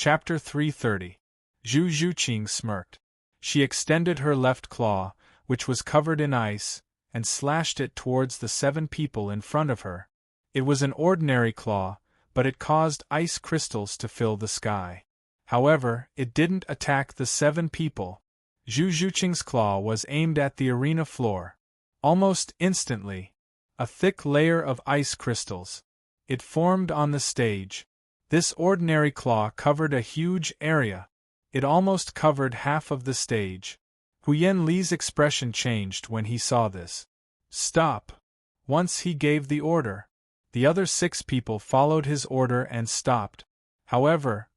Chapter 330. Zhu Zhuqing smirked. She extended her left claw, which was covered in ice, and slashed it towards the 7 people in front of her. It was an ordinary claw, but it caused ice crystals to fill the sky. However, it didn't attack the 7 people. Zhu Zhuqing's claw was aimed at the arena floor. Almost instantly, a thick layer of ice crystals. It formed on the stage. This ordinary claw covered a huge area. It almost covered half of the stage. Huyan Li's expression changed when he saw this. Stop! Once he gave the order. The other 6 people followed his order and stopped. However,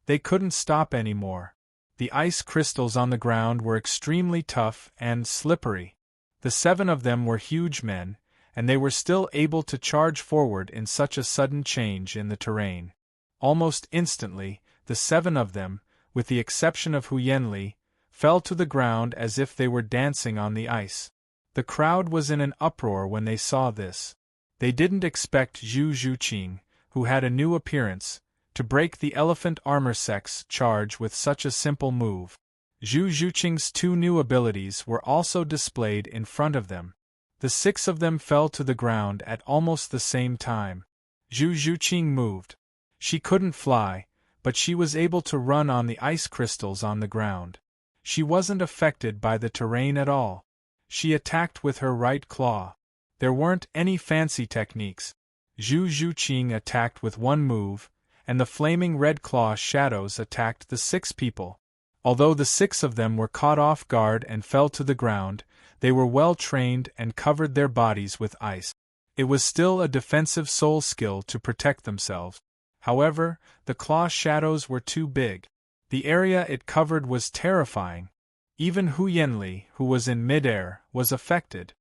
they couldn't stop anymore. The ice crystals on the ground were extremely tough and slippery. The 7 of them were huge men, and they were still able to charge forward in such a sudden change in the terrain. Almost instantly, the 7 of them, with the exception of Huyan Li, fell to the ground as if they were dancing on the ice. The crowd was in an uproar when they saw this. They didn't expect Zhu Zhuqing, who had a new appearance, to break the elephant armor sex charge with such a simple move. Zhu Zhuqing's 2 new abilities were also displayed in front of them. The 6 of them fell to the ground at almost the same time. Zhu Zhuqing moved. She couldn't fly, but she was able to run on the ice crystals on the ground. She wasn't affected by the terrain at all. She attacked with her right claw. There weren't any fancy techniques. Zhu Zhuqing attacked with one move, and the flaming red claw shadows attacked the 6 people. Although the 6 of them were caught off guard and fell to the ground, they were well trained and covered their bodies with ice. It was still a defensive soul skill to protect themselves. However, the claw shadows were too big. The area it covered was terrifying. Even Huyan Li, who was in midair, was affected.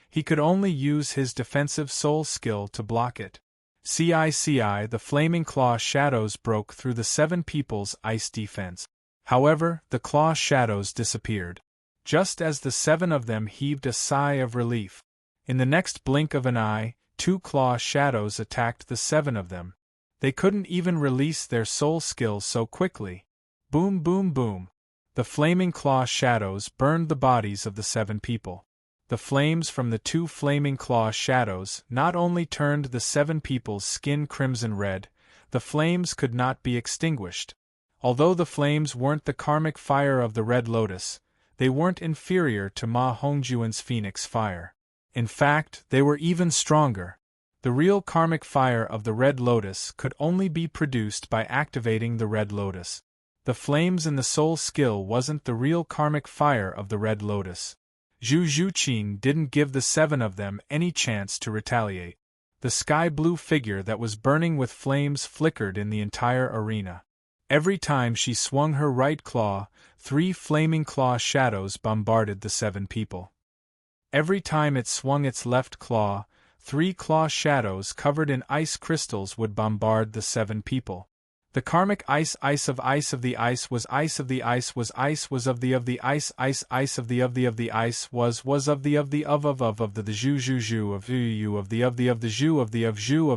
He could only use his defensive soul skill to block it. The flaming claw shadows broke through the 7 people's ice defense. However, the claw shadows disappeared. Just as the 7 of them heaved a sigh of relief. In the next blink of an eye, 2 claw shadows attacked the 7 of them. They couldn't even release their soul skill so quickly. Boom, boom, boom. The flaming claw shadows burned the bodies of the 7 people. The flames from the 2 flaming claw shadows not only turned the 7 people's skin crimson red, the flames could not be extinguished. Although the flames weren't the karmic fire of the Red Lotus, they weren't inferior to Ma Hongjuan's phoenix fire. In fact, they were even stronger. The real karmic fire of the Red Lotus could only be produced by activating the Red Lotus. The flames in the soul skill wasn't the real karmic fire of the Red Lotus. Zhu Zhuqing didn't give the 7 of them any chance to retaliate. The sky-blue figure that was burning with flames flickered in the entire arena. Every time she swung her right claw, 3 flaming claw shadows bombarded the 7 people. Every time it swung its left claw, 3 claw shadows covered in ice crystals would bombard the 7 people. The karmic ice of the ice was ice of the ice was ice was of the ice ice of the ice was of the zhu of you of the zhu of zhu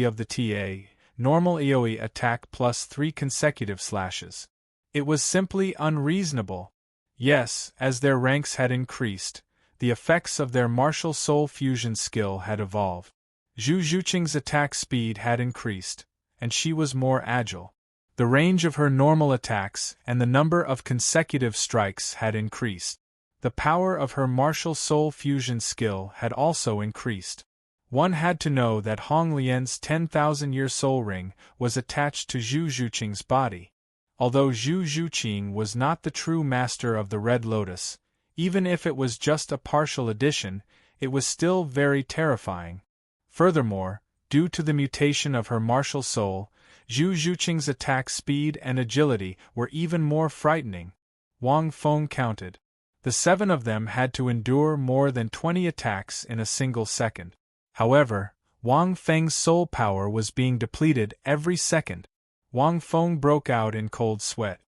of the ta. Normal AoE attack plus 3 consecutive slashes. It was simply unreasonable. Yes, as their ranks had increased, the effects of their martial soul fusion skill had evolved. Zhu Zhuqing's attack speed had increased, and she was more agile. The range of her normal attacks and the number of consecutive strikes had increased. The power of her martial soul fusion skill had also increased. One had to know that Hong Lian's 10,000-year soul ring was attached to Zhu Zhuqing's body. Although Zhu Zhuqing was not the true master of the Red Lotus, even if it was just a partial addition, it was still very terrifying. Furthermore, due to the mutation of her martial soul, Zhu Zhuqing's attack speed and agility were even more frightening. Wang Feng counted. The 7 of them had to endure more than 20 attacks in a single second. However, Wang Feng's soul power was being depleted every second. Wang Feng broke out in cold sweat.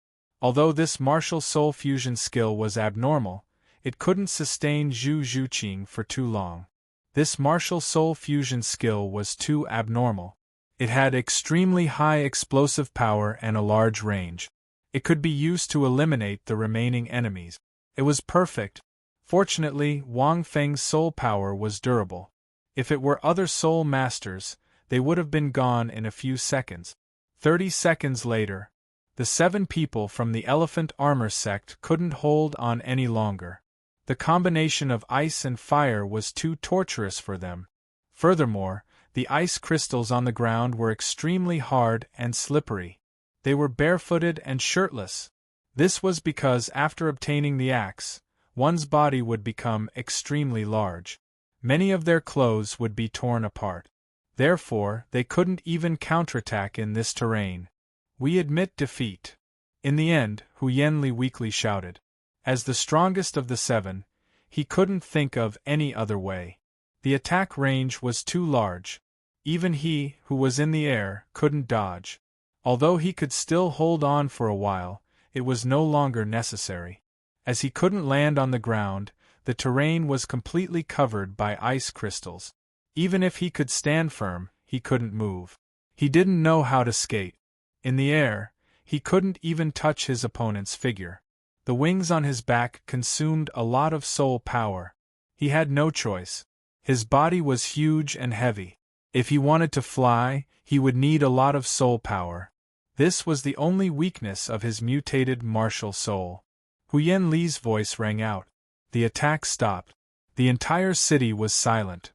Although this martial soul fusion skill was abnormal, it couldn't sustain Zhu Zhuqing for too long. This martial soul fusion skill was too abnormal. It had extremely high explosive power and a large range. It could be used to eliminate the remaining enemies. It was perfect. Fortunately, Wang Feng's soul power was durable. If it were other soul masters, they would have been gone in a few seconds. 30 seconds later, the 7 people from the elephant armor sect couldn't hold on any longer. The combination of ice and fire was too torturous for them. Furthermore, the ice crystals on the ground were extremely hard and slippery. They were barefooted and shirtless. This was because after obtaining the axe, one's body would become extremely large. Many of their clothes would be torn apart. Therefore, they couldn't even counterattack in this terrain. We admit defeat. In the end, Hu Yanli weakly shouted. As the strongest of the 7, he couldn't think of any other way. The attack range was too large. Even he, who was in the air, couldn't dodge. Although he could still hold on for a while, it was no longer necessary. As he couldn't land on the ground, the terrain was completely covered by ice crystals. Even if he could stand firm, he couldn't move. He didn't know how to skate. In the air, he couldn't even touch his opponent's figure. The wings on his back consumed a lot of soul power. He had no choice. His body was huge and heavy. If he wanted to fly, he would need a lot of soul power. This was the only weakness of his mutated martial soul. Hu Yanli's voice rang out. The attack stopped. The entire city was silent.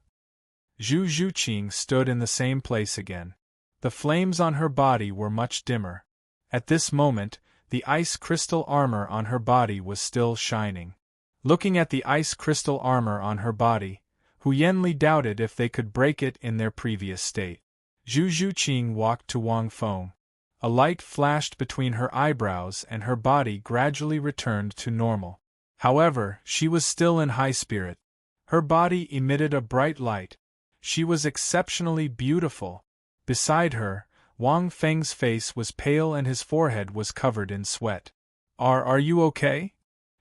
Zhu Zhuqing stood in the same place again. The flames on her body were much dimmer. At this moment, the ice crystal armor on her body was still shining. Looking at the ice crystal armor on her body, Hu Yanli doubted if they could break it in their previous state. Zhu Zhuqing walked to Wang Feng. A light flashed between her eyebrows and her body gradually returned to normal. However, she was still in high spirit. Her body emitted a bright light. She was exceptionally beautiful. Beside her, Wang Feng's face was pale and his forehead was covered in sweat. Are you okay?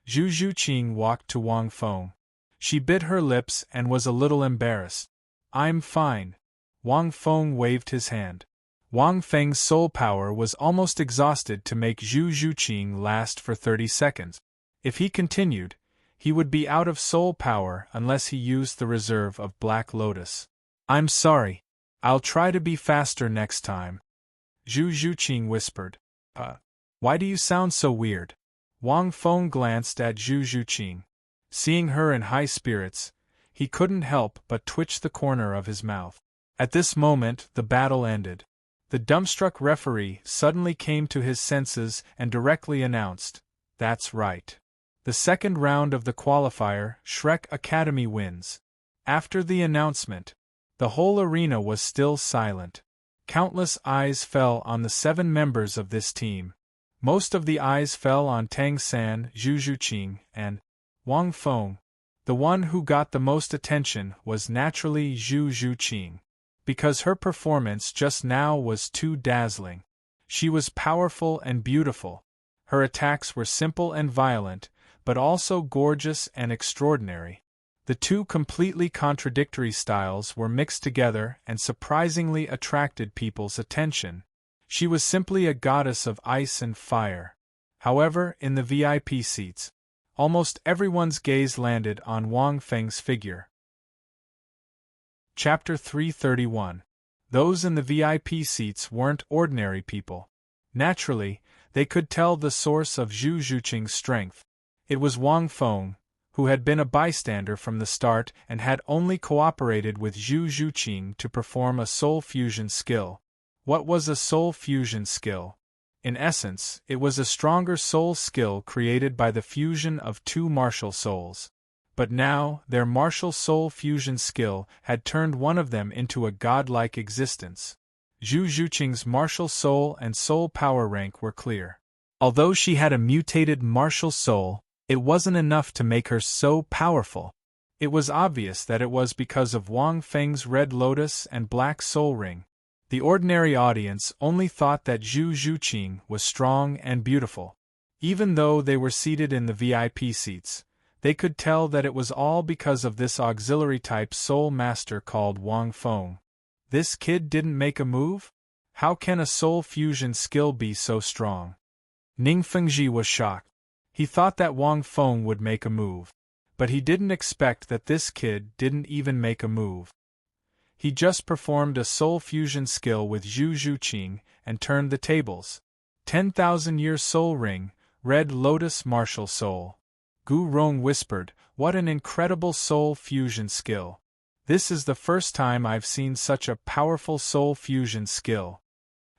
Zhu Zhuqing walked to Wang Feng. She bit her lips and was a little embarrassed. I'm fine. Wang Feng waved his hand. Wang Feng's soul power was almost exhausted to make Zhu Zhuqing last for 30 seconds. If he continued, he would be out of soul power unless he used the reserve of Black Lotus. I'm sorry. I'll try to be faster next time. Zhu Zhuqing whispered. Why do you sound so weird? Wang Feng glanced at Zhu Zhuqing. Seeing her in high spirits, he couldn't help but twitch the corner of his mouth. At this moment, the battle ended. The dumbstruck referee suddenly came to his senses and directly announced, "That's right. The second round of the qualifier, Shrek Academy wins." After the announcement, the whole arena was still silent. Countless eyes fell on the 7 members of this team. Most of the eyes fell on Tang San, Zhu Zhuqing, and Wang Feng. The one who got the most attention was naturally Zhu Zhuqing, because her performance just now was too dazzling. She was powerful and beautiful. Her attacks were simple and violent, but also gorgeous and extraordinary. The two completely contradictory styles were mixed together and surprisingly attracted people's attention. She was simply a goddess of ice and fire. However, in the VIP seats, almost everyone's gaze landed on Wang Feng's figure. Chapter 331. Those in the VIP seats weren't ordinary people. Naturally, they could tell the source of Zhu Zhuqing's strength. It was Wang Feng, who had been a bystander from the start and had only cooperated with Zhu Zhuqing to perform a soul fusion skill. What was a soul fusion skill? In essence, it was a stronger soul skill created by the fusion of 2 martial souls. But now, their martial soul fusion skill had turned one of them into a godlike existence. Zhu Zhuqing's martial soul and soul power rank were clear. Although she had a mutated martial soul, it wasn't enough to make her so powerful. It was obvious that it was because of Wang Feng's red lotus and black soul ring. The ordinary audience only thought that Zhu Zhuqing was strong and beautiful. Even though they were seated in the VIP seats, they could tell that it was all because of this auxiliary-type soul master called Wang Feng. This kid didn't make a move? How can a soul fusion skill be so strong? Ning Fengji was shocked. He thought that Wang Feng would make a move. But he didn't expect that this kid didn't even make a move. He just performed a soul fusion skill with Zhu Zhuqing and turned the tables. 10,000-year soul ring, red lotus martial soul. Gu Rong whispered, "What an incredible soul fusion skill. This is the first time I've seen such a powerful soul fusion skill."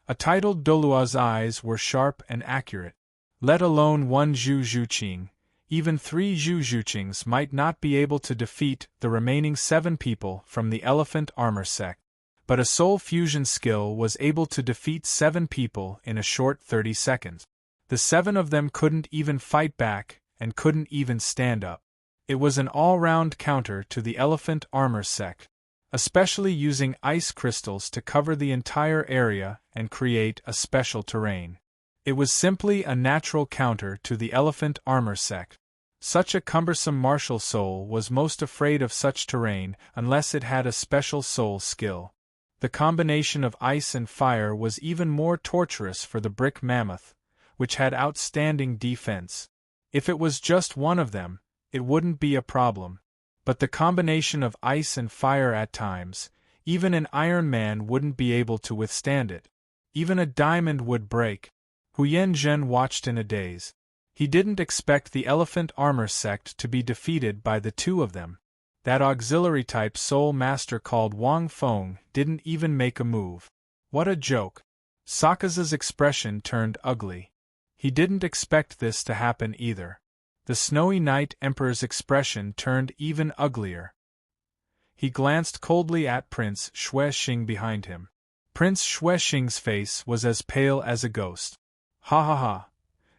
A titled Douluo's eyes were sharp and accurate. Let alone one Zhu Zhuqing, even 3 Zhu Zhuqings might not be able to defeat the remaining 7 people from the elephant armor sect. But a soul fusion skill was able to defeat 7 people in a short 30 seconds. The 7 of them couldn't even fight back and couldn't even stand up. It was an all-round counter to the elephant armor sect, especially using ice crystals to cover the entire area and create a special terrain. It was simply a natural counter to the elephant armor sect. Such a cumbersome martial soul was most afraid of such terrain unless it had a special soul skill. The combination of ice and fire was even more torturous for the brick mammoth, which had outstanding defense. If it was just one of them, it wouldn't be a problem. But the combination of ice and fire at times, even an Iron Man wouldn't be able to withstand it. Even a diamond would break. Huyen Zhen watched in a daze. He didn't expect the elephant armor sect to be defeated by the 2 of them. That auxiliary-type soul master called Wang Feng didn't even make a move. What a joke. Sakaza's expression turned ugly. He didn't expect this to happen either. The Snowy Knight Emperor's expression turned even uglier. He glanced coldly at Prince Xuexing behind him. Prince Xuexing's face was as pale as a ghost. Ha ha ha.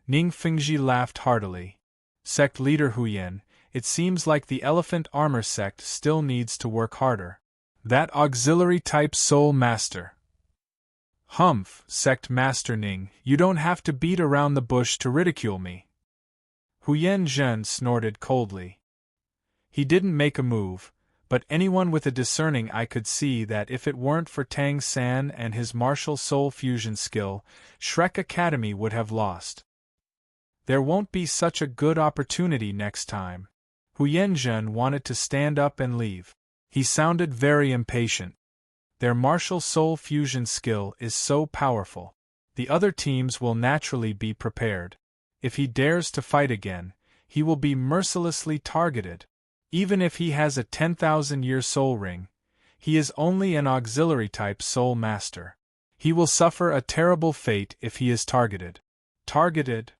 Ning Fengji laughed heartily. Sect leader Huyen, it seems like the elephant armor sect still needs to work harder. That auxiliary-type soul master. Humph, sect master Ning, you don't have to beat around the bush to ridicule me. Huyen Zhen snorted coldly. He didn't make a move, but anyone with a discerning eye could see that if it weren't for Tang San and his martial soul fusion skill, Shrek Academy would have lost. There won't be such a good opportunity next time. Huyen Zhen wanted to stand up and leave. He sounded very impatient. Their martial soul fusion skill is so powerful. The other teams will naturally be prepared. If he dares to fight again, he will be mercilessly targeted. Even if he has a 10,000-year soul ring, he is only an auxiliary-type soul master. He will suffer a terrible fate if he is targeted. Targeted?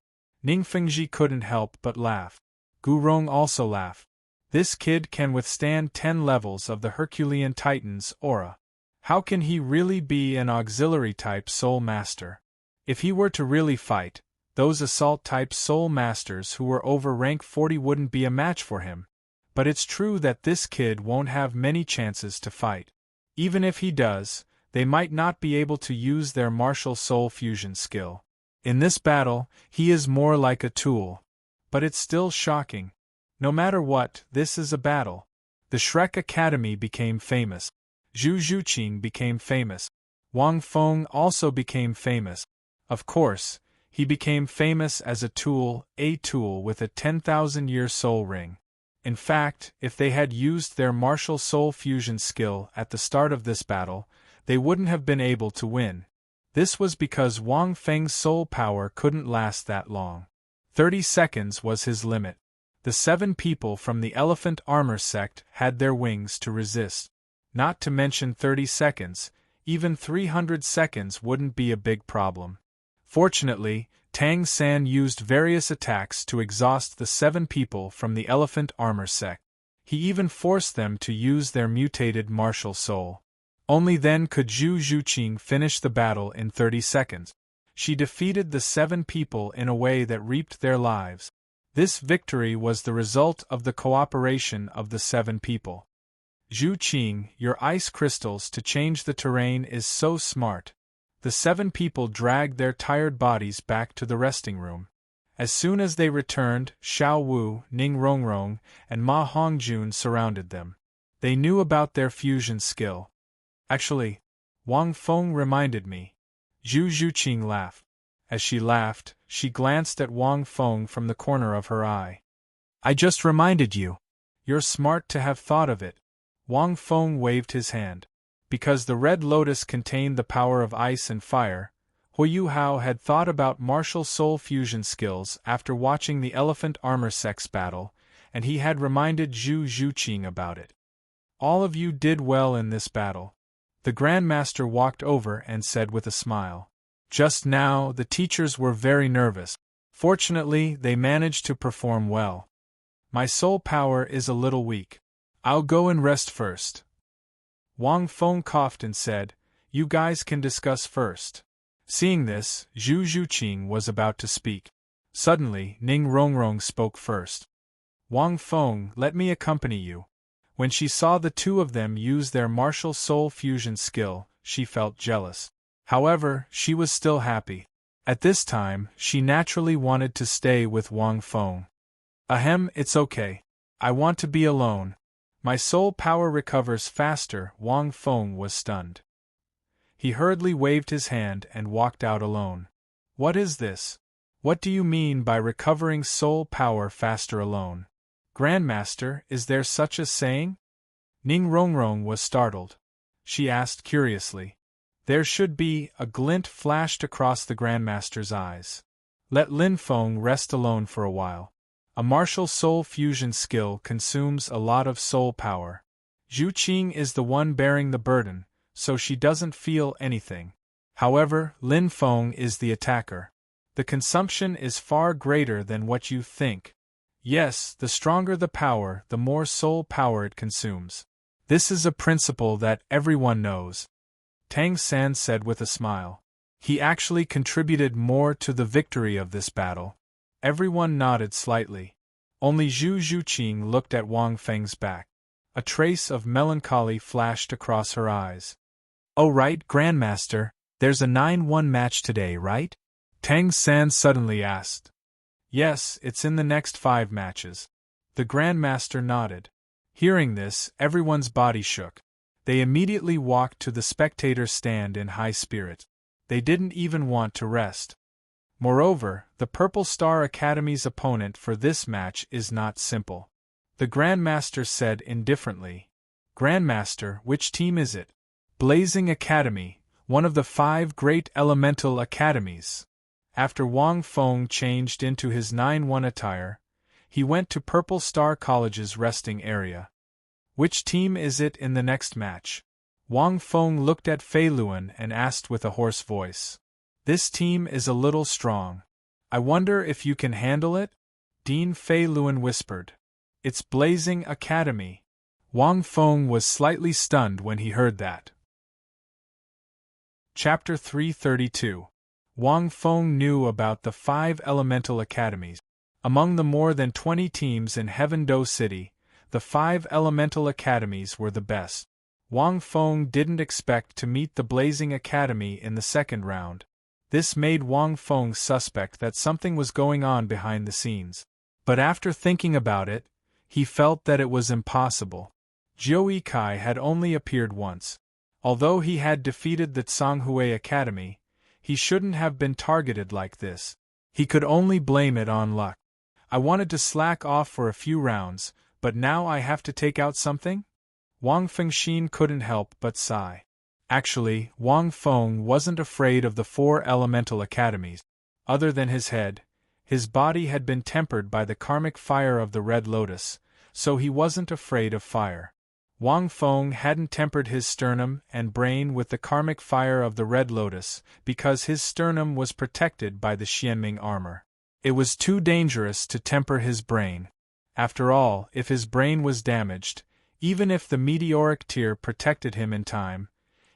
Ning Fengji couldn't help but laugh. Gu Rong also laughed. This kid can withstand 10 levels of the Herculean Titan's aura. How can he really be an auxiliary-type soul master? If he were to really fight, those assault-type soul masters who were over rank 40 wouldn't be a match for him. But it's true that this kid won't have many chances to fight. Even if he does, they might not be able to use their martial soul fusion skill. In this battle, he is more like a tool. But it's still shocking. No matter what, this is a battle. The Shrek Academy became famous. Zhu Zhuqing became famous. Wang Feng also became famous. Of course, he became famous as a tool with a 10,000-year soul ring. In fact, if they had used their martial soul fusion skill at the start of this battle, they wouldn't have been able to win. This was because Wang Feng's soul power couldn't last that long. 30 seconds was his limit. The 7 people from the elephant armor sect had their wings to resist. Not to mention 30 seconds, even 300 seconds wouldn't be a big problem. Fortunately, Tang San used various attacks to exhaust the 7 people from the elephant armor sect. He even forced them to use their mutated martial soul. Only then could Zhu Zhuqing finish the battle in 30 seconds. She defeated the 7 people in a way that reaped their lives. This victory was the result of the cooperation of the 7 people. Zhu Qing, your ice crystals to change the terrain is so smart. The 7 people dragged their tired bodies back to the resting room. As soon as they returned, Xiao Wu, Ning Rongrong, and Ma Hongjun surrounded them. They knew about their fusion skill. Actually, Wang Feng reminded me. Zhu Zhuqing laughed. As she laughed, she glanced at Wang Feng from the corner of her eye. I just reminded you. You're smart to have thought of it. Wang Feng waved his hand. Because the red lotus contained the power of ice and fire, Huoyu Hao had thought about martial soul fusion skills after watching the elephant armor sex battle, and he had reminded Zhu Zhuqing about it. All of you did well in this battle. The Grandmaster walked over and said with a smile. Just now, the teachers were very nervous. Fortunately, they managed to perform well. My soul power is a little weak. I'll go and rest first. Wang Feng coughed and said, You guys can discuss first. Seeing this, Zhu Zhuqing was about to speak. Suddenly, Ning Rongrong spoke first. Wang Feng, let me accompany you. When she saw the two of them use their martial soul fusion skill, she felt jealous. However, she was still happy. At this time, she naturally wanted to stay with Wang Feng. Ahem, it's okay. I want to be alone. My soul power recovers faster. Wang Feng was stunned. He hurriedly waved his hand and walked out alone. What is this? What do you mean by recovering soul power faster alone? Grandmaster, is there such a saying? Ning Rongrong was startled. She asked curiously. There should be. A glint flashed across the Grandmaster's eyes. Let Lin Feng rest alone for a while. A martial soul fusion skill consumes a lot of soul power. Zhu Qing is the one bearing the burden, so she doesn't feel anything. However, Lin Feng is the attacker. The consumption is far greater than what you think. Yes, the stronger the power, the more soul power it consumes. This is a principle that everyone knows. Tang San said with a smile. He actually contributed more to the victory of this battle. Everyone nodded slightly. Only Zhu Zhuqing looked at Wang Feng's back. A trace of melancholy flashed across her eyes. Oh right, Grandmaster, there's a 9-1 match today, right? Tang San suddenly asked. Yes, it's in the next 5 matches. The Grandmaster nodded. Hearing this, everyone's body shook. They immediately walked to the spectator stand in high spirits. They didn't even want to rest. Moreover, the Purple Star Academy's opponent for this match is not simple. The Grandmaster said indifferently. Grandmaster, which team is it? Blazing Academy, one of the 5 great elemental academies. After Wang Feng changed into his 9-1 attire, he went to Purple Star College's resting area. Which team is it in the next match? Wang Feng looked at Fei Luan and asked with a hoarse voice. This team is a little strong. I wonder if you can handle it? Dean Fei Luan whispered. It's Blazing Academy. Wang Feng was slightly stunned when he heard that. Chapter 332. Wang Feng knew about the 5 elemental academies. Among the more than 20 teams in Heaven Do City, the 5 elemental academies were the best. Wang Feng didn't expect to meet the Blazing Academy in the second round. This made Wang Feng suspect that something was going on behind the scenes. But after thinking about it, he felt that it was impossible. Jiu Yikai had only appeared once. Although he had defeated the Tsanghui Academy, he shouldn't have been targeted like this. He could only blame it on luck. I wanted to slack off for a few rounds, but now I have to take out something? Wang Fengxin couldn't help but sigh. Actually, Wang Feng wasn't afraid of the 4 elemental academies. Other than his head, his body had been tempered by the karmic fire of the Red Lotus, so he wasn't afraid of fire. Wang Feng hadn't tempered his sternum and brain with the karmic fire of the Red Lotus because his sternum was protected by the Xianming armor. It was too dangerous to temper his brain. After all, if his brain was damaged, even if the meteoric tear protected him in time,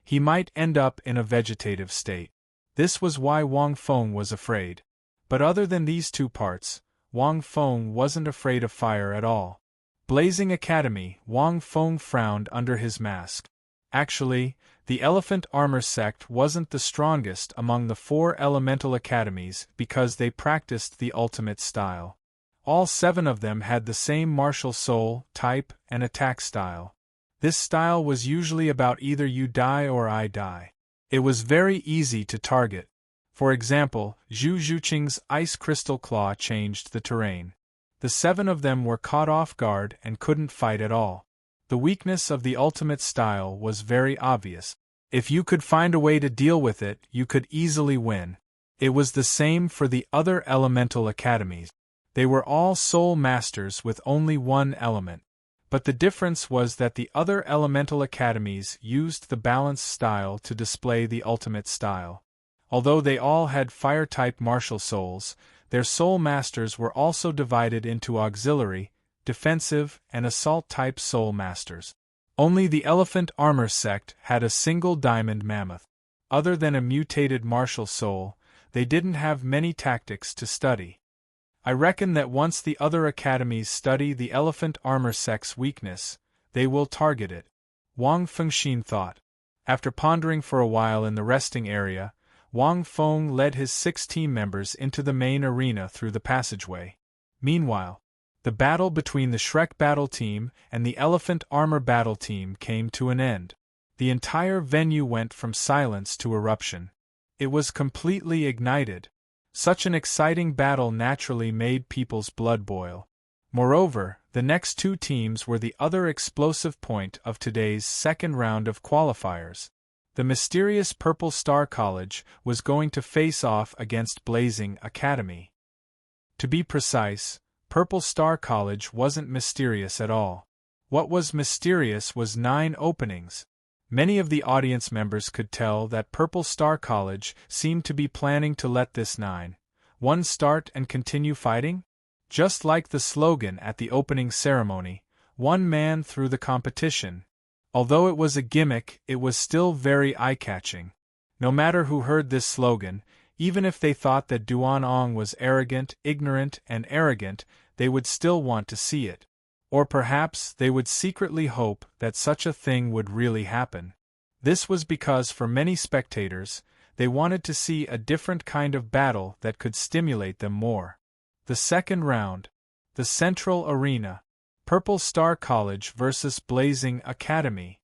he might end up in a vegetative state. This was why Wang Feng was afraid. But other than these 2 parts, Wang Feng wasn't afraid of fire at all. Blazing Academy, Wang Feng frowned under his mask. Actually, the Elephant Armor sect wasn't the strongest among the 4 elemental academies because they practiced the ultimate style. All 7 of them had the same martial soul, type, and attack style. This style was usually about either you die or I die. It was very easy to target. For example, Zhu Zhuqing's ice crystal claw changed the terrain. The 7 of them were caught off guard and couldn't fight at all. The weakness of the ultimate style was very obvious. If you could find a way to deal with it, you could easily win. It was the same for the other elemental academies. They were all soul masters with only one element. But the difference was that the other elemental academies used the balanced style to display the ultimate style. Although they all had fire-type martial souls, their soul masters were also divided into auxiliary, defensive, and assault-type soul masters. Only the elephant armor sect had a single diamond mammoth. Other than a mutated martial soul, they didn't have many tactics to study. I reckon that once the other academies study the elephant armor sect's weakness, they will target it, Wang Fengxin thought. After pondering for a while in the resting area, Wang Feng led his 6 team members into the main arena through the passageway. Meanwhile, the battle between the Shrek battle team and the Elephant Armor battle team came to an end. The entire venue went from silence to eruption. It was completely ignited. Such an exciting battle naturally made people's blood boil. Moreover, the next 2 teams were the other explosive point of today's second round of qualifiers. The mysterious Purple Star College was going to face off against Blazing Academy. To be precise, Purple Star College wasn't mysterious at all. What was mysterious was 9 openings. Many of the audience members could tell that Purple Star College seemed to be planning to let this 9-1 start and continue fighting. Just like the slogan at the opening ceremony, one man through the competition. Although it was a gimmick, it was still very eye-catching. No matter who heard this slogan, even if they thought that Duanong was arrogant, ignorant, and arrogant, they would still want to see it. Or perhaps they would secretly hope that such a thing would really happen. This was because for many spectators, they wanted to see a different kind of battle that could stimulate them more. The second round. The Central Arena. Purple Star College versus Blazing Academy.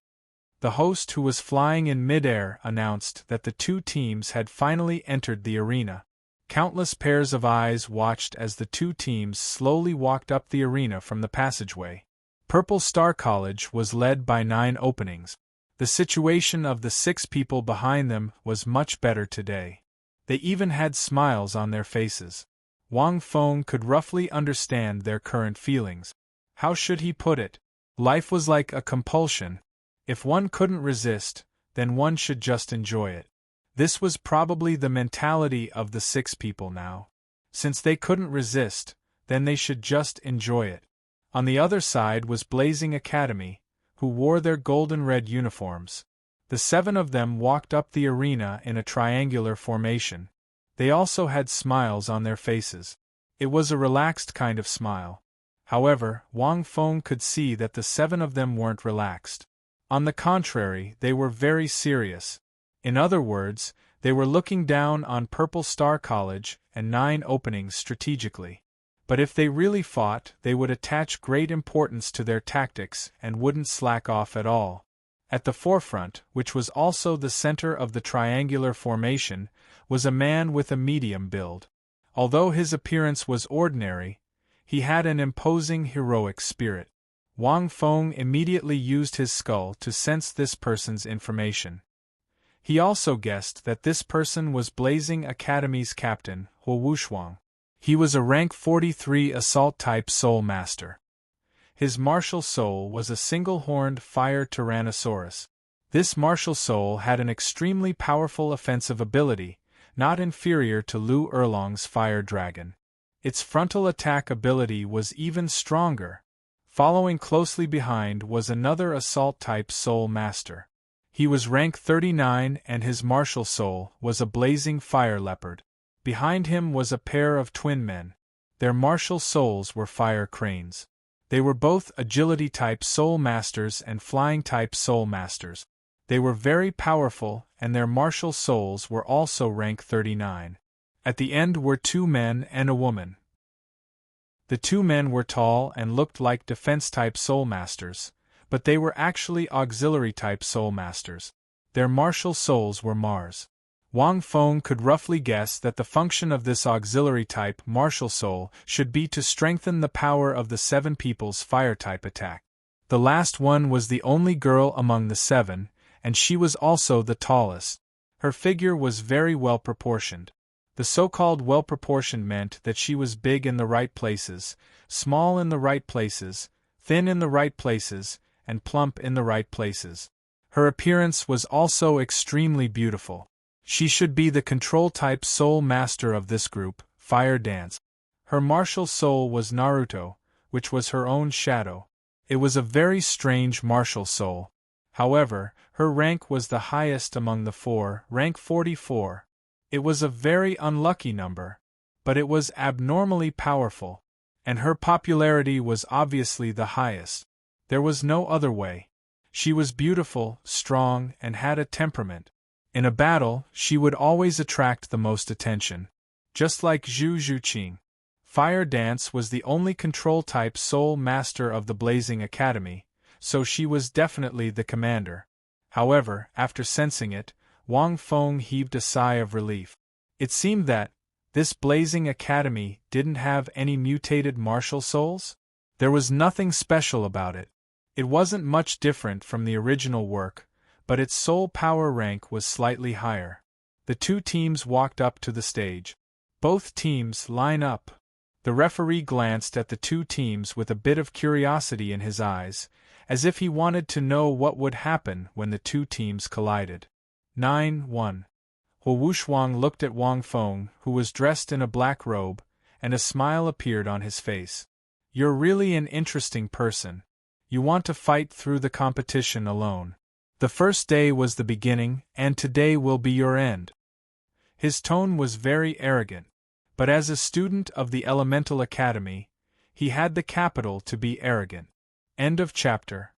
The host, who was flying in mid-air, announced that the 2 teams had finally entered the arena. Countless pairs of eyes watched as the 2 teams slowly walked up the arena from the passageway. Purple Star College was led by 9 openings. The situation of the 6 people behind them was much better today. They even had smiles on their faces. Wang Feng could roughly understand their current feelings. How should he put it? Life was like a compulsion. If one couldn't resist, then one should just enjoy it. This was probably the mentality of the 6 people now. Since they couldn't resist, then they should just enjoy it. On the other side was Blazing Academy, who wore their golden-red uniforms. The 7 of them walked up the arena in a triangular formation. They also had smiles on their faces. It was a relaxed kind of smile. However, Wang Feng could see that the 7 of them weren't relaxed. On the contrary, they were very serious. In other words, they were looking down on Purple Star College and 9 openings strategically. But if they really fought, they would attach great importance to their tactics and wouldn't slack off at all. At the forefront, which was also the center of the triangular formation, was a man with a medium build. Although his appearance was ordinary, he had an imposing heroic spirit. Wang Feng immediately used his skull to sense this person's information. He also guessed that this person was Blazing Academy's captain, Huo Wushuang. He was a rank 43 assault-type soul master. His martial soul was a single-horned fire tyrannosaurus. This martial soul had an extremely powerful offensive ability, not inferior to Lu Erlong's fire dragon. Its frontal attack ability was even stronger. Following closely behind was another assault-type soul master. He was rank 39 and his martial soul was a blazing fire leopard. Behind him was a pair of twin men. Their martial souls were fire cranes. They were both agility-type soul masters and flying-type soul masters. They were very powerful and their martial souls were also rank 39. At the end were 2 men and a woman. The 2 men were tall and looked like defense-type soul masters, but they were actually auxiliary-type soul masters. Their martial souls were Mars. Wang Feng could roughly guess that the function of this auxiliary type martial soul should be to strengthen the power of the 7 people's fire type attack. The last one was the only girl among the 7, and she was also the tallest. Her figure was very well proportioned. The so-called well-proportioned meant that she was big in the right places, small in the right places, thin in the right places, and plump in the right places. Her appearance was also extremely beautiful. She should be the control-type soul master of this group, Fire Dance. Her martial soul was Naruto, which was her own shadow. It was a very strange martial soul. However, her rank was the highest among the 4, rank 44. It was a very unlucky number, but it was abnormally powerful, and her popularity was obviously the highest. There was no other way. She was beautiful, strong, and had a temperament. In a battle, she would always attract the most attention. Just like Zhu Zhuqing. Fire Dance was the only control-type soul master of the Blazing Academy, so she was definitely the commander. However, after sensing it, Wang Feng heaved a sigh of relief. It seemed that this Blazing Academy didn't have any mutated martial souls? There was nothing special about it. It wasn't much different from the original work, but its soul power rank was slightly higher. The 2 teams walked up to the stage. Both teams line up. The referee glanced at the 2 teams with a bit of curiosity in his eyes, as if he wanted to know what would happen when the 2 teams collided. 9-1. Wushwang looked at Wang Feng, who was dressed in a black robe, and a smile appeared on his face. You're really an interesting person. You want to fight through the competition alone. The first day was the beginning, and today will be your end. His tone was very arrogant, but as a student of the Elemental Academy, he had the capital to be arrogant. End of chapter.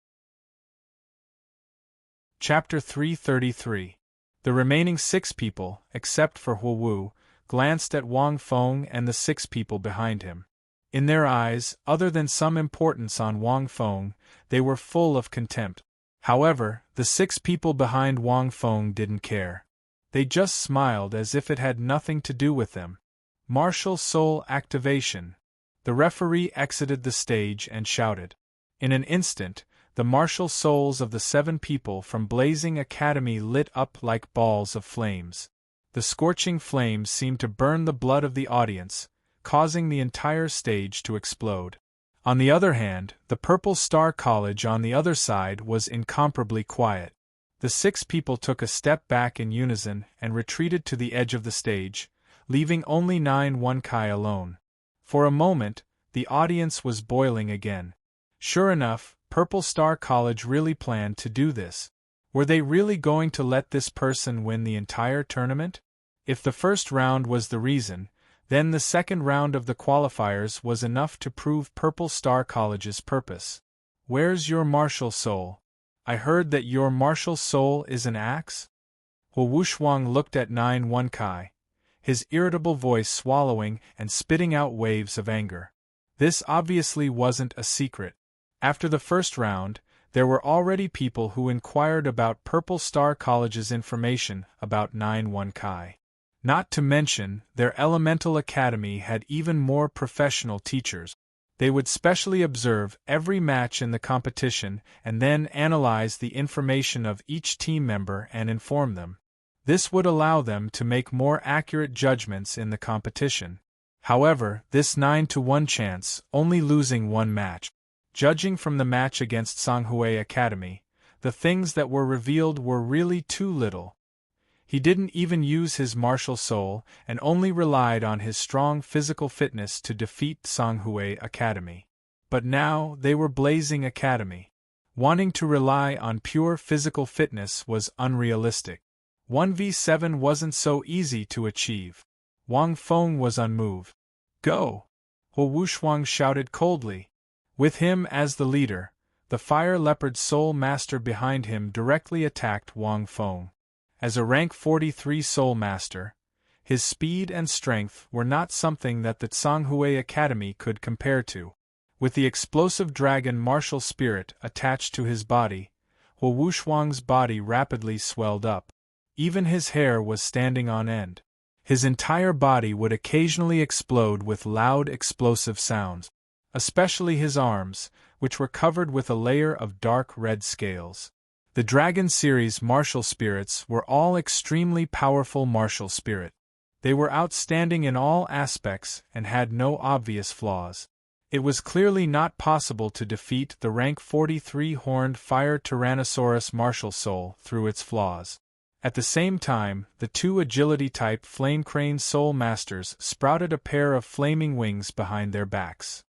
Chapter 333. The remaining 6 people, except for Huowu, glanced at Wang Feng and the 6 people behind him. In their eyes, other than some importance on Wang Feng, they were full of contempt. However, the 6 people behind Wang Feng didn't care. They just smiled as if it had nothing to do with them. Martial soul activation. The referee exited the stage and shouted. In an instant, the martial souls of the 7 people from Blazing Academy lit up like balls of flames. The scorching flames seemed to burn the blood of the audience, causing the entire stage to explode. On the other hand, the Purple Star College on the other side was incomparably quiet. The 6 people took a step back in unison and retreated to the edge of the stage, leaving only 9-1 Kai alone. For a moment, the audience was boiling again. Sure enough, Purple Star College really planned to do this. Were they really going to let this person win the entire tournament? If the first round was the reason, then the second round of the qualifiers was enough to prove Purple Star College's purpose. Where's your martial soul? I heard that your martial soul is an axe? Wushwang looked at 9-1 Kai, his irritable voice swallowing and spitting out waves of anger. This obviously wasn't a secret. After the first round, there were already people who inquired about Purple Star College's information about 9-1 Kai. Not to mention, their Elemental Academy had even more professional teachers. They would specially observe every match in the competition and then analyze the information of each team member and inform them. This would allow them to make more accurate judgments in the competition. However, this 9-1 chance, only losing 1 match. Judging from the match against Songhui Academy, the things that were revealed were really too little. He didn't even use his martial soul and only relied on his strong physical fitness to defeat Songhui Academy. But now they were Blazing Academy. Wanting to rely on pure physical fitness was unrealistic. 1v7 wasn't so easy to achieve. Wang Feng was unmoved. Go! Wushwang shouted coldly. With him as the leader, the Fire Leopard Soul Master behind him directly attacked Wang Feng. As a rank 43 Soul Master, his speed and strength were not something that the Songhui Academy could compare to. With the explosive dragon martial spirit attached to his body, Hu Wushuang's body rapidly swelled up. Even his hair was standing on end. His entire body would occasionally explode with loud explosive sounds, especially his arms, which were covered with a layer of dark red scales. The Dragon series martial spirits were all extremely powerful martial spirit. They were outstanding in all aspects and had no obvious flaws. It was clearly not possible to defeat the rank 43 horned fire Tyrannosaurus martial soul through its flaws. At the same time, the two agility-type flame crane soul masters sprouted a pair of flaming wings behind their backs.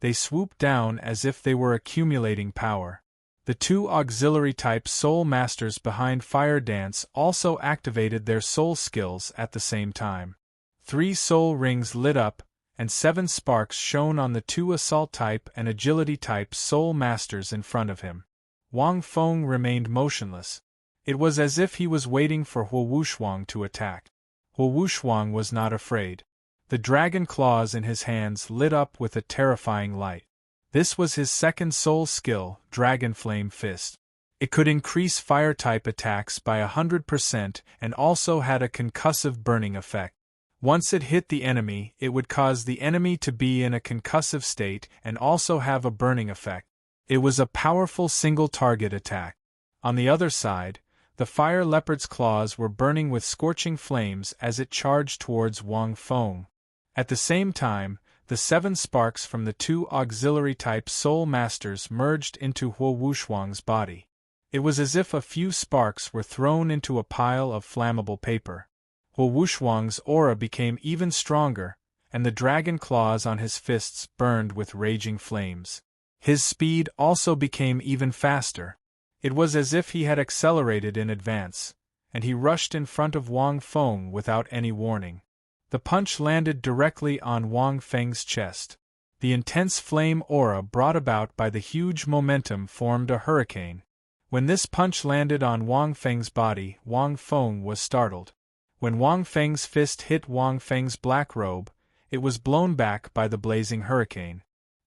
They swooped down as if they were accumulating power. The two auxiliary-type soul masters behind Fire Dance also activated their soul skills at the same time. 3 soul rings lit up, and 7 sparks shone on the 2 assault-type and agility-type soul masters in front of him. Wang Feng remained motionless. It was as if he was waiting for Hu Wushuang to attack. Hu Wushuang was not afraid. The dragon claws in his hands lit up with a terrifying light. This was his second soul skill, Dragon Flame Fist. It could increase fire-type attacks by 100% and also had a concussive burning effect. Once it hit the enemy, it would cause the enemy to be in a concussive state and also have a burning effect. It was a powerful single-target attack. On the other side, the fire leopard's claws were burning with scorching flames as it charged towards Wang Feng. At the same time, the 7 sparks from the 2 auxiliary-type soul masters merged into Hu Wushuang's body. It was as if a few sparks were thrown into a pile of flammable paper. Hu Wushuang's aura became even stronger, and the dragon claws on his fists burned with raging flames. His speed also became even faster. It was as if he had accelerated in advance, and he rushed in front of Wang Feng without any warning. The punch landed directly on Wang Feng's chest. The intense flame aura brought about by the huge momentum formed a hurricane. When this punch landed on Wang Feng's body, Wang Feng was startled. When Wang Feng's fist hit Wang Feng's black robe, it was blown back by the blazing hurricane.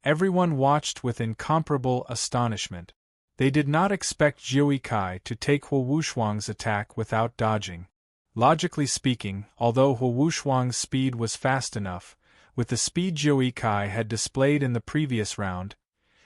Everyone watched with incomparable astonishment. They did not expect Jiui Kai to take Hu Wushuang's attack without dodging. Logically speaking, although Hu Wushuang's speed was fast enough, with the speed Jiui Kai had displayed in the previous round,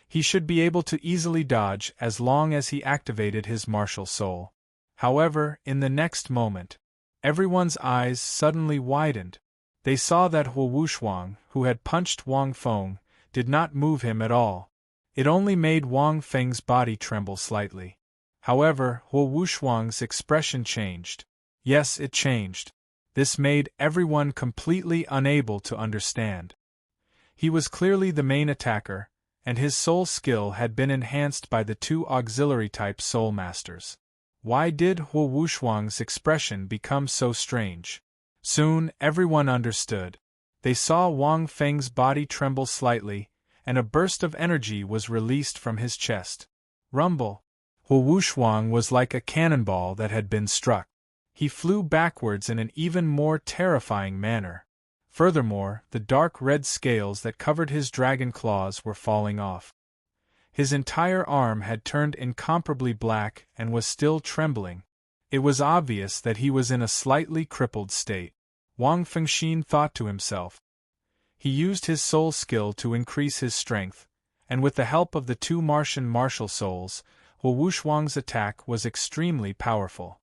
he should be able to easily dodge as long as he activated his martial soul. However, in the next moment, everyone's eyes suddenly widened. They saw that Hu Wushuang, who had punched Wang Feng, did not move him at all. It only made Wang Feng's body tremble slightly. However, Hu Wushuang's expression changed. Yes, it changed. This made everyone completely unable to understand. He was clearly the main attacker, and his soul skill had been enhanced by the 2 auxiliary-type soul masters. Why did Hu Wushuang's expression become so strange? Soon, everyone understood. They saw Wang Feng's body tremble slightly, and a burst of energy was released from his chest. Rumble! Hu Wushuang was like a cannonball that had been struck. He flew backwards in an even more terrifying manner. Furthermore, the dark red scales that covered his dragon claws were falling off. His entire arm had turned incomparably black and was still trembling. It was obvious that he was in a slightly crippled state. Wang Fengxin thought to himself. He used his soul skill to increase his strength, and with the help of the 2 Martian martial souls, Hu Wushuang's attack was extremely powerful.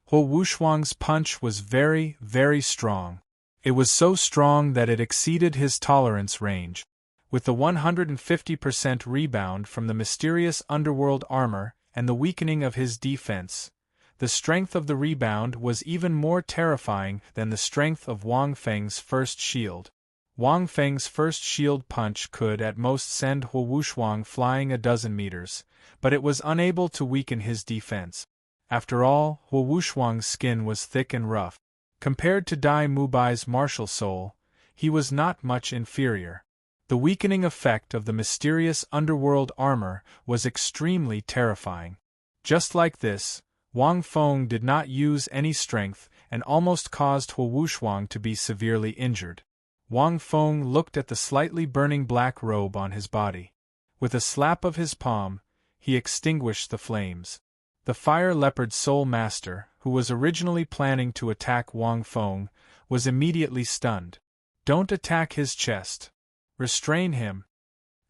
Hu Wushuang's punch was very, very strong. It was so strong that it exceeded his tolerance range. With the 150% rebound from the mysterious underworld armor and the weakening of his defense, the strength of the rebound was even more terrifying than the strength of Wang Feng's first shield. Wang Feng's first shield punch could at most send Hu Wushuang flying a dozen meters, but it was unable to weaken his defense. After all, Hu Wushuang's skin was thick and rough. Compared to Dai Mubai's martial soul, he was not much inferior. The weakening effect of the mysterious underworld armor was extremely terrifying. Just like this, Wang Feng did not use any strength and almost caused Hu Wushuang to be severely injured. Wang Feng looked at the slightly burning black robe on his body. With a slap of his palm, he extinguished the flames. The Fire Leopard Soul Master, who was originally planning to attack Wang Feng, was immediately stunned. "Don't attack his chest. Restrain him."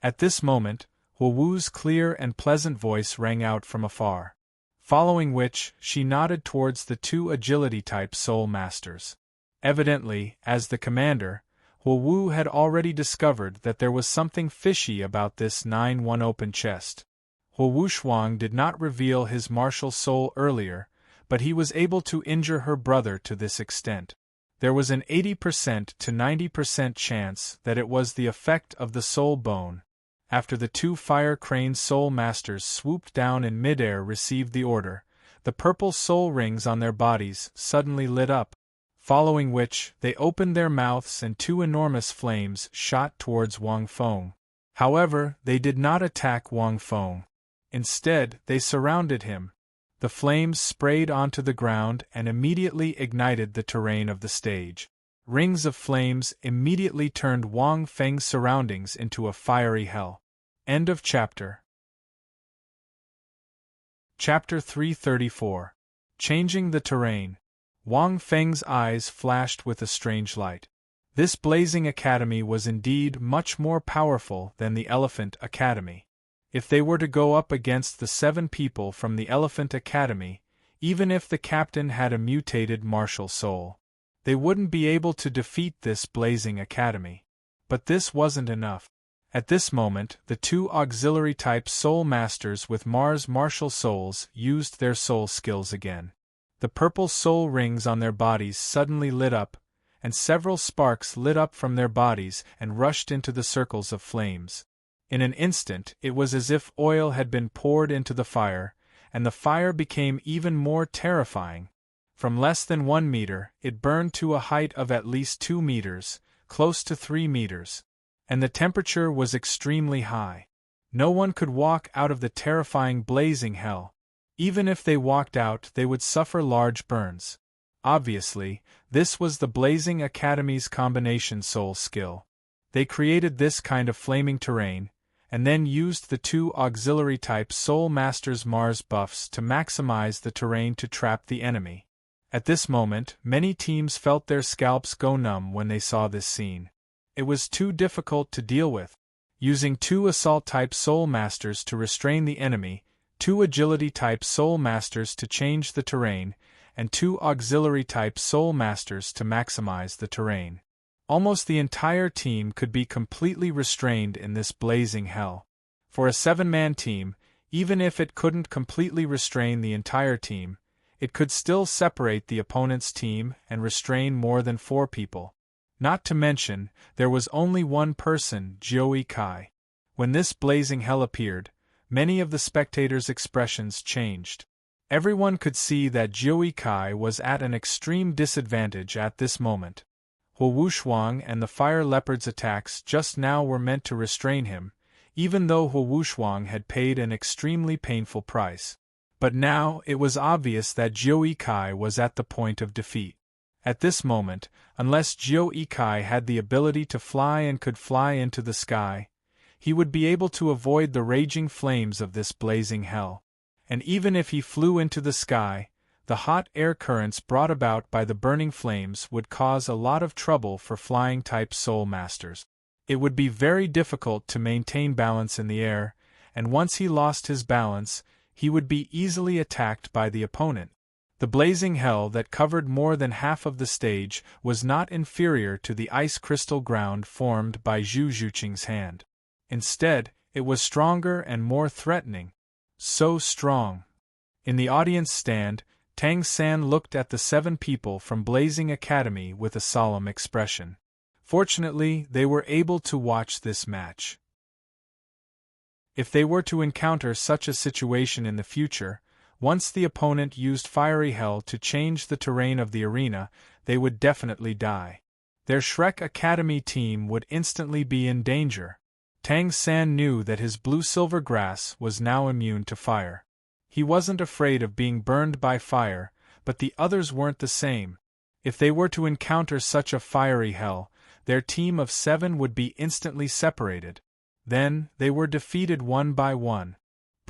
At this moment, Hu Wu's clear and pleasant voice rang out from afar. Following which, she nodded towards the two agility-type Soul Masters. Evidently, as the commander, Hu Wu had already discovered that there was something fishy about this 9-1 open chest. Hu Wuxuang did not reveal his martial soul earlier, but he was able to injure her brother to this extent. There was an 80% to 90% chance that it was the effect of the soul bone. After the two Fire Crane Soul Masters swooped down in midair received the order, the purple soul rings on their bodies suddenly lit up, following which they opened their mouths and two enormous flames shot towards Wang Feng. However, they did not attack Wang Feng. Instead, they surrounded him. The flames sprayed onto the ground and immediately ignited the terrain of the stage. Rings of flames immediately turned Wang Feng's surroundings into a fiery hell. End of chapter. Chapter 334. Changing the Terrain. Wang Feng's eyes flashed with a strange light. This blazing academy was indeed much more powerful than the Elephant Academy. If they were to go up against the 7 people from the Elephant Academy, even if the captain had a mutated martial soul, they wouldn't be able to defeat this blazing academy. But this wasn't enough. At this moment, the two auxiliary-type soul masters with Mars martial souls used their soul skills again. The purple soul rings on their bodies suddenly lit up, and several sparks lit up from their bodies and rushed into the circles of flames. In an instant, it was as if oil had been poured into the fire, and the fire became even more terrifying. From less than 1 meter, it burned to a height of at least 2 meters, close to 3 meters. And the temperature was extremely high. No one could walk out of the terrifying blazing hell. Even if they walked out, they would suffer large burns. Obviously, this was the Blazing Academy's combination soul skill. They created this kind of flaming terrain, and then used the two auxiliary-type Soul Masters Mars buffs to maximize the terrain to trap the enemy. At this moment, many teams felt their scalps go numb when they saw this scene. It was too difficult to deal with. Using two Assault-type Soul Masters to restrain the enemy, two Agility-type Soul Masters to change the terrain, and two Auxiliary-type Soul Masters to maximize the terrain. Almost the entire team could be completely restrained in this blazing hell. For a 7-man team, even if it couldn't completely restrain the entire team, it could still separate the opponent's team and restrain more than 4 people. Not to mention, there was only one person, Jioi Kai. When this blazing hell appeared, many of the spectators' expressions changed. Everyone could see that Jioi Kai was at an extreme disadvantage at this moment. Hu Wuxuang and the Fire Leopard's attacks just now were meant to restrain him, even though Hu Wuxuang had paid an extremely painful price. But now it was obvious that Jioi Kai was at the point of defeat. At this moment, unless Jioi Kai had the ability to fly and could fly into the sky, he would be able to avoid the raging flames of this blazing hell. And even if he flew into the sky, the hot air currents brought about by the burning flames would cause a lot of trouble for flying-type Soul Masters. It would be very difficult to maintain balance in the air, and once he lost his balance, he would be easily attacked by the opponent. The blazing hell that covered more than half of the stage was not inferior to the ice crystal ground formed by Zhu Zhuqing's hand. Instead, it was stronger and more threatening. So strong. In the audience stand, Tang San looked at the 7 people from Blazing Academy with a solemn expression. Fortunately, they were able to watch this match. If they were to encounter such a situation in the future, once the opponent used fiery hell to change the terrain of the arena, they would definitely die. Their Shrek Academy team would instantly be in danger. Tang San knew that his blue-silver grass was now immune to fire. He wasn't afraid of being burned by fire, but the others weren't the same. If they were to encounter such a fiery hell, their team of 7 would be instantly separated. Then, they were defeated one by one.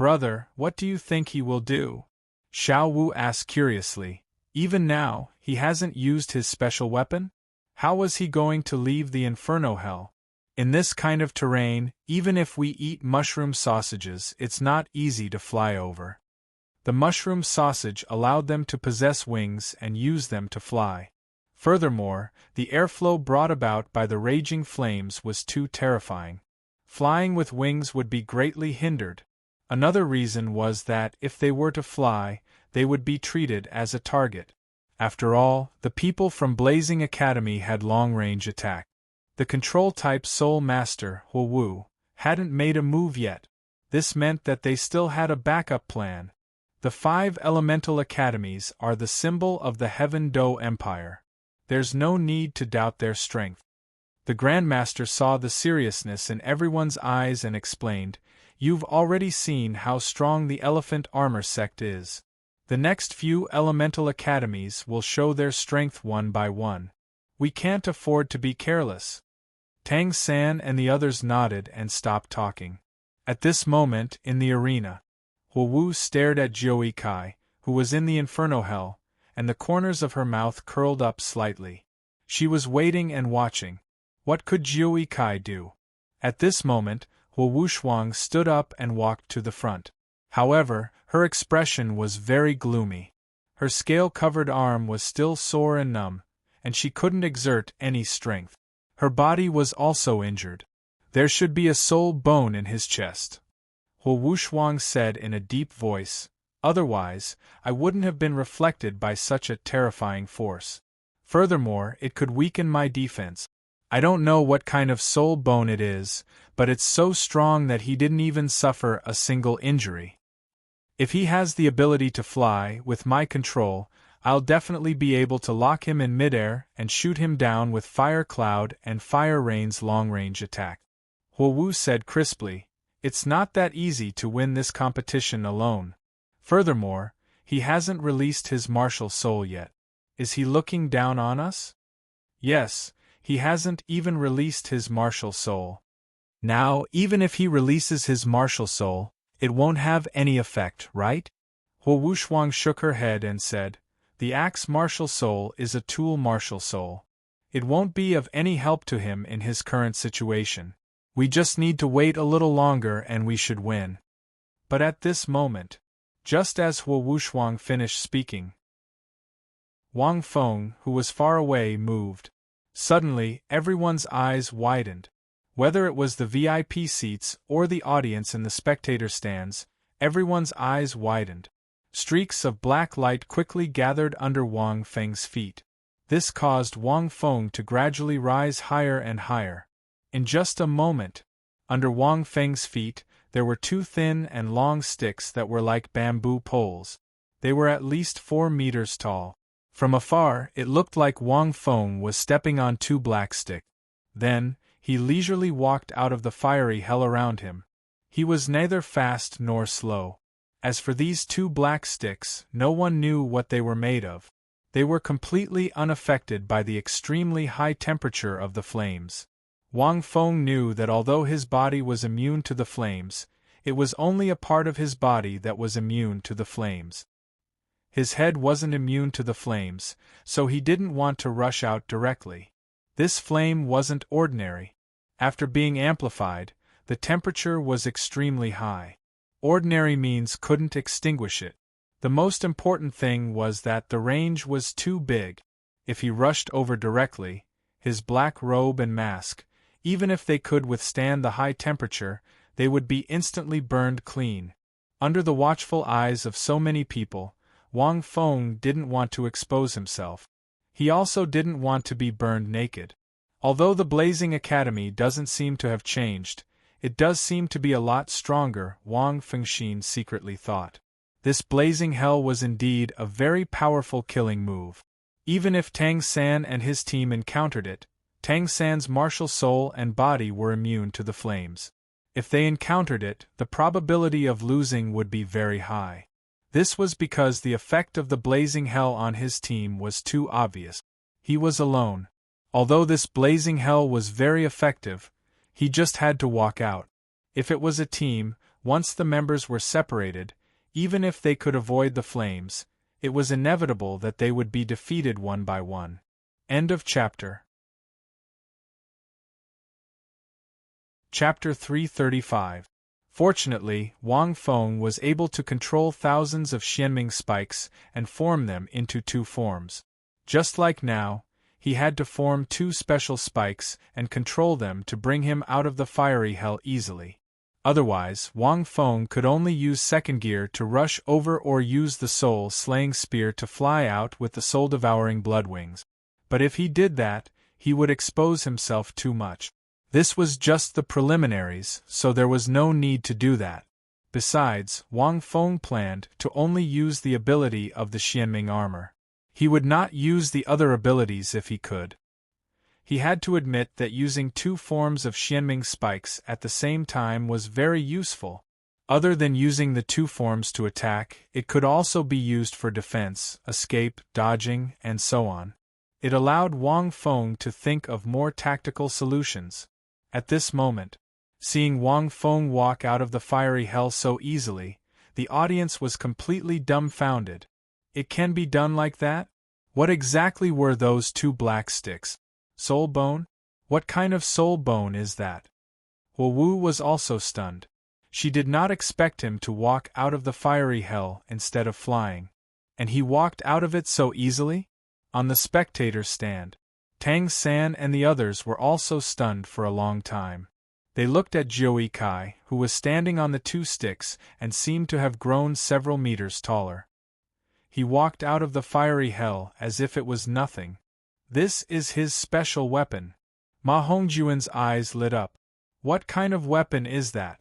Brother, what do you think he will do? Xiao Wu asked curiously. Even now, he hasn't used his special weapon? How was he going to leave the Inferno Hell? In this kind of terrain, even if we eat mushroom sausages, it's not easy to fly over. The mushroom sausage allowed them to possess wings and use them to fly. Furthermore, the airflow brought about by the raging flames was too terrifying. Flying with wings would be greatly hindered. Another reason was that, if they were to fly, they would be treated as a target. After all, the people from Blazing Academy had long-range attack. The control-type Soul Master, Huo Wu, hadn't made a move yet. This meant that they still had a backup plan. The 5 elemental academies are the symbol of the Heaven Do Empire. There's no need to doubt their strength. The Grandmaster saw the seriousness in everyone's eyes and explained, "You've already seen how strong the Elephant Armor sect is. The next few elemental academies will show their strength one by one. We can't afford to be careless." Tang San and the others nodded and stopped talking. At this moment, in the arena, Huo Wu stared at Jiu Kai, who was in the Inferno Hell, and the corners of her mouth curled up slightly. She was waiting and watching. What could Jiu Kai do? At this moment, Huo Wuxuang stood up and walked to the front. However, her expression was very gloomy. Her scale-covered arm was still sore and numb, and she couldn't exert any strength. Her body was also injured. There should be a soul bone in his chest, Huo Wuxuang said in a deep voice, otherwise, I wouldn't have been reflected by such a terrifying force. Furthermore, it could weaken my defense. I don't know what kind of soul bone it is, but it's so strong that he didn't even suffer a single injury. If he has the ability to fly, with my control, I'll definitely be able to lock him in midair and shoot him down with Fire Cloud and Fire Rain's long-range attack. Huo Wu said crisply, it's not that easy to win this competition alone. Furthermore, he hasn't released his martial soul yet. Is he looking down on us? Yes, he hasn't even released his martial soul. Now, even if he releases his martial soul, it won't have any effect, right? Huo Wuxuang shook her head and said, the axe martial soul is a tool martial soul. It won't be of any help to him in his current situation. We just need to wait a little longer and we should win. But at this moment, just as Huo Wuxuang finished speaking, Wang Feng, who was far away, moved. Suddenly, everyone's eyes widened. Whether it was the VIP seats or the audience in the spectator stands, everyone's eyes widened. Streaks of black light quickly gathered under Wang Feng's feet. This caused Wang Feng to gradually rise higher and higher. In just a moment, under Wang Feng's feet, there were 2 thin and long sticks that were like bamboo poles. They were at least 4 meters tall. From afar, it looked like Wang Feng was stepping on 2 black sticks. Then, he leisurely walked out of the fiery hell around him. He was neither fast nor slow. As for these 2 black sticks, no one knew what they were made of. They were completely unaffected by the extremely high temperature of the flames. Wang Feng knew that although his body was immune to the flames, it was only a part of his body that was immune to the flames. His head wasn't immune to the flames, so he didn't want to rush out directly. This flame wasn't ordinary. After being amplified, the temperature was extremely high. Ordinary means couldn't extinguish it. The most important thing was that the range was too big. If he rushed over directly, his black robe and mask, even if they could withstand the high temperature, they would be instantly burned clean. Under the watchful eyes of so many people, Wang Feng didn't want to expose himself. He also didn't want to be burned naked. Although the Blazing Academy doesn't seem to have changed, it does seem to be a lot stronger, Wang Fengxin secretly thought. This blazing hell was indeed a very powerful killing move. Even if Tang San and his team encountered it, Tang San's martial soul and body were immune to the flames. If they encountered it, the probability of losing would be very high. This was because the effect of the blazing hell on his team was too obvious. He was alone. Although this blazing hell was very effective, he just had to walk out. If it was a team, Once the members were separated, even if they could avoid the flames, it was inevitable that they would be defeated one by one. End of chapter. Chapter 335. Fortunately, Wang Feng was able to control thousands of Xianming spikes and form them into two forms. Just like now, he had to form two special spikes and control them to bring him out of the fiery hell easily. Otherwise, Wang Feng could only use second gear to rush over or use the soul-slaying spear to fly out with the soul-devouring blood wings. But if he did that, he would expose himself too much. This was just the preliminaries, so there was no need to do that. Besides, Wang Feng planned to only use the ability of the Xianming armor. He would not use the other abilities if he could. He had to admit that using two forms of Xianming spikes at the same time was very useful. Other than using the two forms to attack, it could also be used for defense, escape, dodging, and so on. It allowed Wang Feng to think of more tactical solutions. At this moment, seeing Wang Feng walk out of the fiery hell so easily, the audience was completely dumbfounded. It can be done like that? What exactly were those two black sticks? Soul bone? What kind of soul bone is that? Wu was also stunned. She did not expect him to walk out of the fiery hell instead of flying. And he walked out of it so easily? On the spectator stand, Tang San and the others were also stunned for a long time. They looked at Jiu Kai, who was standing on the two sticks and seemed to have grown several meters taller. He walked out of the fiery hell as if it was nothing. This is his special weapon. Ma Hongjuan's eyes lit up. What kind of weapon is that?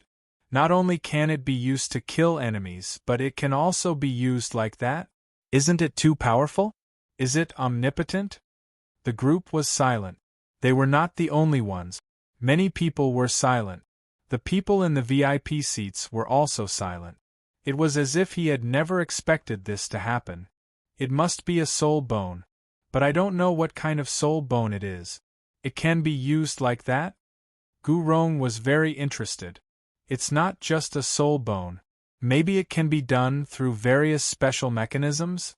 Not only can it be used to kill enemies, but it can also be used like that? Isn't it too powerful? Is it omnipotent? The group was silent. They were not the only ones. Many people were silent. The people in the VIP seats were also silent. It was as if he had never expected this to happen. It must be a soul bone. But I don't know what kind of soul bone it is. It can be used like that? Gu Rong was very interested. It's not just a soul bone. Maybe it can be done through various special mechanisms?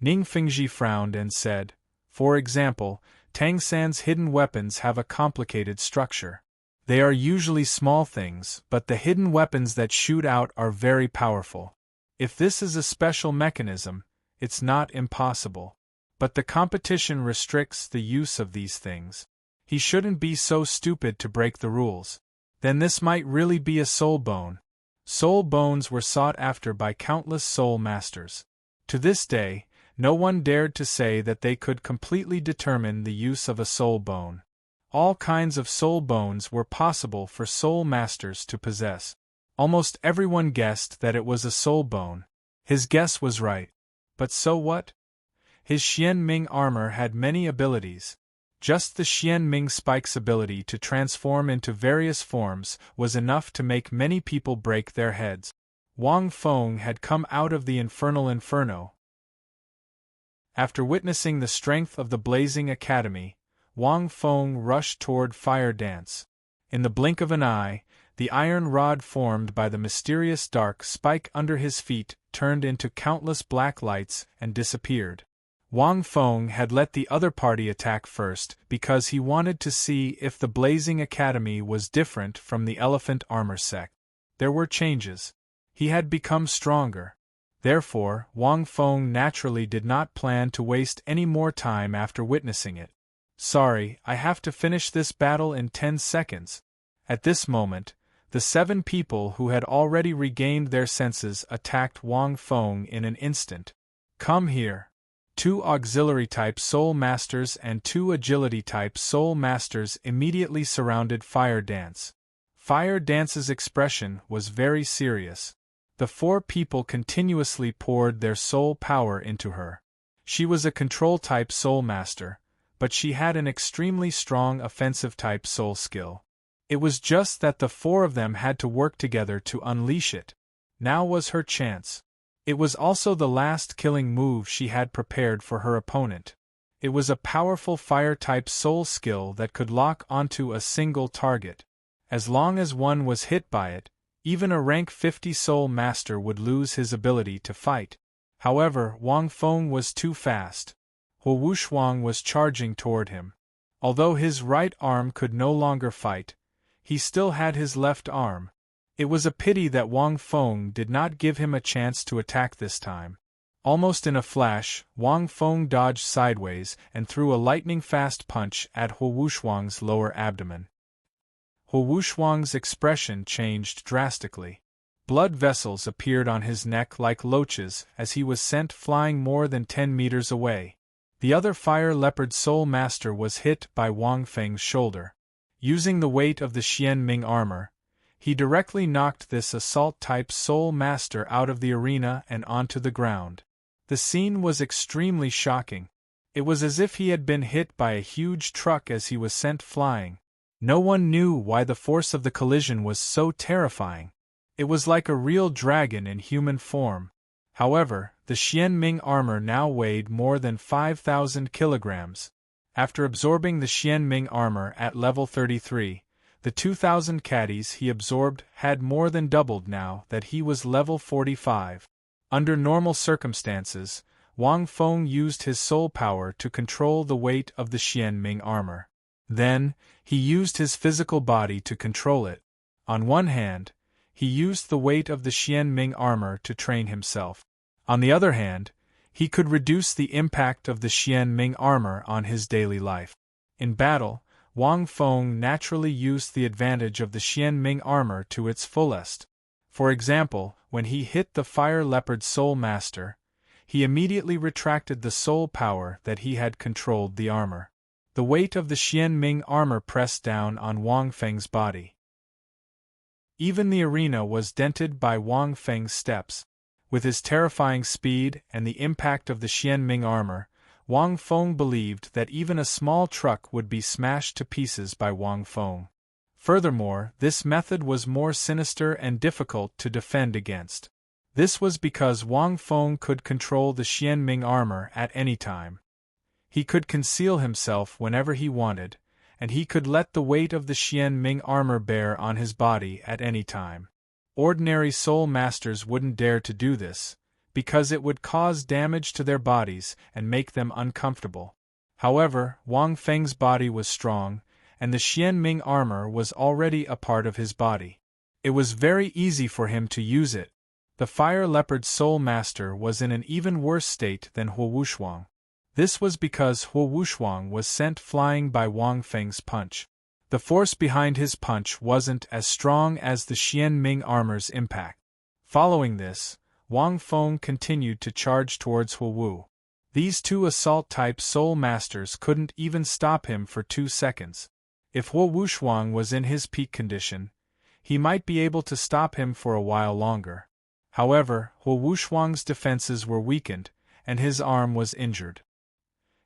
Ning Fengji frowned and said, for example, Tang San's hidden weapons have a complicated structure. They are usually small things, but the hidden weapons that shoot out are very powerful. If this is a special mechanism, it's not impossible. But the competition restricts the use of these things. He shouldn't be so stupid to break the rules. Then this might really be a soul bone. Soul bones were sought after by countless soul masters. To this day, no one dared to say that they could completely determine the use of a soul bone. All kinds of soul bones were possible for soul masters to possess. Almost everyone guessed that it was a soul bone. His guess was right. But so what? His Xianming armor had many abilities. Just the Xianming spike's ability to transform into various forms was enough to make many people break their heads. Wang Feng had come out of the infernal inferno. After witnessing the strength of the Blazing Academy, Wang Feng rushed toward Fire Dance. In the blink of an eye, the iron rod formed by the mysterious dark spike under his feet turned into countless black lights and disappeared. Wang Feng had let the other party attack first because he wanted to see if the Blazing Academy was different from the Elephant Armor sect. There were changes. He had become stronger. Therefore, Wang Feng naturally did not plan to waste any more time after witnessing it. Sorry, I have to finish this battle in 10 seconds. At this moment, the 7 people who had already regained their senses attacked Wang Feng in an instant. Come here. 2 auxiliary-type soul masters and 2 agility-type soul masters immediately surrounded Fire Dance. Fire Dance's expression was very serious. The 4 people continuously poured their soul power into her. She was a control-type soul master, but she had an extremely strong offensive-type soul skill. It was just that the 4 of them had to work together to unleash it. Now was her chance. It was also the last killing move she had prepared for her opponent. It was a powerful fire-type soul skill that could lock onto a single target. As long as one was hit by it, Even a rank 50 soul master would lose his ability to fight. However, Wang Feng was too fast. Huo Wuxuang was charging toward him. Although his right arm could no longer fight, he still had his left arm. It was a pity that Wang Feng did not give him a chance to attack this time. Almost in a flash, Wang Feng dodged sideways and threw a lightning-fast punch at Huo Wuxuang's lower abdomen. Huo Wuxuang's expression changed drastically. Blood vessels appeared on his neck like loaches as he was sent flying more than 10 meters away. The other Fire Leopard Soul Master was hit by Wang Feng's shoulder. Using the weight of the Xian Ming armor, he directly knocked this assault-type Soul Master out of the arena and onto the ground. The scene was extremely shocking. It was as if he had been hit by a huge truck as he was sent flying. No one knew why the force of the collision was so terrifying. It was like a real dragon in human form. However, the Xian Ming armor now weighed more than 5,000 kilograms. After absorbing the Xian Ming armor at level 33, the 2,000 caddies he absorbed had more than doubled now that he was level 45. Under normal circumstances, Wang Feng used his soul power to control the weight of the Xian Ming armor. Then, he used his physical body to control it. On one hand, he used the weight of the Xian Ming armor to train himself. On the other hand, he could reduce the impact of the Xian Ming armor on his daily life. In battle, Wang Feng naturally used the advantage of the Xian Ming armor to its fullest. For example, when he hit the Fire Leopard Soul Master, he immediately retracted the soul power that he had controlled the armor. The weight of the Xian Ming armor pressed down on Wang Feng's body. Even the arena was dented by Wang Feng's steps. With his terrifying speed and the impact of the Xian Ming armor, Wang Feng believed that even a small truck would be smashed to pieces by Wang Feng. Furthermore, this method was more sinister and difficult to defend against. This was because Wang Feng could control the Xian Ming armor at any time. He could conceal himself whenever he wanted, and he could let the weight of the Xian Ming armor bear on his body at any time. Ordinary soul masters wouldn't dare to do this, because it would cause damage to their bodies and make them uncomfortable. However, Wang Feng's body was strong, and the Xian Ming armor was already a part of his body. It was very easy for him to use it. The Fire Leopard Soul Master was in an even worse state than Huo Wuxuang. This was because Huo Wuxuang was sent flying by Wang Feng's punch. The force behind his punch wasn't as strong as the Xian Ming armor's impact. Following this, Wang Feng continued to charge towards Huo Wu. These two assault-type soul masters couldn't even stop him for 2 seconds. If Huo Wuxuang was in his peak condition, he might be able to stop him for a while longer. However, Huo Wuxuang's defenses were weakened, and his arm was injured.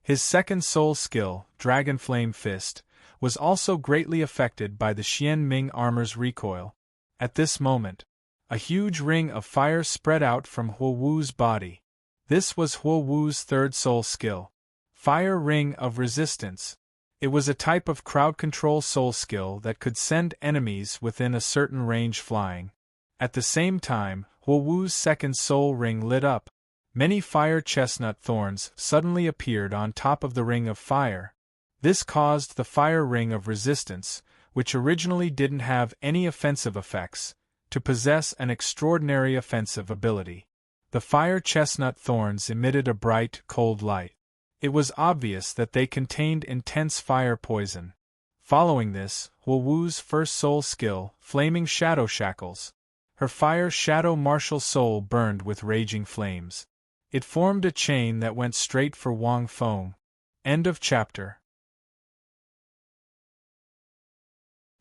His second soul skill, Dragon Flame Fist, was also greatly affected by the Xian Ming armor's recoil. At this moment, a huge ring of fire spread out from Huo Wu's body. This was Huo Wu's third soul skill, Fire Ring of Resistance. It was a type of crowd control soul skill that could send enemies within a certain range flying. At the same time, Huo Wu's second soul ring lit up. Many fire chestnut thorns suddenly appeared on top of the ring of fire. This caused the Fire Ring of Resistance, which originally didn't have any offensive effects, to possess an extraordinary offensive ability. The fire chestnut thorns emitted a bright, cold light. It was obvious that they contained intense fire poison. Following this, Huo Wu's first soul skill, Flaming Shadow Shackles. Her fire shadow martial soul burned with raging flames. It formed a chain that went straight for Wang Feng. End of chapter.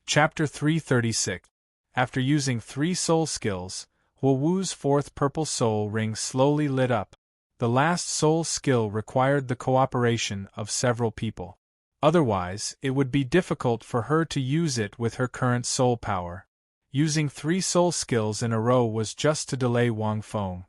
Chapter 336. After using 3 soul skills, Huo Wu's fourth purple soul ring slowly lit up. The last soul skill required the cooperation of several people. Otherwise, it would be difficult for her to use it with her current soul power. Using 3 soul skills in a row was just to delay Wang Feng.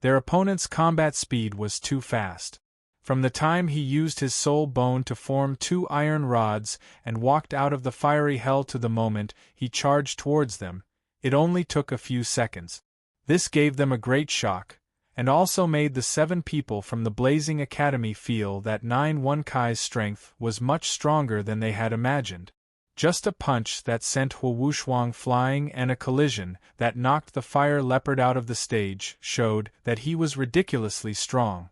Their opponent's combat speed was too fast. From the time he used his soul bone to form 2 iron rods and walked out of the fiery hell to the moment he charged towards them, It only took a few seconds. This gave them a great shock, and also made the 7 people from the Blazing Academy feel that 9-1-Kai's strength was much stronger than they had imagined. Just a punch that sent Huowushuang flying and a collision that knocked the fire leopard out of the stage showed that he was ridiculously strong.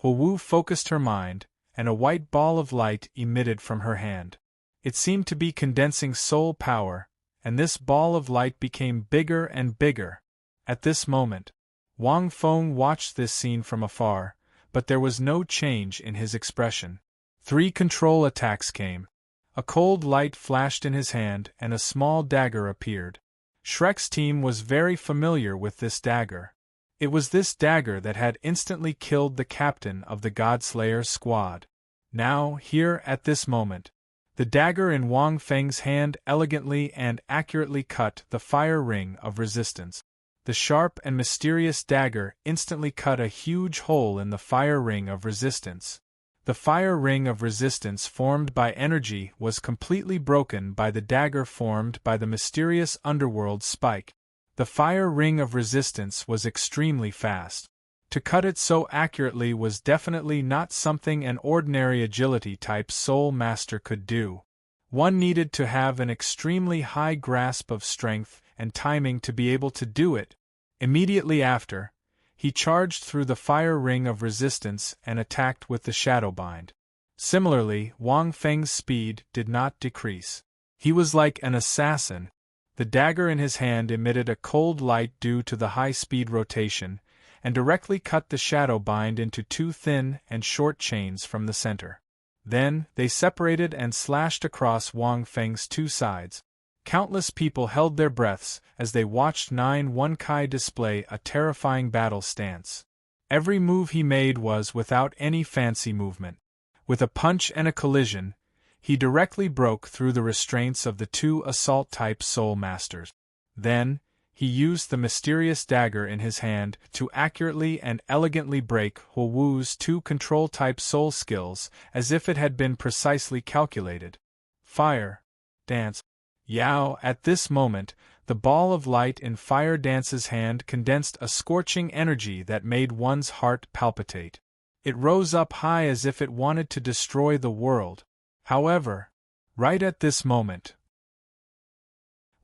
Huowu focused her mind, and a white ball of light emitted from her hand. It seemed to be condensing soul power, and this ball of light became bigger and bigger. At this moment, Wang Feng watched this scene from afar, but there was no change in his expression. 3 control attacks came. A cold light flashed in his hand and a small dagger appeared. Shrek's team was very familiar with this dagger. It was this dagger that had instantly killed the captain of the Godslayer squad. Now, here at this moment, the dagger in Wang Feng's hand elegantly and accurately cut the fire ring of resistance. The sharp and mysterious dagger instantly cut a huge hole in the fire ring of resistance. The fire ring of resistance formed by energy was completely broken by the dagger formed by the mysterious underworld spike. The fire ring of resistance was extremely fast. To cut it so accurately was definitely not something an ordinary agility-type soul master could do. One needed to have an extremely high grasp of strength and timing to be able to do it. Immediately after, he charged through the fire ring of resistance and attacked with the shadow bind. Similarly, Wang Feng's speed did not decrease. He was like an assassin. The dagger in his hand emitted a cold light due to the high-speed rotation, and directly cut the shadow bind into 2 thin and short chains from the center. Then, they separated and slashed across Wang Feng's 2 sides. Countless people held their breaths as they watched 9-1-Kai display a terrifying battle stance. Every move he made was without any fancy movement. With a punch and a collision, he directly broke through the restraints of the 2 assault-type soul masters. Then, he used the mysterious dagger in his hand to accurately and elegantly break Huowu's 2 control-type soul skills as if it had been precisely calculated. Fire Dance. Yao. At this moment, the ball of light in Fire Dance's hand condensed a scorching energy that made one's heart palpitate. It rose up high as if it wanted to destroy the world. However, right at this moment,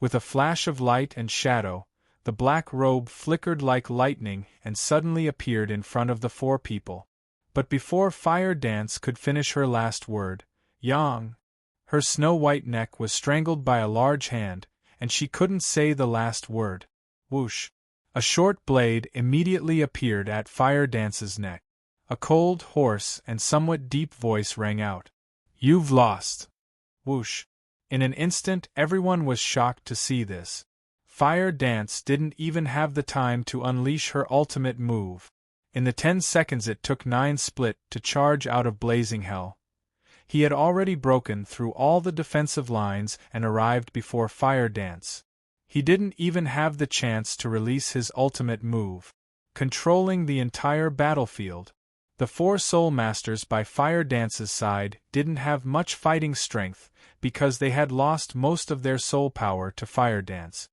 with a flash of light and shadow, the black robe flickered like lightning and suddenly appeared in front of the 4 people. But before Fire Dance could finish her last word, Yang, her snow-white neck was strangled by a large hand, and she couldn't say the last word. Whoosh! A short blade immediately appeared at Fire Dance's neck. A cold, hoarse, and somewhat deep voice rang out. "You've lost." Whoosh! In an instant everyone was shocked to see this. Fire Dance didn't even have the time to unleash her ultimate move. In the 10 seconds it took 9 Split to charge out of blazing hell, he had already broken through all the defensive lines and arrived before Fire Dance. He didn't even have the chance to release his ultimate move. Controlling the entire battlefield, the 4 Soul Masters by Fire Dance's side didn't have much fighting strength because they had lost most of their soul power to Fire Dance.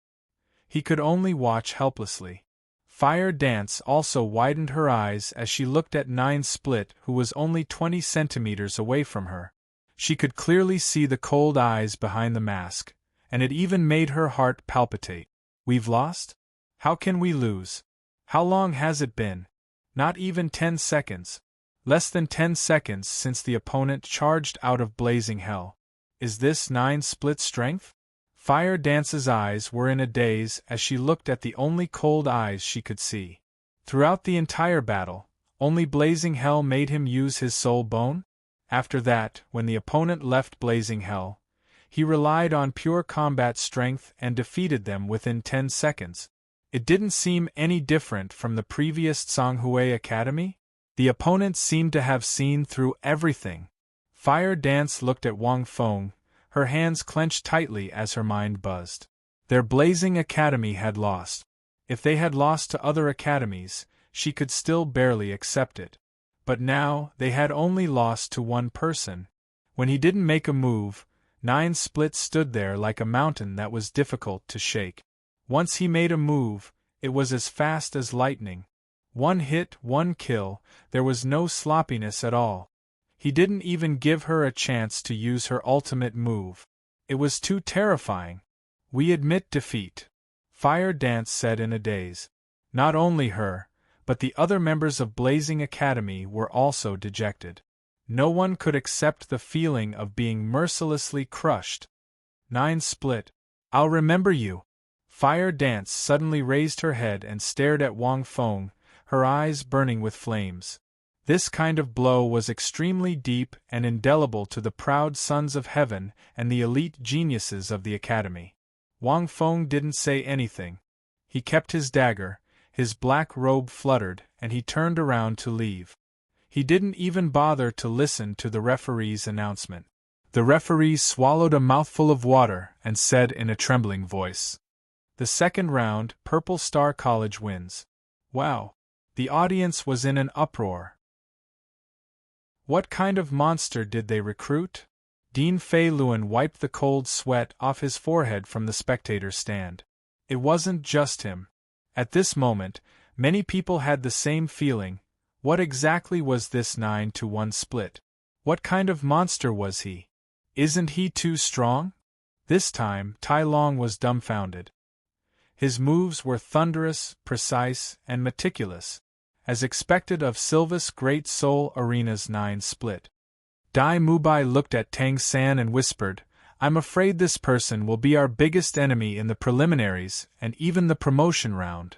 He could only watch helplessly. Fire Dance also widened her eyes as she looked at 9 Split, who was only 20 centimeters away from her. She could clearly see the cold eyes behind the mask, and it even made her heart palpitate. "We've lost? How can we lose? How long has it been?" Not even 10 seconds. Less than 10 seconds since the opponent charged out of blazing hell. Is this 9 Split strength? Fire Dance's eyes were in a daze as she looked at the only cold eyes she could see. Throughout the entire battle, only blazing hell made him use his soul bone? After that, when the opponent left blazing hell, he relied on pure combat strength and defeated them within 10 seconds. It didn't seem any different from the previous Songhui Academy. The opponent seemed to have seen through everything. Fire Dance looked at Wang Feng, her hands clenched tightly as her mind buzzed. Their blazing academy had lost. If they had lost to other academies, she could still barely accept it. But now, they had only lost to one person. When he didn't make a move, 9 Split stood there like a mountain that was difficult to shake. Once he made a move, it was as fast as lightning. One hit, one kill, there was no sloppiness at all. He didn't even give her a chance to use her ultimate move. It was too terrifying. We admit defeat, Fire Dance said in a daze. Not only her, but the other members of Blazing Academy were also dejected. No one could accept the feeling of being mercilessly crushed. 9 split. I'll remember you. Fire Dance suddenly raised her head and stared at Wang Feng, her eyes burning with flames. This kind of blow was extremely deep and indelible to the proud sons of heaven and the elite geniuses of the academy. Wang Feng didn't say anything. He kept his dagger, his black robe fluttered, and he turned around to leave. He didn't even bother to listen to the referee's announcement. The referee swallowed a mouthful of water and said in a trembling voice, "The second round, Purple Star College wins." Wow! The audience was in an uproar. What kind of monster did they recruit? Dean Fei Luan wiped the cold sweat off his forehead from the spectator stand. It wasn't just him. At this moment, many people had the same feeling. What exactly was this 9-1 split? What kind of monster was he? Isn't he too strong? This time, Tai Long was dumbfounded. His moves were thunderous, precise, and meticulous, as expected of Sylvis Great Soul Arena's 9 split. Dai Mubai looked at Tang San and whispered, "I'm afraid this person will be our biggest enemy in the preliminaries and even the promotion round.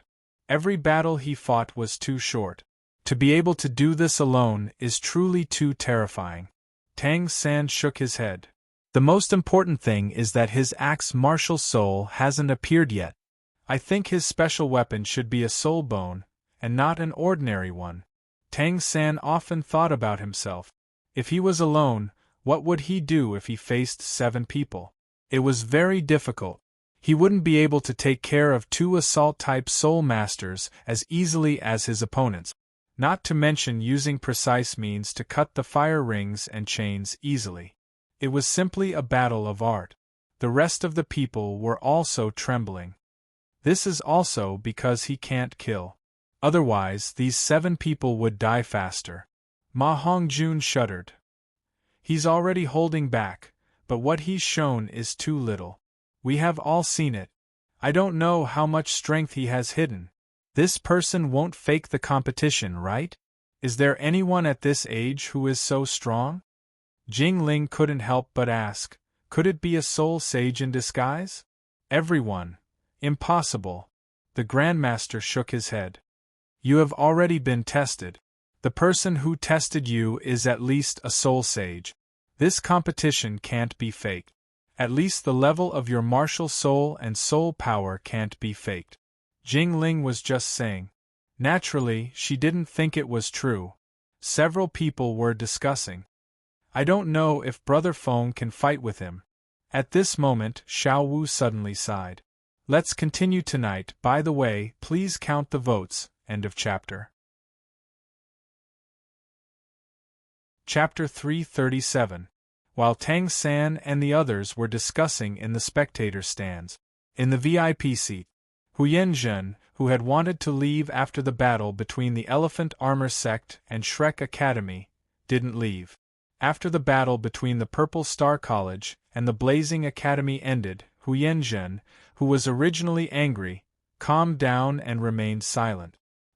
Every battle he fought was too short. To be able to do this alone is truly too terrifying." Tang San shook his head. "The most important thing is that his axe martial soul hasn't appeared yet. I think his special weapon should be a soul bone, and not an ordinary one." Tang San often thought about himself. If he was alone, what would he do if he faced 7 people? It was very difficult. He wouldn't be able to take care of 2 assault-type soul masters as easily as his opponents, not to mention using precise means to cut the fire rings and chains easily. It was simply a battle of art. The rest of the people were also trembling. This is also because he can't kill. Otherwise, these 7 people would die faster. Ma Hongjun shuddered. He's already holding back, but what he's shown is too little. We have all seen it. I don't know how much strength he has hidden. This person won't fake the competition, right? Is there anyone at this age who is so strong? Jing Ling couldn't help but ask, could it be a soul sage in disguise? Everyone. Impossible. The Grandmaster shook his head. You have already been tested. The person who tested you is at least a soul sage. This competition can't be faked. At least the level of your martial soul and soul power can't be faked. Jing Ling was just saying. Naturally, she didn't think it was true. Several people were discussing. I don't know if Brother Feng can fight with him. At this moment, Xiao Wu suddenly sighed. Let's continue tonight. By the way, please count the votes. End of chapter. Chapter 337. While Tang San and the others were discussing in the spectator stands, in the VIP seat, Huyen Zhen, who had wanted to leave after the battle between the Elephant Armor Sect and Shrek Academy, didn't leave. After the battle between the Purple Star College and the Blazing Academy ended, Huyen Zhen, who was originally angry, calmed down and remained silent.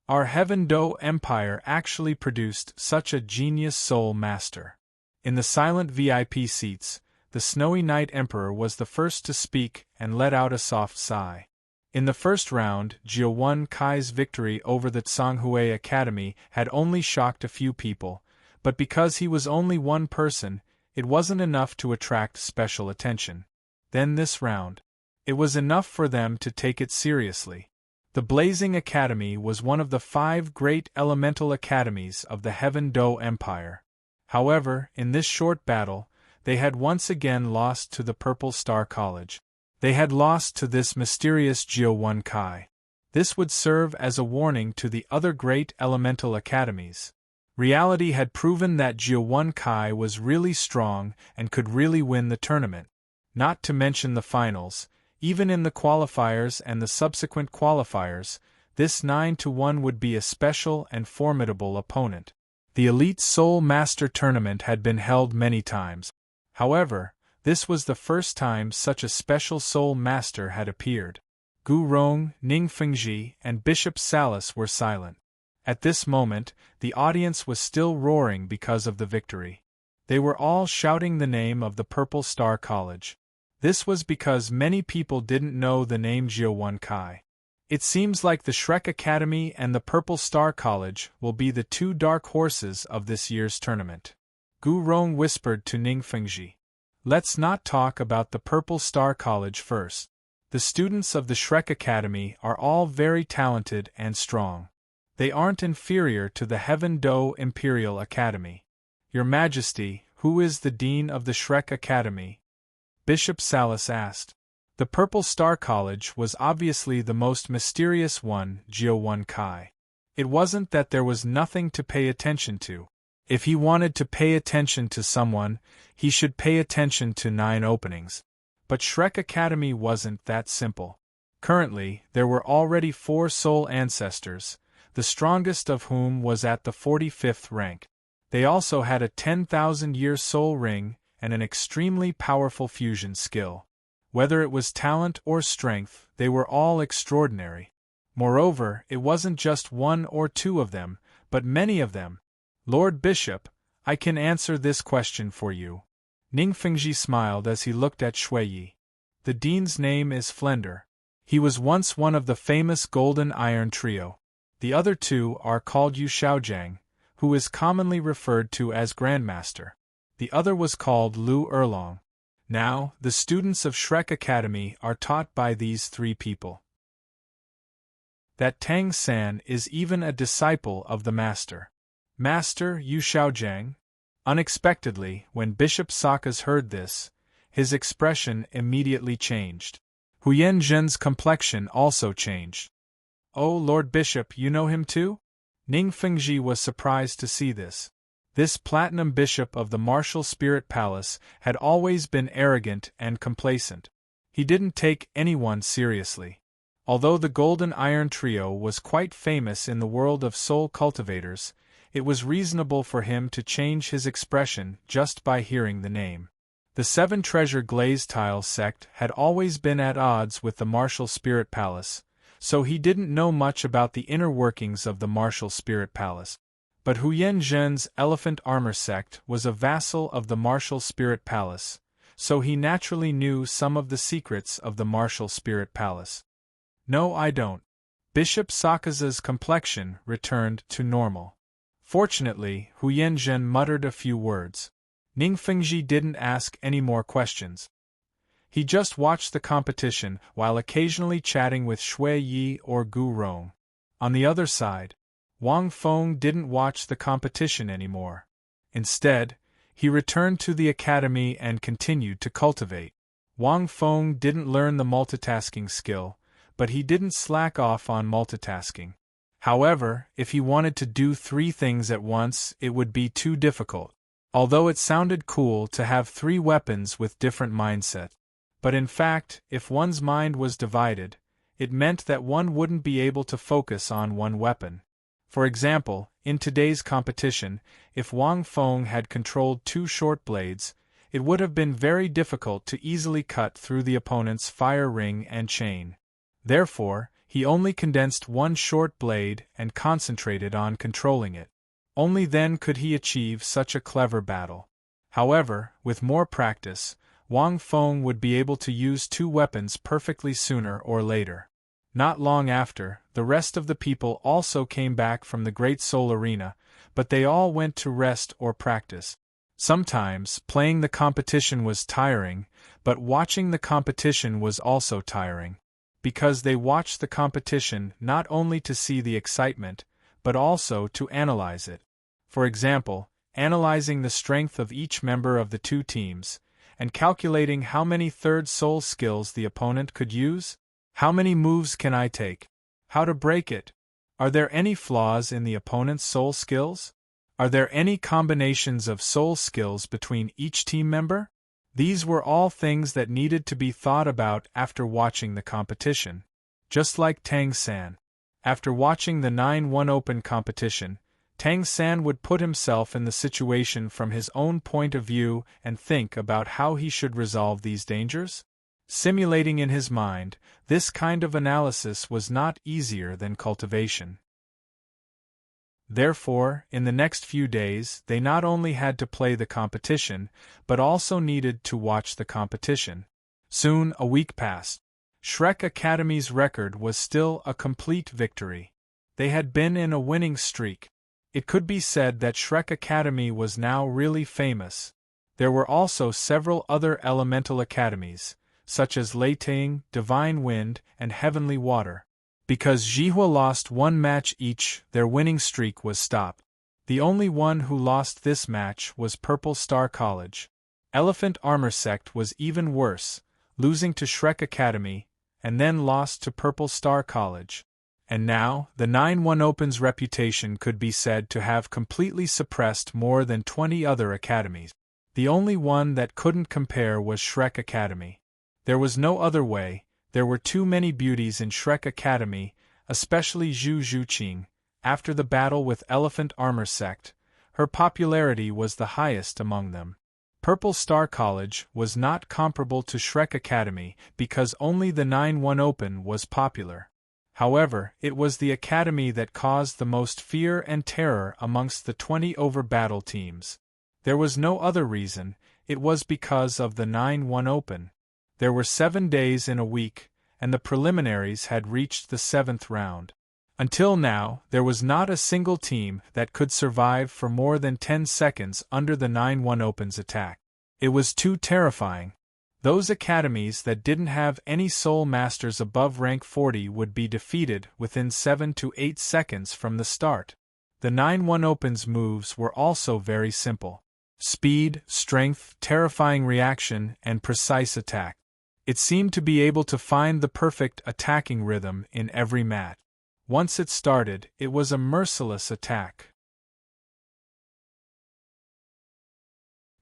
Our Heaven Do Empire actually produced such a genius soul master. In the silent VIP seats, the Snowy Night Emperor was the first to speak and let out a soft sigh. In the first round, Jiuwen Kai's victory over the Tsanghui Academy had only shocked a few people, but because he was only one person, it wasn't enough to attract special attention. Then this round. It was enough for them to take it seriously. The Blazing Academy was one of the 5 great elemental academies of the Heaven Do Empire. However, in this short battle, they had once again lost to the Purple Star College. They had lost to this mysterious Jiuwen Kai. This would serve as a warning to the other great elemental academies. Reality had proven that Jiuwen Kai was really strong and could really win the tournament. Not to mention the finals, Even in the qualifiers and the subsequent qualifiers, this 9-1 would be a special and formidable opponent. The Elite Soul Master Tournament had been held many times. However, this was the first time such a special Soul Master had appeared. Gu Rong, Ning Fengji, and Bishop Salas were silent. At this moment, the audience was still roaring because of the victory. They were all shouting the name of the Purple Star College. This was because many people didn't know the name Jiuwen Kai. It seems like the Shrek Academy and the Purple Star College will be the two dark horses of this year's tournament. Gu Rong whispered to Ning Fengji. Let's not talk about the Purple Star College first. The students of the Shrek Academy are all very talented and strong. They aren't inferior to the Heaven Do Imperial Academy. Your Majesty, who is the Dean of the Shrek Academy? Bishop Salas asked. The Purple Star College was obviously the most mysterious one, Jiuwen Kai. It wasn't that there was nothing to pay attention to. If he wanted to pay attention to someone, he should pay attention to 9 openings. But Shrek Academy wasn't that simple. Currently, there were already 4 soul ancestors, the strongest of whom was at the 45th rank. They also had a 10,000-year soul ring and an extremely powerful fusion skill. Whether it was talent or strength, they were all extraordinary. Moreover, it wasn't just 1 or 2 of them, but many of them. Lord Bishop, I can answer this question for you. Ning Fengji smiled as he looked at Shui Yi. The dean's name is Flender. He was once one of the famous Golden Iron Trio. The other 2 are called Yu Shaojiang, who is commonly referred to as Grandmaster. The other was called Lu Erlong. Now, the students of Shrek Academy are taught by these 3 people. That Tang San is even a disciple of the Master. Master Yu Shaojiang? Unexpectedly, when Bishop Sakas heard this, his expression immediately changed. Huyen Zhen's complexion also changed. Oh, Lord Bishop, you know him too? Ning Fengji was surprised to see this. This platinum bishop of the Martial Spirit Palace had always been arrogant and complacent. He didn't take anyone seriously. Although the Golden Iron Trio was quite famous in the world of soul cultivators, it was reasonable for him to change his expression just by hearing the name. The 7 Treasure Glaze Tile sect had always been at odds with the Martial Spirit Palace, so he didn't know much about the inner workings of the Martial Spirit Palace. But Huyen Zhen's Elephant Armor sect was a vassal of the Martial Spirit Palace, so he naturally knew some of the secrets of the Martial Spirit Palace. No, I don't. Bishop Sakaz's complexion returned to normal. Fortunately, Huyen Zhen muttered a few words. Ning Fengji didn't ask any more questions. He just watched the competition while occasionally chatting with Shui Yi or Gu Rong. On the other side, Wang Feng didn't watch the competition anymore. Instead, he returned to the academy and continued to cultivate. Wang Feng didn't learn the multitasking skill, but he didn't slack off on multitasking. However, if he wanted to do 3 things at once, it would be too difficult. Although it sounded cool to have 3 weapons with different mindset. But in fact, if one's mind was divided, it meant that one wouldn't be able to focus on one weapon. For example, in today's competition, if Wang Feng had controlled 2 short blades, it would have been very difficult to easily cut through the opponent's fire ring and chain. Therefore, he only condensed 1 short blade and concentrated on controlling it. Only then could he achieve such a clever battle. However, with more practice, Wang Feng would be able to use 2 weapons perfectly sooner or later. Not long after, the rest of the people also came back from the Great Soul Arena, but they all went to rest or practice. Sometimes, playing the competition was tiring, but watching the competition was also tiring. Because they watched the competition not only to see the excitement, but also to analyze it. For example, analyzing the strength of each member of the 2 teams, and calculating how many third soul skills the opponent could use. How many moves can I take? How to break it? Are there any flaws in the opponent's soul skills? Are there any combinations of soul skills between each team member? These were all things that needed to be thought about after watching the competition. Just like Tang San. After watching the 9-1 Open competition, Tang San would put himself in the situation from his own point of view and think about how he should resolve these dangers. Simulating in his mind, this kind of analysis was not easier than cultivation. Therefore, in the next few days, they not only had to play the competition, but also needed to watch the competition. Soon, a week passed. Shrek Academy's record was still a complete victory. They had been in a winning streak. It could be said that Shrek Academy was now really famous. There were also several other elemental academies, such as Leiting, Divine Wind, and Heavenly Water. Because Jihua lost one match each, their winning streak was stopped. The only one who lost this match was Purple Star College. Elephant Armor Sect was even worse, losing to Shrek Academy, and then lost to Purple Star College. And now, the 9-1 Open's reputation could be said to have completely suppressed more than 20 other academies. The only one that couldn't compare was Shrek Academy. There was no other way. There were too many beauties in Shrek Academy, especially Zhu Zhuqing. After the battle with Elephant Armor Sect, her popularity was the highest among them. Purple Star College was not comparable to Shrek Academy because only the 9-1 Open was popular. However, it was the academy that caused the most fear and terror amongst the 20 over battle teams. There was no other reason, it was because of the 9-1 Open. There were 7 days in a week, and the preliminaries had reached the 7th round. Until now, there was not a single team that could survive for more than 10 seconds under the 9-1 Open's attack. It was too terrifying. Those academies that didn't have any Soul Masters above rank 40 would be defeated within 7 to 8 seconds from the start. The 9-1 Open's moves were also very simple. Speed, strength, terrifying reaction, and precise attack. It seemed to be able to find the perfect attacking rhythm in every match. Once it started, it was a merciless attack.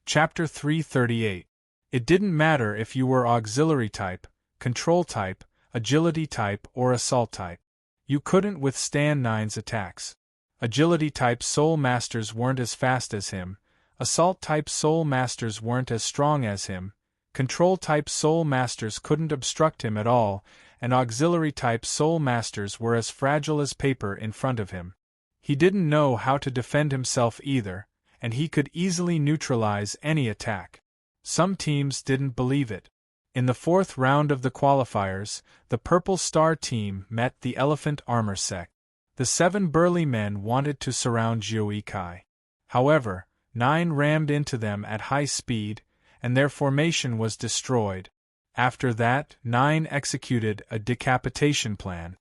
Chapter 338. It didn't matter if you were auxiliary type, control type, agility type, or assault type. You couldn't withstand Nine's attacks. Agility type Soul Masters weren't as fast as him, assault type Soul Masters weren't as strong as him, control-type Soul Masters couldn't obstruct him at all, and auxiliary-type Soul Masters were as fragile as paper in front of him. He didn't know how to defend himself either, and he could easily neutralize any attack. Some teams didn't believe it. In the 4th round of the qualifiers, the Purple Star team met the Elephant Armor Sect. The 7 burly men wanted to surround Jiu Kai. However, 9 rammed into them at high speed, and their formation was destroyed. After that, 9 executed a decapitation plan.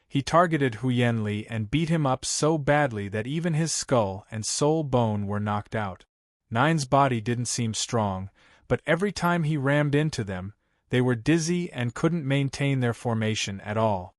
He targeted Huyen Li and beat him up so badly that even his skull and soul bone were knocked out. 9's body didn't seem strong, but every time he rammed into them, they were dizzy and couldn't maintain their formation at all.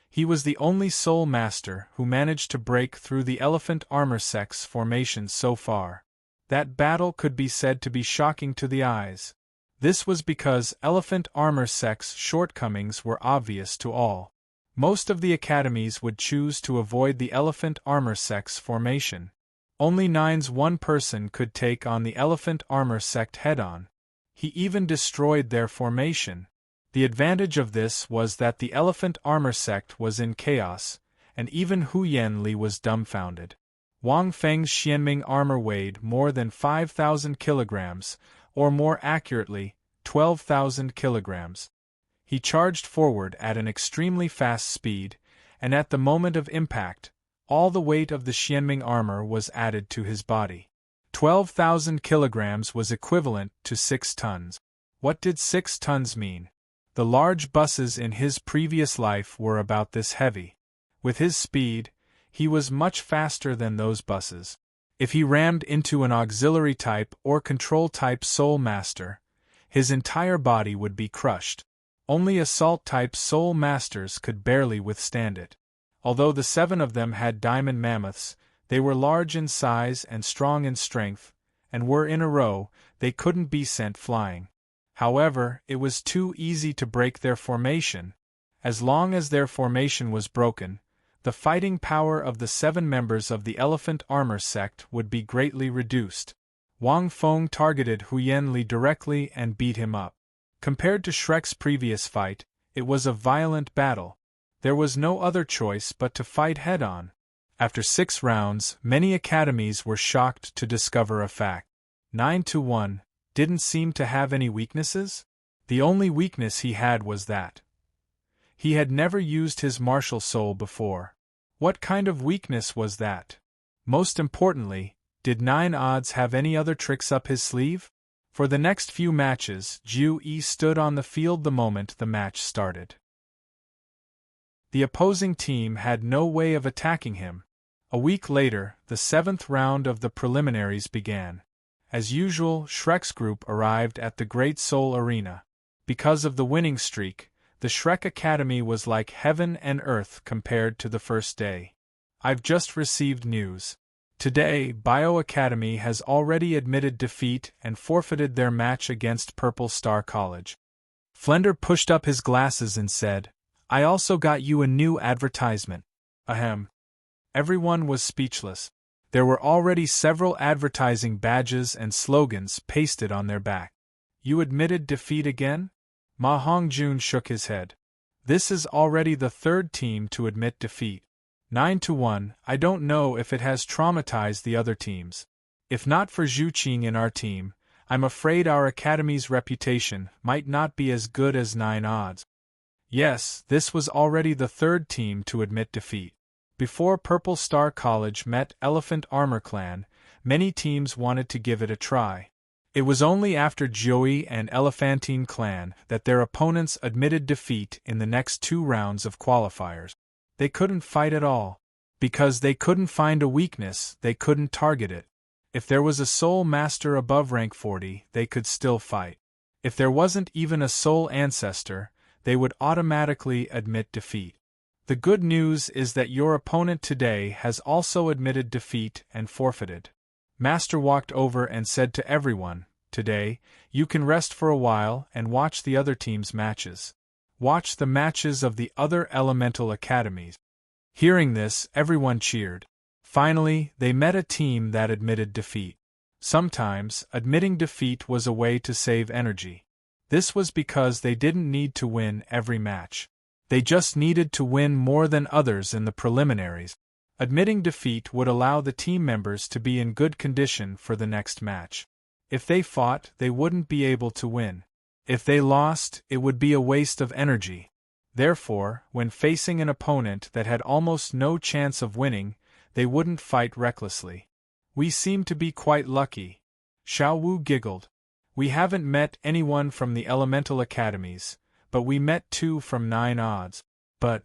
He was the only Soul Master who managed to break through the Elephant Armor Sect's formation so far. That battle could be said to be shocking to the eyes. This was because Elephant Armor Sect's shortcomings were obvious to all. Most of the academies would choose to avoid the Elephant Armor Sect's formation. Only 9's one person could take on the Elephant Armor Sect head-on. He even destroyed their formation. The advantage of this was that the Elephant Armor Sect was in chaos, and even Huyen Li was dumbfounded. Wang Feng's Xianming armor weighed more than 5,000 kilograms, or more accurately, 12,000 kilograms. He charged forward at an extremely fast speed, and at the moment of impact, all the weight of the Xianming armor was added to his body. 12,000 kilograms was equivalent to 6 tons. What did 6 tons mean? The large buses in his previous life were about this heavy. With his speed, he was much faster than those buses. If he rammed into an auxiliary type or control type Soul Master, his entire body would be crushed. Only assault type Soul Masters could barely withstand it. Although the 7 of them had diamond mammoths, they were large in size and strong in strength, and were in a row, they couldn't be sent flying. However, it was too easy to break their formation. As long as their formation was broken, the fighting power of the 7 members of the Elephant Armor sect would be greatly reduced. Wang Feng targeted Huyen Li directly and beat him up. Compared to Shrek's previous fight, it was a violent battle. There was no other choice but to fight head-on. After 6 rounds, many academies were shocked to discover a fact. 9-1 didn't seem to have any weaknesses? The only weakness he had was that he had never used his martial soul before. What kind of weakness was that? Most importantly, did 9 odds have any other tricks up his sleeve? For the next few matches, Jiu Yi stood on the field the moment the match started. The opposing team had no way of attacking him. A week later, the 7th round of the preliminaries began. As usual, Shrek's group arrived at the Great Soul Arena. Because of the winning streak, the Shrek Academy was like heaven and earth compared to the first day. I've just received news. Today, Bio Academy has already admitted defeat and forfeited their match against Purple Star College. Flender pushed up his glasses and said, I also got you a new advertisement. Ahem. Everyone was speechless. There were already several advertising badges and slogans pasted on their back. You admitted defeat again? Ma Hongjun shook his head. This is already the 3rd team to admit defeat. 9-1, I don't know if it has traumatized the other teams. If not for Zhu Qing in our team, I'm afraid our academy's reputation might not be as good as 9 odds. Yes, this was already the 3rd team to admit defeat. Before Purple Star College met Elephant Armor Clan, many teams wanted to give it a try. It was only after Joey and Elephantine Clan that their opponents admitted defeat in the next 2 rounds of qualifiers. They couldn't fight at all. Because they couldn't find a weakness, they couldn't target it. If there was a Soul Master above rank 40, they could still fight. If there wasn't even a Soul Ancestor, they would automatically admit defeat. The good news is that your opponent today has also admitted defeat and forfeited. Master walked over and said to everyone, Today, you can rest for a while and watch the other team's matches. Watch the matches of the other elemental academies. Hearing this, everyone cheered. Finally, they met a team that admitted defeat. Sometimes, admitting defeat was a way to save energy. This was because they didn't need to win every match. They just needed to win more than others in the preliminaries. Admitting defeat would allow the team members to be in good condition for the next match. If they fought, they wouldn't be able to win. If they lost, it would be a waste of energy. Therefore, when facing an opponent that had almost no chance of winning, they wouldn't fight recklessly. We seem to be quite lucky. Xiao Wu giggled. We haven't met anyone from the elemental academies, but we met 2 from 9 odds. But,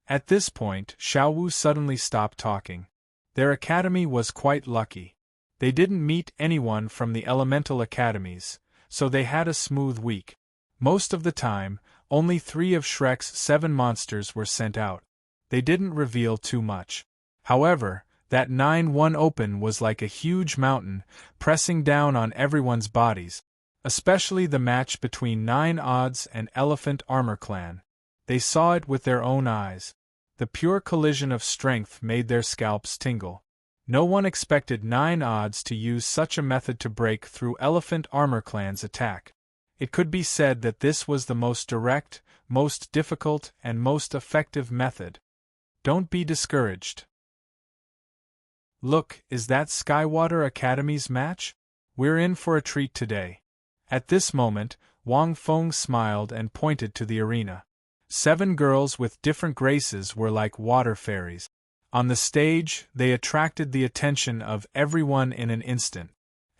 at this point, Xiao Wu suddenly stopped talking. Their academy was quite lucky. They didn't meet anyone from the elemental academies, so they had a smooth week. Most of the time, only 3 of Shrek's 7 monsters were sent out. They didn't reveal too much. However, that 9-1 open was like a huge mountain, pressing down on everyone's bodies. Especially the match between 9 odds and Elephant Armor Clan. They saw it with their own eyes. The pure collision of strength made their scalps tingle. No one expected 9 odds to use such a method to break through Elephant Armor Clan's attack. It could be said that this was the most direct, most difficult, and most effective method. Don't be discouraged. Look, is that Skywater Academy's match? We're in for a treat today. At this moment, Wang Feng smiled and pointed to the arena. 7 girls with different graces were like water fairies. On the stage, they attracted the attention of everyone in an instant.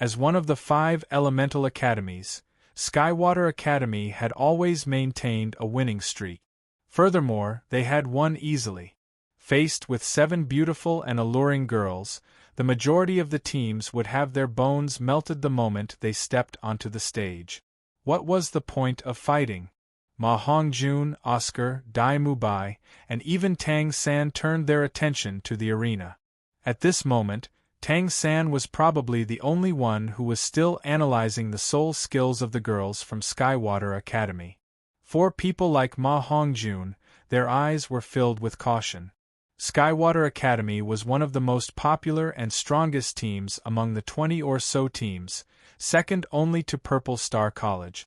As one of the 5 elemental academies, Skywater Academy had always maintained a winning streak. Furthermore, they had won easily. Faced with 7 beautiful and alluring girls, the majority of the teams would have their bones melted the moment they stepped onto the stage. What was the point of fighting? Ma Hongjun, Oscar, Dai Mubai, and even Tang San turned their attention to the arena. At this moment, Tang San was probably the only one who was still analyzing the soul skills of the girls from Skywater Academy. For people like Ma Hongjun, their eyes were filled with caution. Skywater Academy was one of the most popular and strongest teams among the 20 or so teams, second only to Purple Star College.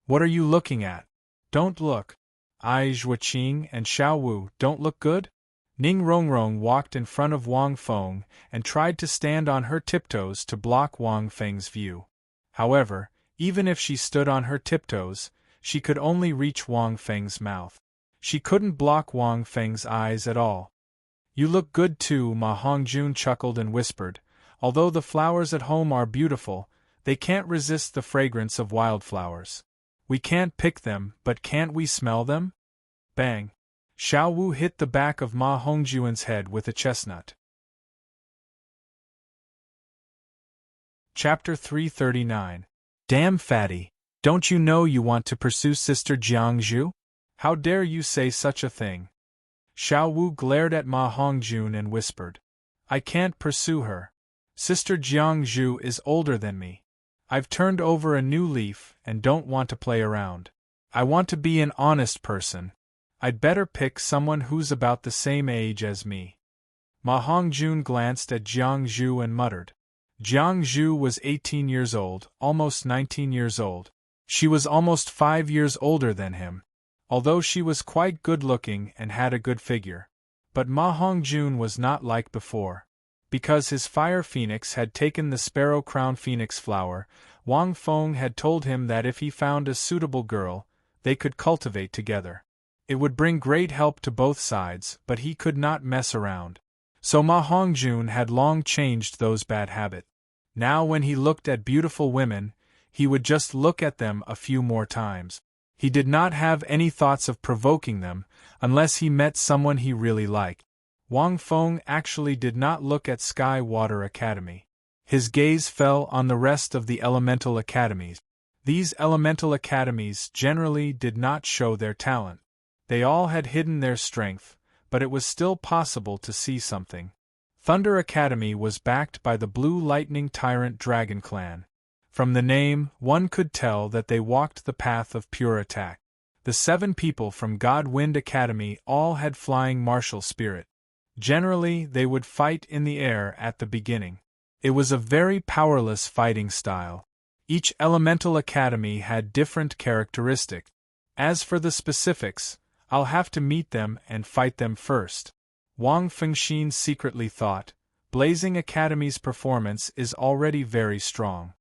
What are you looking at? Don't look. Ai Zhuoqing and Xiao Wu don't look good? Ning Rongrong walked in front of Wang Feng and tried to stand on her tiptoes to block Wang Feng's view. However, even if she stood on her tiptoes, she could only reach Wang Feng's mouth. She couldn't block Wang Feng's eyes at all. You look good too, Ma Hongjun chuckled and whispered. Although the flowers at home are beautiful, they can't resist the fragrance of wildflowers. We can't pick them, but can't we smell them? Bang! Xiao Wu hit the back of Ma Hongjuan's head with a chestnut. Chapter 339. Damn fatty! Don't you know you want to pursue Sister Jiangzhu? How dare you say such a thing? Xiao Wu glared at Ma Hongjun and whispered. I can't pursue her. Sister Jiangzhu is older than me. I've turned over a new leaf and don't want to play around. I want to be an honest person. I'd better pick someone who's about the same age as me. Ma Hongjun glanced at Jiangzhu and muttered. Jiangzhu was 18 years old, almost 19 years old. She was almost 5 years older than him, although she was quite good-looking and had a good figure. But Ma Hongjun was not like before. Because his fire phoenix had taken the sparrow crown phoenix flower, Wang Feng had told him that if he found a suitable girl, they could cultivate together. It would bring great help to both sides, but he could not mess around. So Ma Hongjun had long changed those bad habits. Now when he looked at beautiful women, he would just look at them a few more times. He did not have any thoughts of provoking them, unless he met someone he really liked. Wang Feng actually did not look at Sky Water Academy. His gaze fell on the rest of the elemental academies. These elemental academies generally did not show their talent. They all had hidden their strength, but it was still possible to see something. Thunder Academy was backed by the Blue Lightning Tyrant Dragon Clan. From the name, one could tell that they walked the path of pure attack. The 7 people from God Wind Academy all had flying martial spirit. Generally, they would fight in the air at the beginning. It was a very powerless fighting style. Each elemental academy had different characteristics. As for the specifics, I'll have to meet them and fight them first. Wang Fengxin secretly thought. Blazing Academy's performance is already very strong.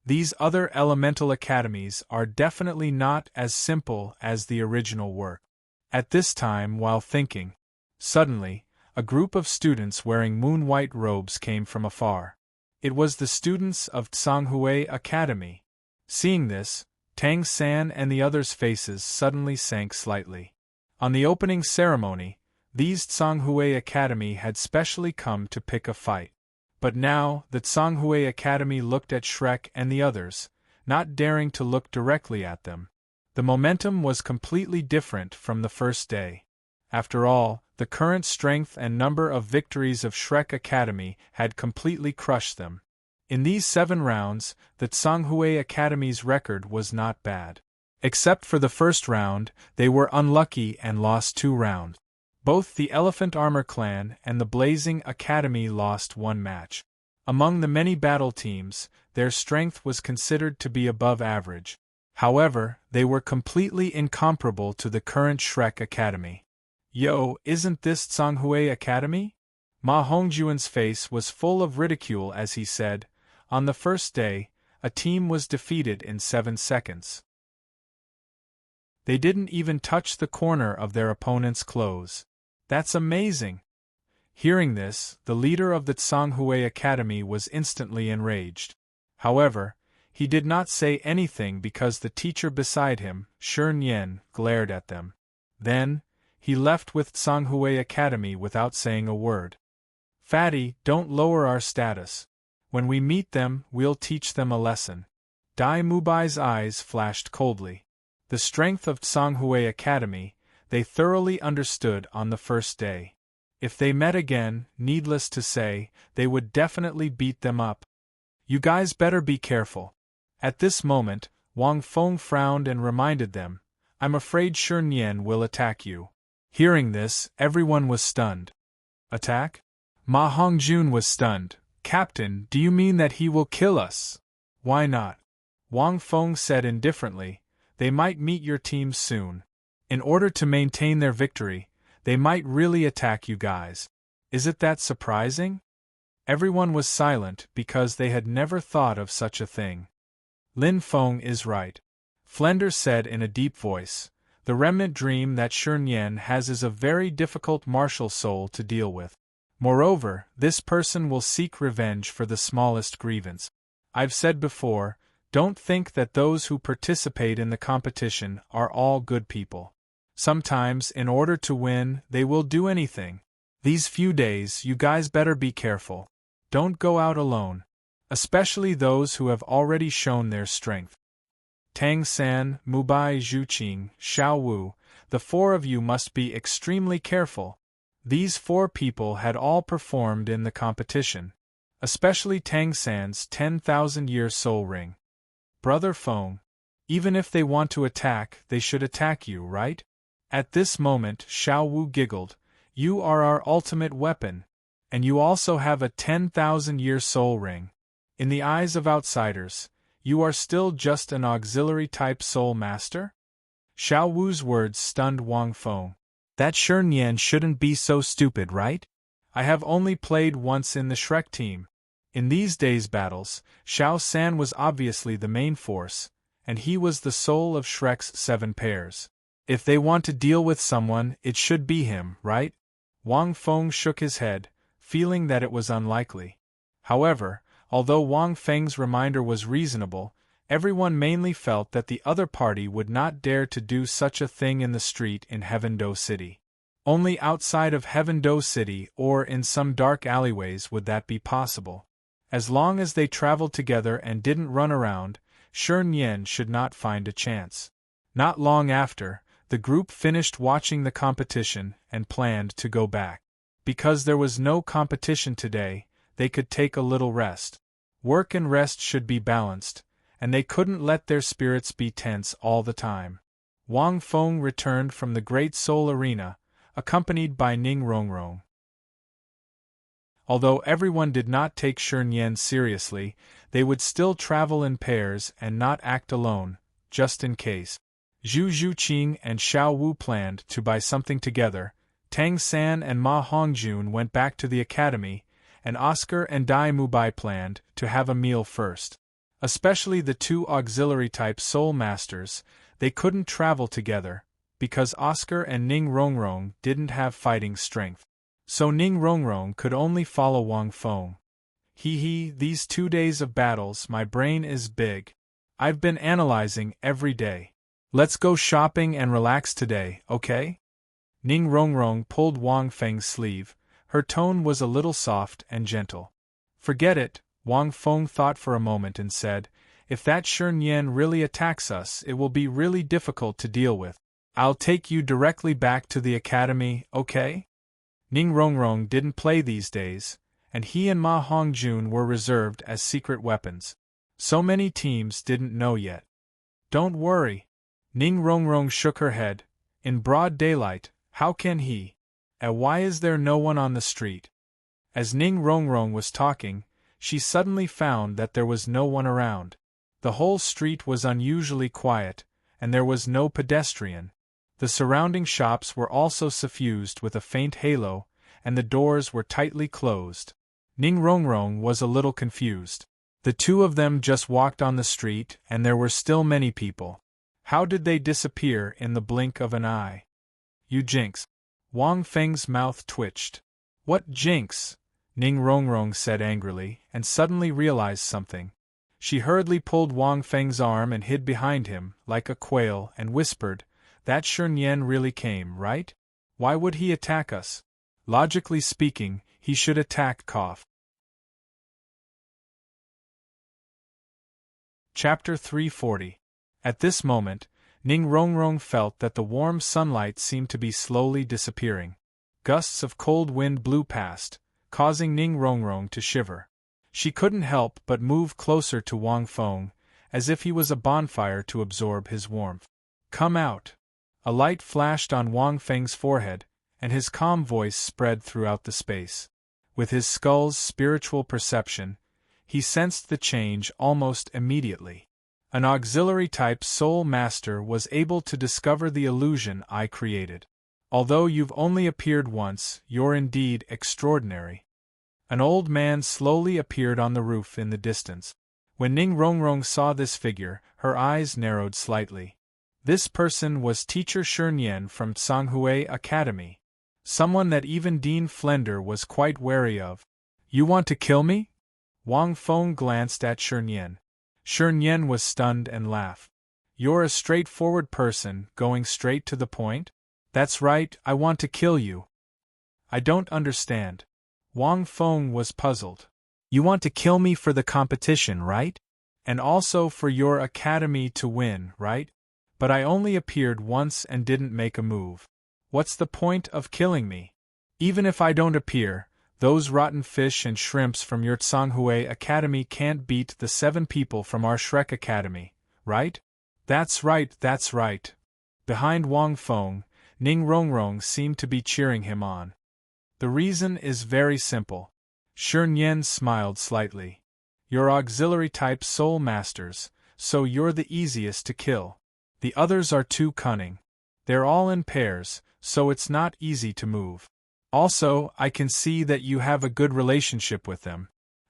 These other elemental academies are definitely not as simple as the original work. At this time, while thinking, suddenly, a group of students wearing moon-white robes came from afar. It was the students of Tsanghui Academy. Seeing this, Tang San and the others' faces suddenly sank slightly. On the opening ceremony, these Tsanghui Academy had specially come to pick a fight. But now, the Tsanghui Academy looked at Shrek and the others, not daring to look directly at them. The momentum was completely different from the first day. After all, the current strength and number of victories of Shrek Academy had completely crushed them. In these 7 rounds, the Tsanghui Academy's record was not bad. Except for the first round, they were unlucky and lost 2 rounds. Both the Elephant Armor Clan and the Blazing Academy lost 1 match. Among the many battle teams, their strength was considered to be above average. However, they were completely incomparable to the current Shrek Academy. Yo, isn't this Tsanghui Academy? Ma Hongjuan's face was full of ridicule as he said, on the first day, a team was defeated in 7 seconds. They didn't even touch the corner of their opponent's clothes. That's amazing! Hearing this, the leader of the Tsanghui Academy was instantly enraged. However, he did not say anything because the teacher beside him, Shern Yen, glared at them. Then, he left with Tsanghui Academy without saying a word. Fatty, don't lower our status. When we meet them, we'll teach them a lesson. Dai Mubai's eyes flashed coldly. The strength of Tsanghui Academy, they thoroughly understood on the first day. If they met again, needless to say, they would definitely beat them up. You guys better be careful. At this moment, Wang Feng frowned and reminded them, I'm afraid Shern Yen will attack you. Hearing this, everyone was stunned. Attack? Ma Hongjun was stunned. Captain, do you mean that he will kill us? Why not? Wang Feng said indifferently, they might meet your team soon. In order to maintain their victory, they might really attack you guys. Is it that surprising? Everyone was silent because they had never thought of such a thing. Lin Feng is right. Flender said in a deep voice, the remnant dream that Shern Yen has is a very difficult martial soul to deal with. Moreover, this person will seek revenge for the smallest grievance. I've said before, don't think that those who participate in the competition are all good people. Sometimes, in order to win, they will do anything. These few days, you guys better be careful. Don't go out alone. Especially those who have already shown their strength. Tang San, Mubai Zhuqing, Xiao Wu, the four of you must be extremely careful. These four people had all performed in the competition. Especially Tang San's 10,000-year soul ring. Brother Feng, even if they want to attack, they should attack you, right? At this moment, Xiao Wu giggled, you are our ultimate weapon. And you also have a 10,000-year soul ring. In the eyes of outsiders, you are still just an auxiliary-type soul master? Xiao Wu's words stunned Wang Feng. That Shern Yen shouldn't be so stupid, right? I have only played once in the Shrek team. In these days' battles, Xiao San was obviously the main force, and he was the soul of Shrek's 7 pairs. If they want to deal with someone, it should be him, right? Wang Feng shook his head, feeling that it was unlikely. However, although Wang Feng's reminder was reasonable, everyone mainly felt that the other party would not dare to do such a thing in the street in Heavendoe City. Only outside of Heavendoe City or in some dark alleyways would that be possible. As long as they traveled together and didn't run around, Shern Yen should not find a chance. Not long after, the group finished watching the competition and planned to go back. Because there was no competition today, they could take a little rest. Work and rest should be balanced, and they couldn't let their spirits be tense all the time. Wang Feng returned from the Great Soul Arena, accompanied by Ning Rongrong. Although everyone did not take Shern Yen seriously, they would still travel in pairs and not act alone, just in case. Zhu Zhuqing and Xiao Wu planned to buy something together. Tang San and Ma Hongjun went back to the academy, and Oscar and Dai Mubai planned to have a meal first. Especially the two auxiliary-type soul masters, they couldn't travel together, because Oscar and Ning Rongrong didn't have fighting strength. So Ning Rongrong could only follow Wang Feng. These 2 days of battles, my brain is big. I've been analyzing every day. Let's go shopping and relax today, okay? Ning Rongrong pulled Wang Feng's sleeve. Her tone was a little soft and gentle. Forget it, Wang Feng thought for a moment and said, if that Shern Yen really attacks us, it will be really difficult to deal with. I'll take you directly back to the academy, okay? Ning Rongrong didn't play these days, and he and Ma Hongjun were reserved as secret weapons. So many teams didn't know yet. Don't worry. Ning Rongrong shook her head. In broad daylight, how can he? And why is there no one on the street? As Ning Rongrong was talking, she suddenly found that there was no one around. The whole street was unusually quiet, and there was no pedestrian. The surrounding shops were also suffused with a faint halo, and the doors were tightly closed. Ning Rongrong was a little confused. The two of them just walked on the street, and there were still many people. How did they disappear in the blink of an eye? You jinx. Wang Feng's mouth twitched. What jinx? Ning Rongrong said angrily, and suddenly realized something. She hurriedly pulled Wang Feng's arm and hid behind him, like a quail, and whispered, that Shern Yen really came, right? Why would he attack us? Logically speaking, he should attack Cough. Chapter 340. At this moment, Ning Rongrong felt that the warm sunlight seemed to be slowly disappearing. Gusts of cold wind blew past, causing Ning Rongrong to shiver. She couldn't help but move closer to Wang Feng, as if he was a bonfire to absorb his warmth. "Come out." A light flashed on Wang Feng's forehead, and his calm voice spread throughout the space. With his skull's spiritual perception, he sensed the change almost immediately. An auxiliary-type soul master was able to discover the illusion I created. Although you've only appeared once, you're indeed extraordinary. An old man slowly appeared on the roof in the distance. When Ning Rongrong saw this figure, her eyes narrowed slightly. This person was teacher Shernyen from Tsanghui Academy. Someone that even Dean Flender was quite wary of. "You want to kill me?" Wang Feng glanced at Shernyen. Shernyen was stunned and laughed. "You're a straightforward person, going straight to the point?" "That's right, I want to kill you." "I don't understand." Wang Feng was puzzled. "You want to kill me for the competition, right? And also for your academy to win, right? But I only appeared once and didn't make a move. What's the point of killing me? Even if I don't appear, those rotten fish and shrimps from your Tsanghui Academy can't beat the 7 people from our Shrek Academy, right?" That's right, that's right." Behind Wang Feng, Ning Rongrong seemed to be cheering him on. "The reason is very simple." Shernyen smiled slightly. "You're auxiliary-type soul masters, so you're the easiest to kill. The others are too cunning. They're all in pairs, so it's not easy to move. Also, I can see that you have a good relationship with them.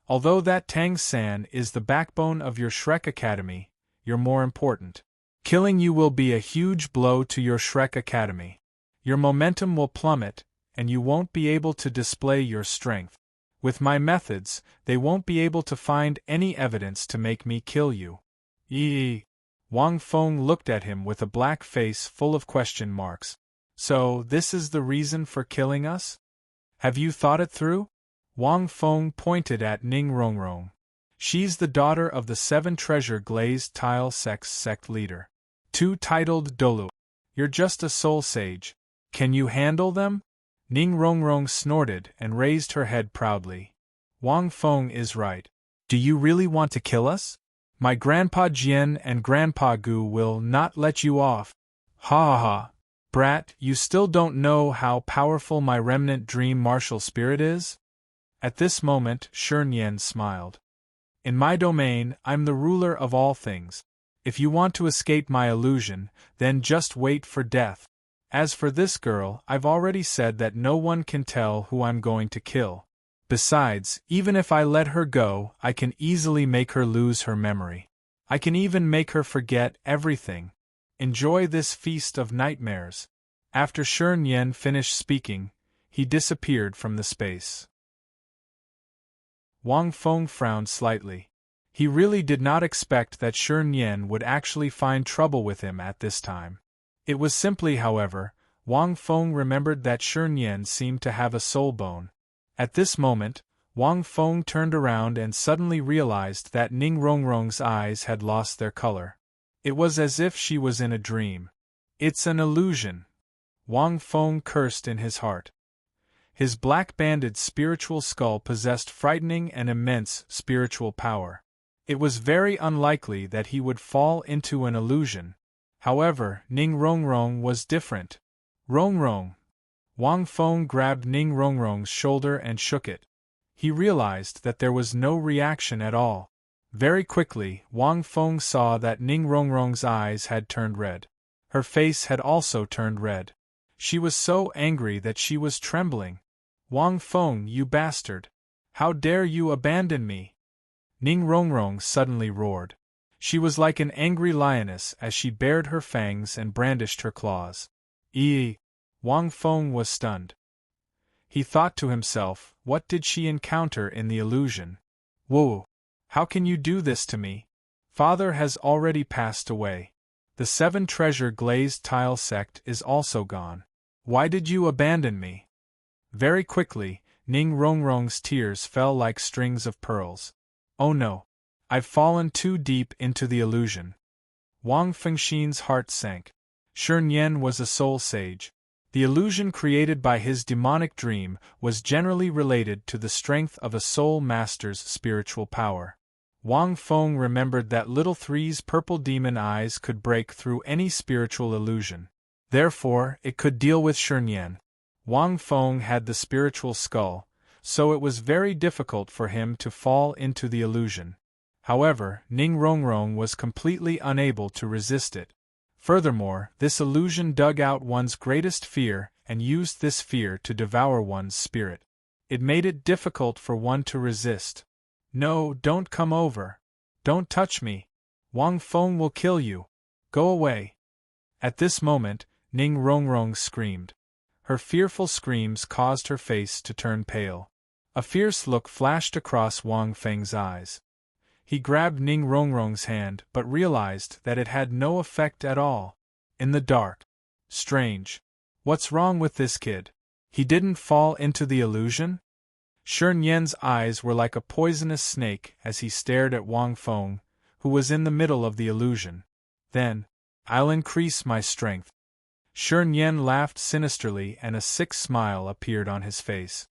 Although that Tang-san is the backbone of your Shrek Academy, you're more important. Killing you will be a huge blow to your Shrek Academy. Your momentum will plummet, and you won't be able to display your strength. With my methods, they won't be able to find any evidence to make me kill you." Eee! Wang Feng looked at him with a black face full of question marks. "So, this is the reason for killing us? Have you thought it through?" Wang Feng pointed at Ning Rongrong. "She's the daughter of the 7 treasure glazed tile sect leader. 2 titled Doulu. You're just a soul sage. Can you handle them?" Ning Rongrong snorted and raised her head proudly. "Wang Feng is right. Do you really want to kill us? My Grandpa Jian and Grandpa Gu will not let you off. Ha ha ha. Brat, you still don't know how powerful my remnant dream martial spirit is?" At this moment, Shernyen smiled. "In my domain, I'm the ruler of all things. If you want to escape my illusion, then just wait for death. As for this girl, I've already said that no one can tell who I'm going to kill. Besides, even if I let her go, I can easily make her lose her memory. I can even make her forget everything. Enjoy this feast of nightmares." After Shernyen finished speaking, he disappeared from the space. Wang Feng frowned slightly. He really did not expect that Shernyen would actually find trouble with him at this time. It was simply, however, Wang Feng remembered that Shernyen seemed to have a soul bone. At this moment, Wang Feng turned around and suddenly realized that Ning Rongrong's eyes had lost their color. It was as if she was in a dream. "It's an illusion." Wang Feng cursed in his heart. His black-banded spiritual skull possessed frightening and immense spiritual power. It was very unlikely that he would fall into an illusion. However, Ning Rongrong was different. "Rongrong!" Wang Feng grabbed Ning Rongrong's shoulder and shook it. He realized that there was no reaction at all. Very quickly, Wang Feng saw that Ning Rongrong's eyes had turned red. Her face had also turned red. She was so angry that she was trembling. "Wang Feng, you bastard! How dare you abandon me?" Ning Rongrong suddenly roared. She was like an angry lioness as she bared her fangs and brandished her claws. Eee! Wang Feng was stunned. He thought to himself, what did she encounter in the illusion? "Whoa! How can you do this to me? Father has already passed away. The 7 treasure glazed tile sect is also gone. Why did you abandon me?" Very quickly, Ning Rongrong's tears fell like strings of pearls. "Oh no! I've fallen too deep into the illusion." Wang Fengxin's heart sank. Shernyen was a soul sage. The illusion created by his demonic dream was generally related to the strength of a soul master's spiritual power. Wang Feng remembered that Little Three's purple demon eyes could break through any spiritual illusion. Therefore, it could deal with Shernyan. Wang Feng had the spiritual skull, so it was very difficult for him to fall into the illusion. However, Ning Rongrong was completely unable to resist it. Furthermore, this illusion dug out one's greatest fear and used this fear to devour one's spirit. It made it difficult for one to resist. No, don't come over. Don't touch me. Wang Feng will kill you. Go away. At this moment, Ning Rongrong screamed. Her fearful screams caused her face to turn pale. A fierce look flashed across Wang Feng's eyes. He grabbed Ning Rongrong's hand but realized that it had no effect at all. In the dark. Strange. What's wrong with this kid? He didn't fall into the illusion? Shernyan's eyes were like a poisonous snake as he stared at Wang Feng, who was in the middle of the illusion. Then, I'll increase my strength. Shernyan laughed sinisterly and a sick smile appeared on his face.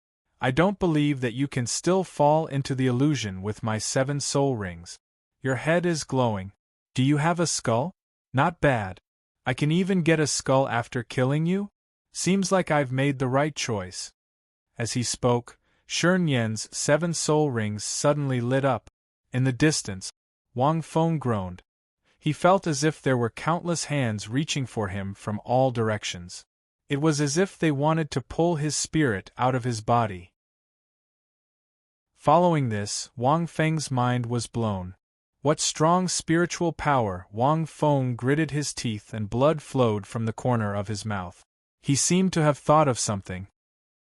I don't believe that you can still fall into the illusion with my 7 soul rings. Your head is glowing. Do you have a skull? Not bad. I can even get a skull after killing you? Seems like I've made the right choice. As he spoke, Shernyan's 7 soul rings suddenly lit up. In the distance, Wang Feng groaned. He felt as if there were countless hands reaching for him from all directions. It was as if they wanted to pull his spirit out of his body. Following this, Wang Feng's mind was blown. What strong spiritual power! Wang Feng gritted his teeth and blood flowed from the corner of his mouth. He seemed to have thought of something.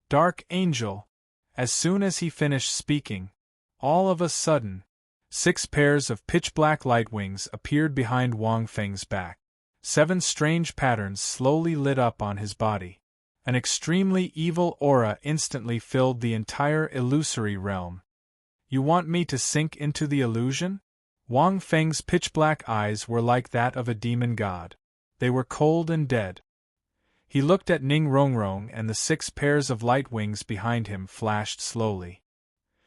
Dark Angel! As soon as he finished speaking, all of a sudden, 6 pairs of pitch-black light wings appeared behind Wang Feng's back. 7 strange patterns slowly lit up on his body. An extremely evil aura instantly filled the entire illusory realm. You want me to sink into the illusion? Wang Feng's pitch-black eyes were like that of a demon god. They were cold and dead. He looked at Ning Rongrong and the 6 pairs of light wings behind him flashed slowly.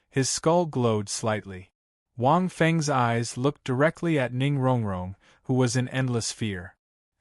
His skull glowed slightly. Wang Feng's eyes looked directly at Ning Rongrong, who was in endless fear.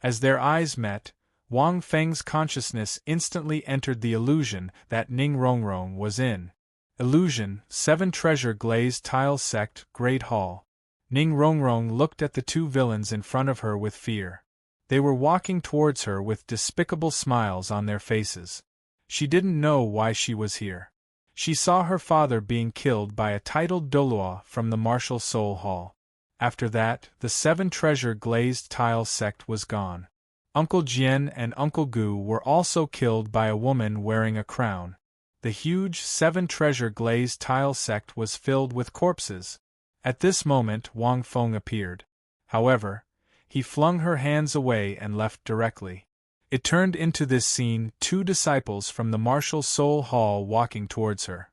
As their eyes met, Wang Feng's consciousness instantly entered the illusion that Ning Rongrong was in. Illusion, 7 Treasure Glazed Tile Sect, Great Hall. Ning Rongrong looked at the 2 villains in front of her with fear. They were walking towards her with despicable smiles on their faces. She didn't know why she was here. She saw her father being killed by a titled Douluo from the Martial Soul Hall. After that, the 7 Treasure Glazed Tile Sect was gone. Uncle Jian and Uncle Gu were also killed by a woman wearing a crown. The huge 7 Treasure Glazed Tile Sect was filled with corpses. At this moment Wang Feng appeared. However, he flung her hands away and left directly. It turned into this scene 2 disciples from the Martial Soul Hall walking towards her.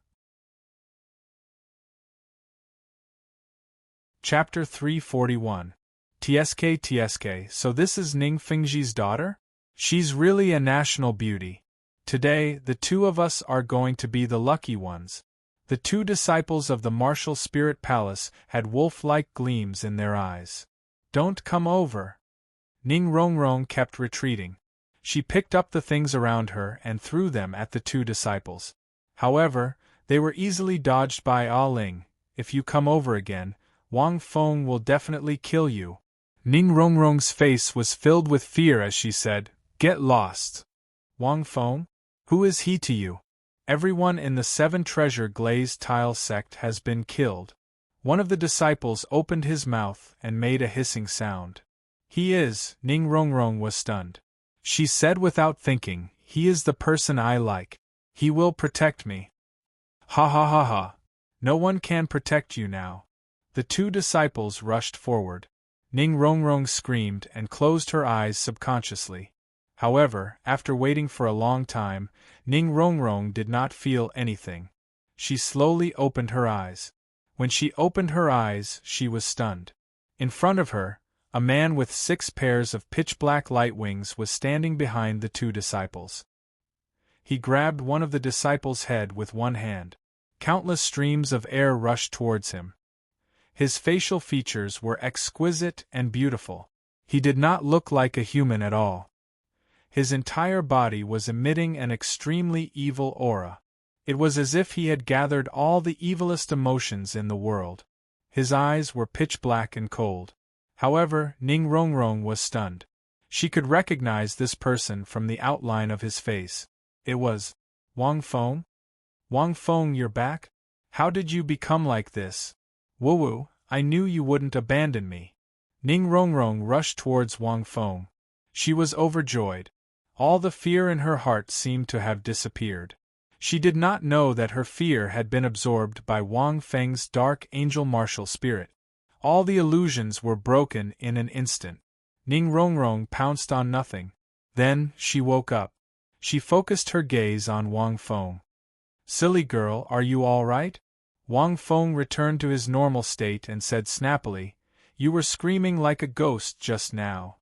Chapter 341. TSK, so this is Ning Fengji's daughter? She's really a national beauty. Today, the 2 of us are going to be the lucky ones. The 2 disciples of the Martial Spirit Palace had wolf-like gleams in their eyes. Don't come over. Ning Rongrong kept retreating. She picked up the things around her and threw them at the 2 disciples. However, they were easily dodged by Ah Ling. If you come over again, Wang Feng will definitely kill you. Ning Rongrong's face was filled with fear as she said, Get lost. Wang Feng? Who is he to you? Everyone in the 7 Treasure Glazed Tile Sect has been killed. One of the disciples opened his mouth and made a hissing sound. He is, Ning Rongrong was stunned. She said without thinking, he is the person I like. He will protect me. Ha ha ha ha. No one can protect you now. The 2 disciples rushed forward. Ning Rongrong screamed and closed her eyes subconsciously. However, after waiting for a long time, Ning Rongrong did not feel anything. She slowly opened her eyes. When she opened her eyes, she was stunned. In front of her, a man with 6 pairs of pitch-black light wings was standing behind the 2 disciples. He grabbed one of the disciples' head with one hand. Countless streams of air rushed towards him. His facial features were exquisite and beautiful. He did not look like a human at all. His entire body was emitting an extremely evil aura. It was as if he had gathered all the evilest emotions in the world. His eyes were pitch black and cold. However, Ning Rongrong was stunned. She could recognize this person from the outline of his face. It was Wang Feng? Wang Feng, you're back? How did you become like this? Woo, I knew you wouldn't abandon me. Ning Rongrong rushed towards Wang Feng. She was overjoyed. All the fear in her heart seemed to have disappeared. She did not know that her fear had been absorbed by Wang Feng's dark angel martial spirit. All the illusions were broken in an instant. Ning Rongrong pounced on nothing. Then, she woke up. She focused her gaze on Wang Feng. Silly girl, are you all right? Wang Feng returned to his normal state and said snappily, You were screaming like a ghost just now.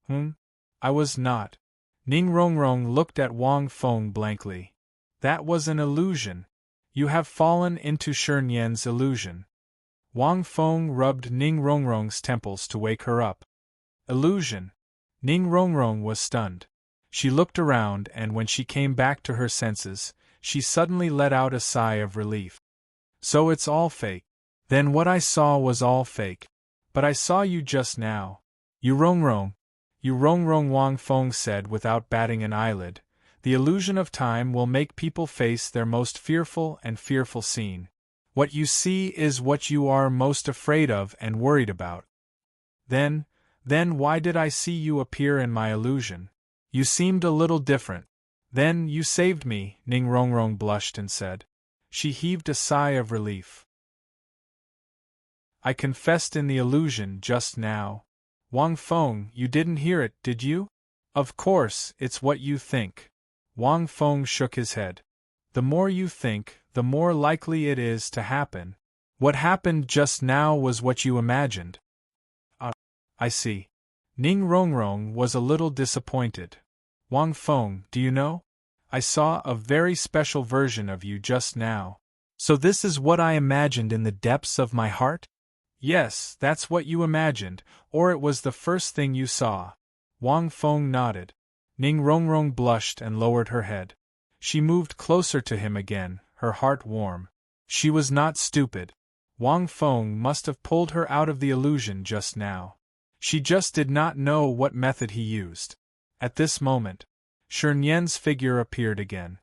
I was not. Ning Rongrong looked at Wang Feng blankly. That was an illusion. You have fallen into Shernyan's illusion. Wang Feng rubbed Ning Rongrong's temples to wake her up. Illusion. Ning Rongrong was stunned. She looked around and when she came back to her senses, she suddenly let out a sigh of relief. So it's all fake. Then what I saw was all fake. But I saw you just now. You Rongrong, Wang Feng said without batting an eyelid. The illusion of time will make people face their most fearful and fearful scene. What you see is what you are most afraid of and worried about. Then why did I see you appear in my illusion? You seemed a little different. Then you saved me, Ning Rongrong blushed and said. She heaved a sigh of relief. I confessed in the illusion just now. Wang Feng, you didn't hear it, did you? Of course, it's what you think. Wang Feng shook his head. The more you think, the more likely it is to happen. What happened just now was what you imagined. I see. Ning Rongrong was a little disappointed. Wang Feng, do you know? I saw a very special version of you just now. So this is what I imagined in the depths of my heart? Yes, that's what you imagined, or it was the first thing you saw. Wang Feng nodded. Ning Rongrong blushed and lowered her head. She moved closer to him again, her heart warm. She was not stupid. Wang Feng must have pulled her out of the illusion just now. She just did not know what method he used. At this moment, Shernyan's figure appeared again.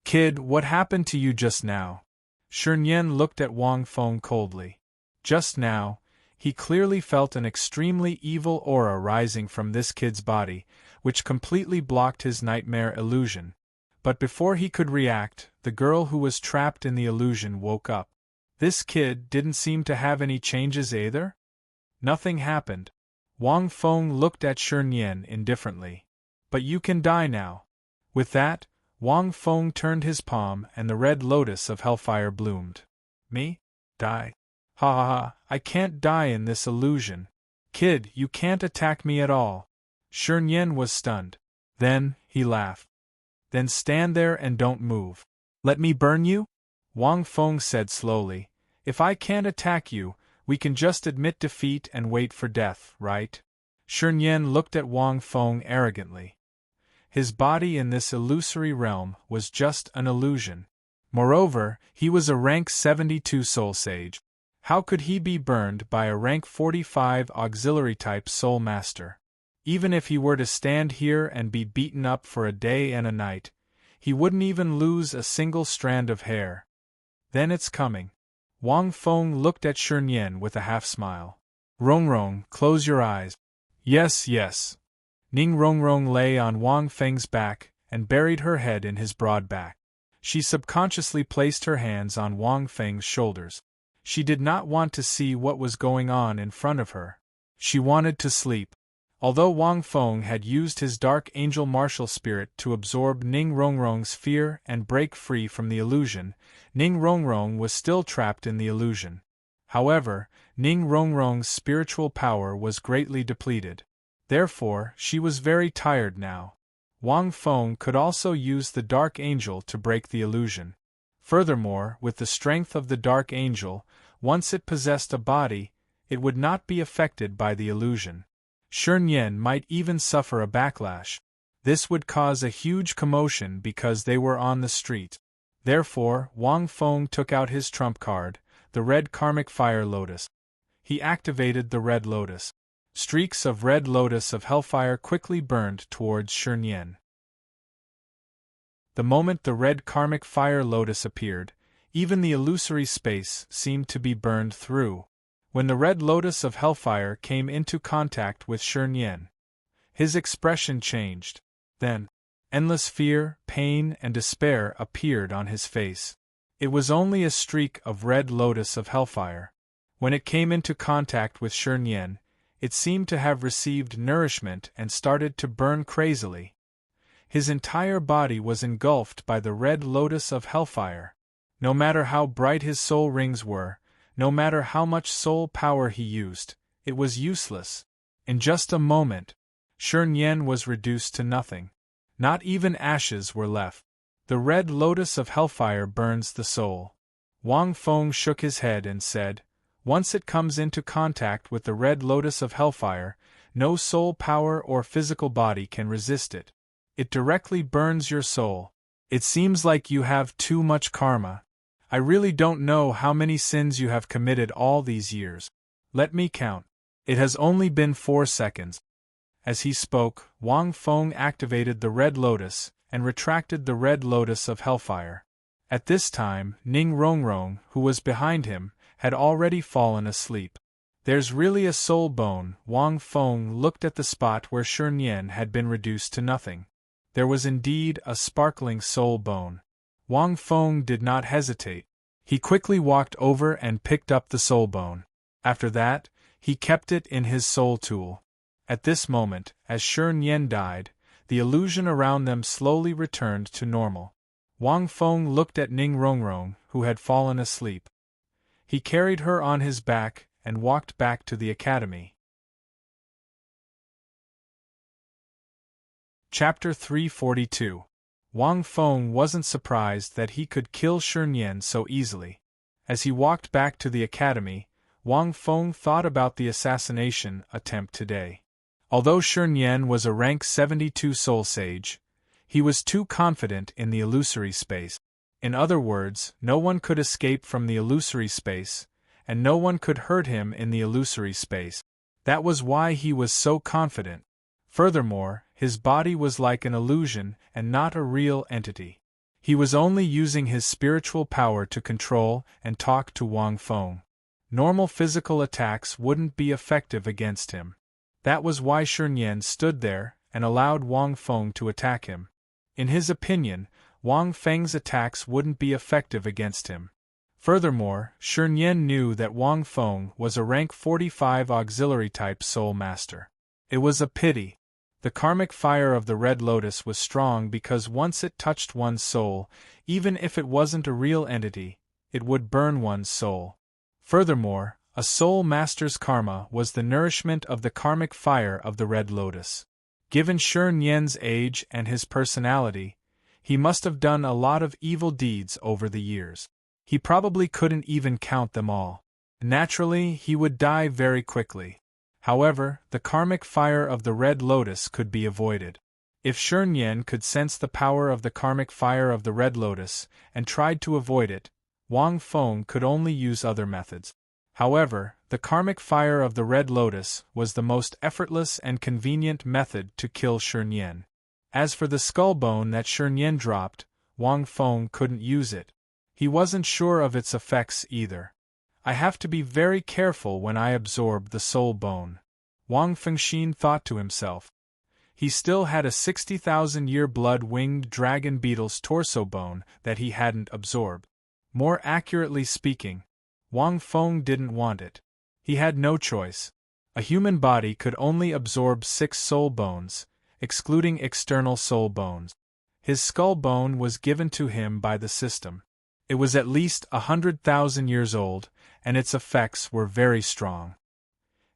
Kid, what happened to you just now? Shernyan looked at Wang Feng coldly. Just now, he clearly felt an extremely evil aura rising from this kid's body, which completely blocked his nightmare illusion. But before he could react, the girl who was trapped in the illusion woke up. This kid didn't seem to have any changes either? Nothing happened. Wang Feng looked at Shernyan indifferently. But you can die now. With that, Wang Feng turned his palm and the red lotus of hellfire bloomed. Me? Die? Ha ha ha, I can't die in this illusion. Kid, you can't attack me at all. Shernyan was stunned. Then, he laughed. Then stand there and don't move. Let me burn you? Wang Feng said slowly. If I can't attack you, we can just admit defeat and wait for death, right? Shernyan looked at Wang Feng arrogantly. His body in this illusory realm was just an illusion. Moreover, he was a rank 72 soul sage. How could he be burned by a rank 45 auxiliary-type soul master? Even if he were to stand here and be beaten up for a day and a night, he wouldn't even lose a single strand of hair. Then it's coming. Wang Feng looked at Shernyan with a half-smile. Rongrong, close your eyes. Yes, yes. Ning Rongrong lay on Wang Feng's back and buried her head in his broad back. She subconsciously placed her hands on Wang Feng's shoulders. She did not want to see what was going on in front of her. She wanted to sleep. Although Wang Feng had used his dark angel martial spirit to absorb Ning Rongrong's fear and break free from the illusion, Ning Rongrong was still trapped in the illusion. However, Ning Rongrong's spiritual power was greatly depleted. Therefore, she was very tired now. Wang Feng could also use the Dark Angel to break the illusion. Furthermore, with the strength of the Dark Angel, once it possessed a body, it would not be affected by the illusion. Shun Yan might even suffer a backlash. This would cause a huge commotion because they were on the street. Therefore, Wang Feng took out his trump card, the red karmic fire lotus. He activated the red lotus. Streaks of red lotus of hellfire quickly burned towards Shun Yan. The moment the red karmic fire lotus appeared, even the illusory space seemed to be burned through. When the red lotus of hellfire came into contact with Shun Yan, his expression changed. Then, endless fear, pain, and despair appeared on his face. It was only a streak of red lotus of hellfire. When it came into contact with Shun Yan, it seemed to have received nourishment and started to burn crazily. His entire body was engulfed by the red lotus of hellfire. No matter how bright his soul rings were, no matter how much soul power he used, it was useless. In just a moment, Shun Yan was reduced to nothing. Not even ashes were left. The red lotus of hellfire burns the soul. Wang Feng shook his head and said, "Once it comes into contact with the red lotus of hellfire, no soul power or physical body can resist it. It directly burns your soul. It seems like you have too much karma. I really don't know how many sins you have committed all these years. Let me count. It has only been 4 seconds. As he spoke, Wang Feng activated the red lotus and retracted the red lotus of hellfire. At this time, Ning Rongrong, who was behind him, had already fallen asleep. There's really a soul bone. Wang Feng looked at the spot where Shun Yan had been reduced to nothing. There was indeed a sparkling soul bone. Wang Feng did not hesitate. He quickly walked over and picked up the soul bone. After that, he kept it in his soul tool. At this moment, as Shun Yan died, the illusion around them slowly returned to normal. Wang Feng looked at Ning Rongrong, who had fallen asleep. He carried her on his back and walked back to the academy. Chapter 342. Wang Feng wasn't surprised that he could kill Shun Yan so easily. As he walked back to the academy, Wang Feng thought about the assassination attempt today. Although Shun Yan was a rank 72 soul sage, he was too confident in the illusory space. In other words, no one could escape from the illusory space, and no one could hurt him in the illusory space. That was why he was so confident. Furthermore, his body was like an illusion and not a real entity. He was only using his spiritual power to control and talk to Wang Feng. Normal physical attacks wouldn't be effective against him. That was why Shun Yan stood there and allowed Wang Feng to attack him. In his opinion, Wang Feng's attacks wouldn't be effective against him. Furthermore, Shun Yan knew that Wang Feng was a rank 45 auxiliary type soul master. It was a pity. The karmic fire of the Red Lotus was strong because once it touched one's soul, even if it wasn't a real entity, it would burn one's soul. Furthermore, a soul master's karma was the nourishment of the karmic fire of the Red Lotus. Given Shun Yan's age and his personality, he must have done a lot of evil deeds over the years. He probably couldn't even count them all. Naturally, he would die very quickly. However, the karmic fire of the Red Lotus could be avoided. If Shun Yan could sense the power of the karmic fire of the Red Lotus and tried to avoid it, Wang Feng could only use other methods. However, the karmic fire of the Red Lotus was the most effortless and convenient method to kill Shun Yan. As for the skull bone that Shun Yan dropped, Wang Feng couldn't use it. He wasn't sure of its effects either. I have to be very careful when I absorb the soul bone, Wang Fengxin thought to himself. He still had a 60,000-year blood-winged dragon beetle's torso bone that he hadn't absorbed. More accurately speaking, Wang Feng didn't want it. He had no choice. A human body could only absorb 6 soul bones, excluding external soul bones. His skull bone was given to him by the system. It was at least 100,000 years old, and its effects were very strong.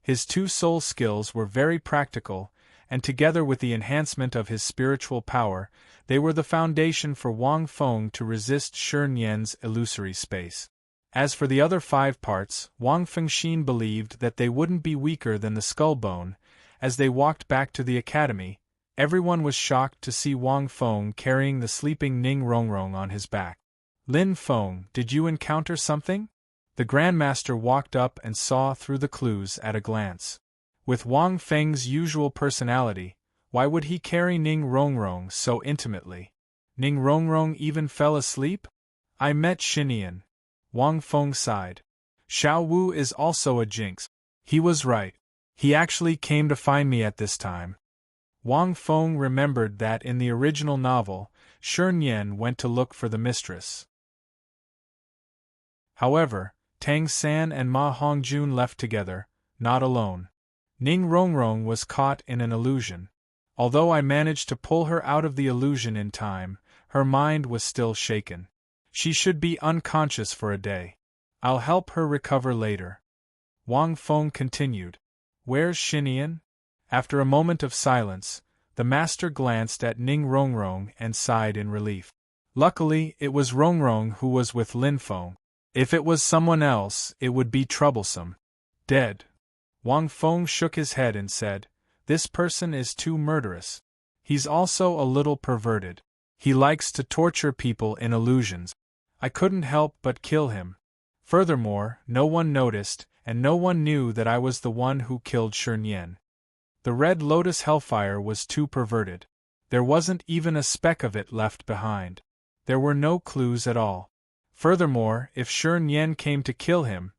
His 2 soul skills were very practical, and together with the enhancement of his spiritual power, they were the foundation for Wang Feng to resist Shi Nian's illusory space. As for the other 5 parts, Wang Fengxin believed that they wouldn't be weaker than the skull bone. As they walked back to the academy, everyone was shocked to see Wang Feng carrying the sleeping Ning Rongrong on his back. Lin Feng, did you encounter something? The Grandmaster walked up and saw through the clues at a glance. With Wang Feng's usual personality, why would he carry Ning Rongrong so intimately? Ning Rongrong even fell asleep? I met Xinian. Wang Feng sighed. Xiao Wu is also a jinx. He was right. He actually came to find me at this time. Wang Feng remembered that in the original novel, Shi Nian went to look for the mistress. However, Tang San and Ma Hongjun left together, not alone. Ning Rongrong was caught in an illusion. Although I managed to pull her out of the illusion in time, her mind was still shaken. She should be unconscious for a day. I'll help her recover later. Wang Feng continued. Where's Xinian? After a moment of silence, the master glanced at Ning Rongrong and sighed in relief. Luckily, it was Rongrong who was with Lin Feng. If it was someone else, it would be troublesome. Dead. Wang Feng shook his head and said, This person is too murderous. He's also a little perverted. He likes to torture people in illusions. I couldn't help but kill him. Furthermore, no one noticed, and no one knew that I was the one who killed Shi Nian. The Red Lotus Hellfire was too perverted. There wasn't even a speck of it left behind. There were no clues at all. Furthermore, if Shi Nian came to kill him,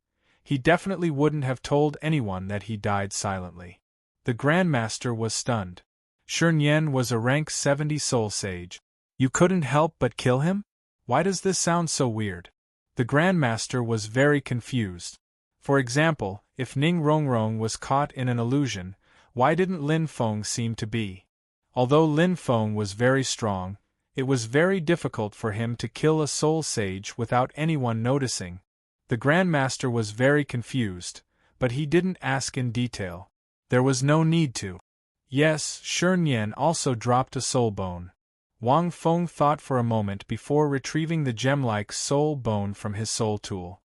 he definitely wouldn't have told anyone that he died silently. The Grandmaster was stunned. Shi Nian was a rank 70 soul sage. You couldn't help but kill him? Why does this sound so weird? The Grandmaster was very confused. For example, if Ning Rongrong was caught in an illusion, why didn't Lin Feng seem to be? Although Lin Feng was very strong, it was very difficult for him to kill a soul sage without anyone noticing. The Grandmaster was very confused, but he didn't ask in detail. There was no need to. Yes, Shi Nian also dropped a soul bone. Wang Feng thought for a moment before retrieving the gem-like soul bone from his soul tool.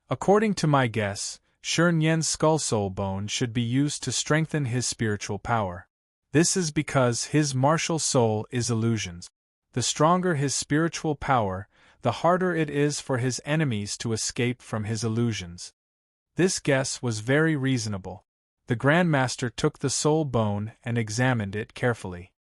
According to my guess, Shi Nian's skull soul bone should be used to strengthen his spiritual power. This is because his martial soul is illusions. The stronger his spiritual power, the harder it is for his enemies to escape from his illusions. This guess was very reasonable. The Grandmaster took the soul bone and examined it carefully.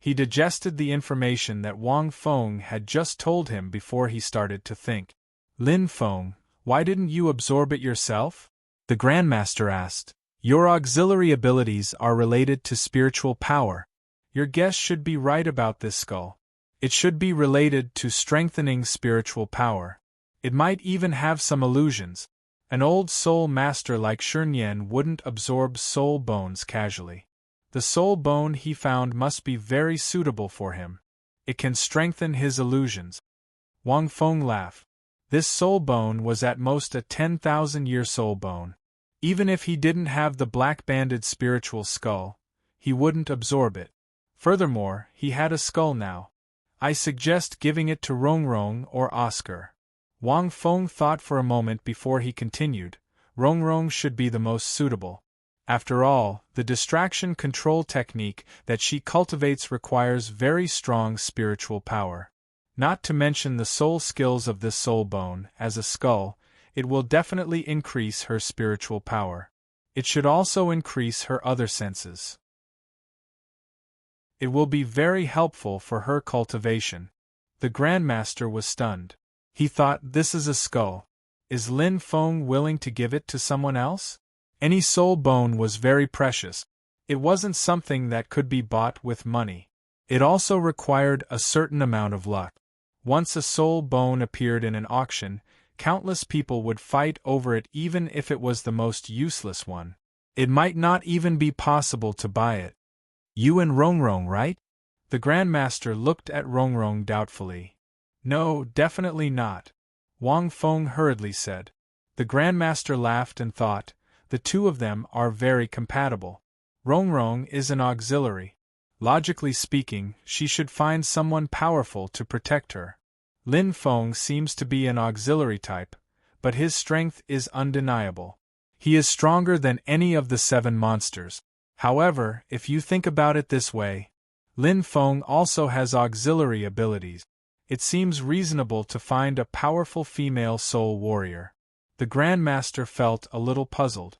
He digested the information that Wang Feng had just told him before he started to think. Lin Feng, why didn't you absorb it yourself? The Grandmaster asked. Your auxiliary abilities are related to spiritual power. Your guess should be right about this skull. It should be related to strengthening spiritual power. It might even have some illusions. An old soul master like Shi Nian wouldn't absorb soul bones casually. The soul bone he found must be very suitable for him. It can strengthen his illusions. Wang Feng laughed. This soul bone was at most a 10,000-year soul bone. Even if he didn't have the black-banded spiritual skull, he wouldn't absorb it. Furthermore, he had a skull now. I suggest giving it to Rongrong or Oscar. Wang Feng thought for a moment before he continued. Rongrong should be the most suitable. After all, the distraction control technique that she cultivates requires very strong spiritual power. Not to mention the soul skills of this soul bone, as a skull, it will definitely increase her spiritual power. It should also increase her other senses. It will be very helpful for her cultivation. The Grandmaster was stunned. He thought, this is a skull. Is Lin Feng willing to give it to someone else? Any soul bone was very precious. It wasn't something that could be bought with money. It also required a certain amount of luck. Once a soul bone appeared in an auction, countless people would fight over it even if it was the most useless one. It might not even be possible to buy it. You and Rongrong, right? The Grandmaster looked at Rongrong doubtfully. No, definitely not. Wang Feng hurriedly said. The Grandmaster laughed and thought, the two of them are very compatible. Rongrong is an auxiliary. Logically speaking, she should find someone powerful to protect her. Lin Feng seems to be an auxiliary type, but his strength is undeniable. He is stronger than any of the 7 monsters. However, if you think about it this way, Lin Feng also has auxiliary abilities. It seems reasonable to find a powerful female soul warrior. The Grandmaster felt a little puzzled.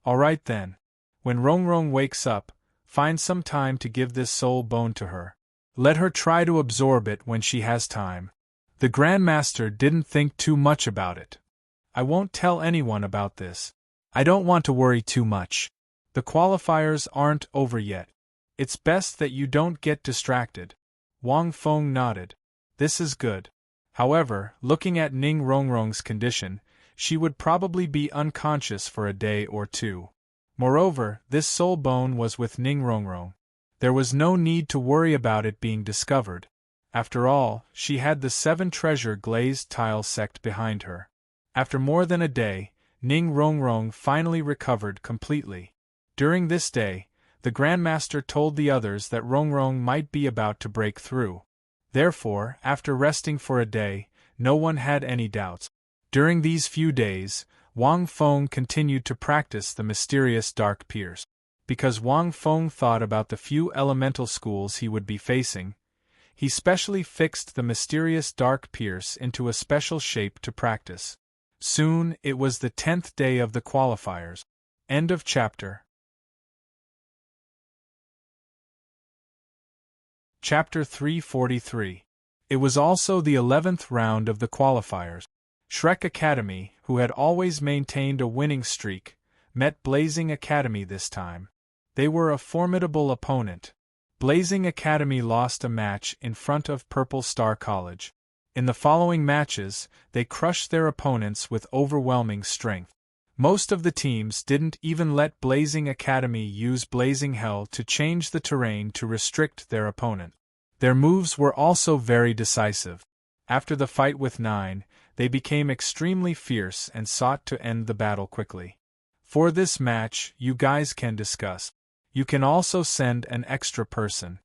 Alright then. When Rongrong wakes up, find some time to give this soul bone to her. Let her try to absorb it when she has time. The Grandmaster didn't think too much about it. I won't tell anyone about this. I don't want to worry too much. The qualifiers aren't over yet. It's best that you don't get distracted. Wang Feng nodded. This is good. However, looking at Ning Rongrong's condition, she would probably be unconscious for a day or 2. Moreover, this soul bone was with Ning Rongrong. There was no need to worry about it being discovered. After all, she had the 7 treasure glazed tile sect behind her. After more than a day, Ning Rongrong finally recovered completely. During this day, the Grandmaster told the others that Rongrong might be about to break through. Therefore, after resting for a day, no one had any doubts. During these few days, Wang Feng continued to practice the mysterious dark pierce. Because Wang Feng thought about the few elemental schools he would be facing, he specially fixed the mysterious dark pierce into a special shape to practice. Soon, it was the 10th day of the qualifiers. End of chapter. Chapter 343. It was also the 11th round of the qualifiers. Shrek Academy, who had always maintained a winning streak, met Blazing Academy this time. They were a formidable opponent. Blazing Academy lost a match in front of Purple Star College. In the following matches, they crushed their opponents with overwhelming strength. Most of the teams didn't even let Blazing Academy use Blazing Hell to change the terrain to restrict their opponent. Their moves were also very decisive. After the fight with 9, they became extremely fierce and sought to end the battle quickly. For this match, you guys can discuss. You can also send an extra person.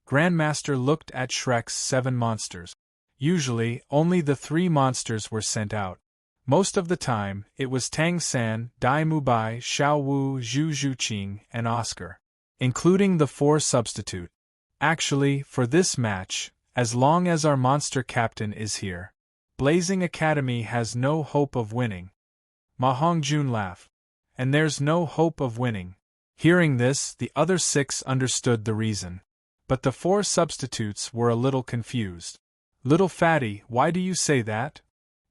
Grandmaster looked at Shrek's 7 monsters. Usually, only the 3 monsters were sent out. Most of the time, it was Tang San, Dai Mubai, Xiao Wu, Zhu Zhuqing, and Oscar, including the 4 substitute. Actually, for this match, as long as our monster captain is here, Blazing Academy has no hope of winning. Ma Hongjun laughed. And there's no hope of winning. Hearing this, the other 6 understood the reason. But the 4 substitutes were a little confused. Little fatty, why do you say that?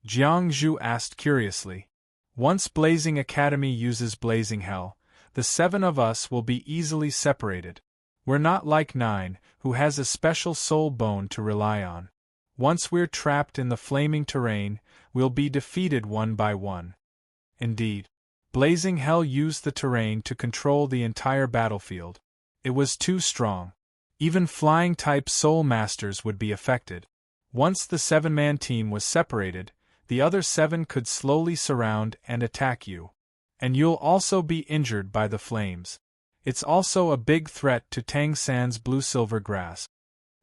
Jiang Zhu asked curiously. Once Blazing Academy uses Blazing Hell, the 7 of us will be easily separated. We're not like 9, who has a special soul bone to rely on. Once we're trapped in the flaming terrain, we'll be defeated one by one. Indeed, Blazing Hell used the terrain to control the entire battlefield. It was too strong. Even flying-type soul masters would be affected. Once the 7-man team was separated, the other 7 could slowly surround and attack you. And you'll also be injured by the flames. It's also a big threat to Tang San's blue-silver grass.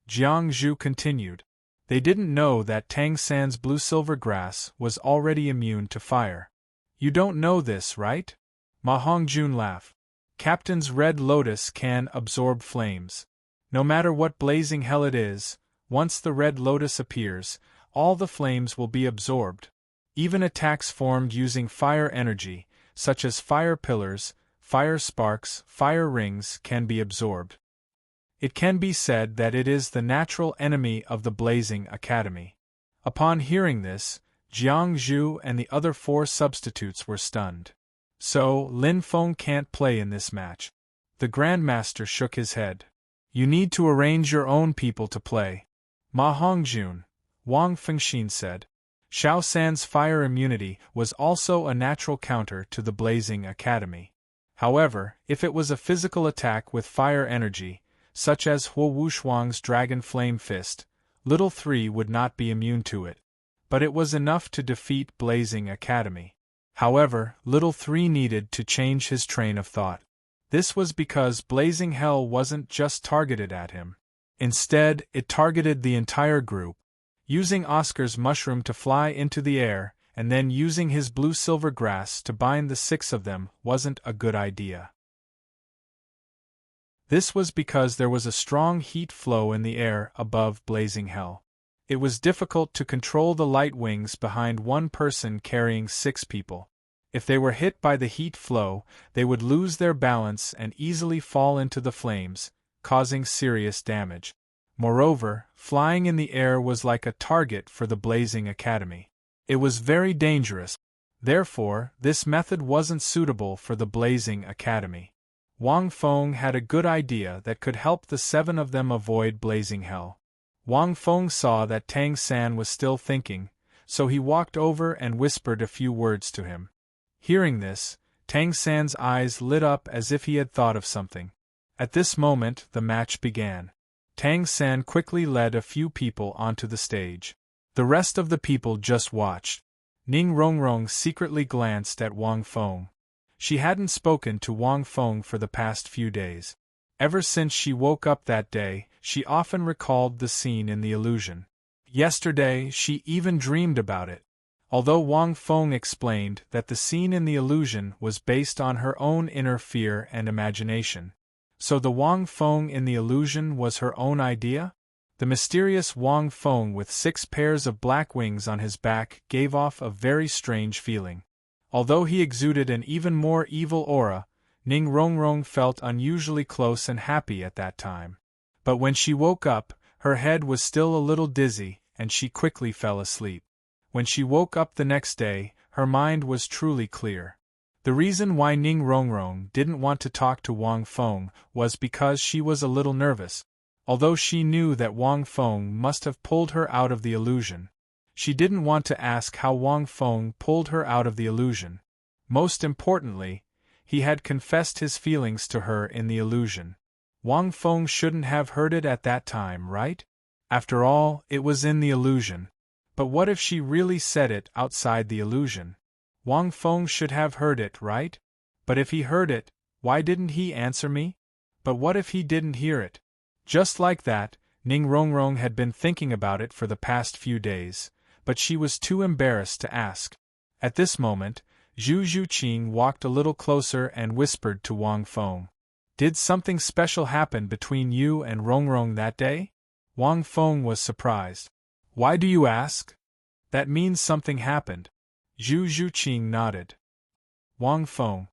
Jiang Zhu continued. They didn't know that Tang San's blue-silver grass was already immune to fire. You don't know this, right? Ma Hongjun laughed. Captain's Red Lotus can absorb flames. No matter what Blazing Hell it is, once the Red Lotus appears, all the flames will be absorbed. Even attacks formed using fire energy, such as fire pillars, fire sparks, fire rings, can be absorbed. It can be said that it is the natural enemy of the Blazing Academy. Upon hearing this, Jiang Zhu and the other 4 substitutes were stunned. So, Lin Feng can't play in this match. The Grandmaster shook his head. You need to arrange your own people to play. Ma Hongjun, Wang Fengxin said. Xiao San's fire immunity was also a natural counter to the Blazing Academy. However, if it was a physical attack with fire energy, such as Huo Wushuang's Dragon Flame Fist, Little 3 would not be immune to it. But it was enough to defeat Blazing Academy. However, Little 3 needed to change his train of thought. This was because blazing hell wasn't just targeted at him. Instead, it targeted the entire group. Using Oscar's mushroom to fly into the air, and then using his blue-silver grass to bind the 6 of them wasn't a good idea. This was because there was a strong heat flow in the air above blazing hell. It was difficult to control the light wings behind one person carrying 6 people. If they were hit by the heat flow, they would lose their balance and easily fall into the flames, causing serious damage. Moreover, flying in the air was like a target for the Blazing Academy. It was very dangerous. Therefore, this method wasn't suitable for the Blazing Academy. Wang Feng had a good idea that could help the 7 of them avoid blazing hell. Wang Feng saw that Tang San was still thinking, so he walked over and whispered a few words to him. Hearing this, Tang San's eyes lit up as if he had thought of something. At this moment, the match began. Tang San quickly led a few people onto the stage. The rest of the people just watched. Ning Rongrong secretly glanced at Wang Feng. She hadn't spoken to Wang Feng for the past few days. Ever since she woke up that day, she often recalled the scene in the illusion. Yesterday, she even dreamed about it. Although Wang Feng explained that the scene in the illusion was based on her own inner fear and imagination. So the Wang Feng in the illusion was her own idea? The mysterious Wang Feng with 6 pairs of black wings on his back gave off a very strange feeling. Although he exuded an even more evil aura, Ning Rongrong felt unusually close and happy at that time. But when she woke up, her head was still a little dizzy, and she quickly fell asleep. When she woke up the next day, her mind was truly clear. The reason why Ning Rongrong didn't want to talk to Wang Feng was because she was a little nervous. Although she knew that Wang Feng must have pulled her out of the illusion, she didn't want to ask how Wang Feng pulled her out of the illusion. Most importantly, he had confessed his feelings to her in the illusion. Wang Feng shouldn't have heard it at that time, right? After all, it was in the illusion. But what if she really said it outside the illusion? Wang Feng should have heard it, right? But if he heard it, why didn't he answer me? But what if he didn't hear it? Just like that, Ning Rongrong had been thinking about it for the past few days, but she was too embarrassed to ask. At this moment, Zhu Zhuqing walked a little closer and whispered to Wang Feng. Did something special happen between you and Rongrong that day? Wang Feng was surprised. Why do you ask? That means something happened. Zhu Zhuqing nodded. Wang Feng.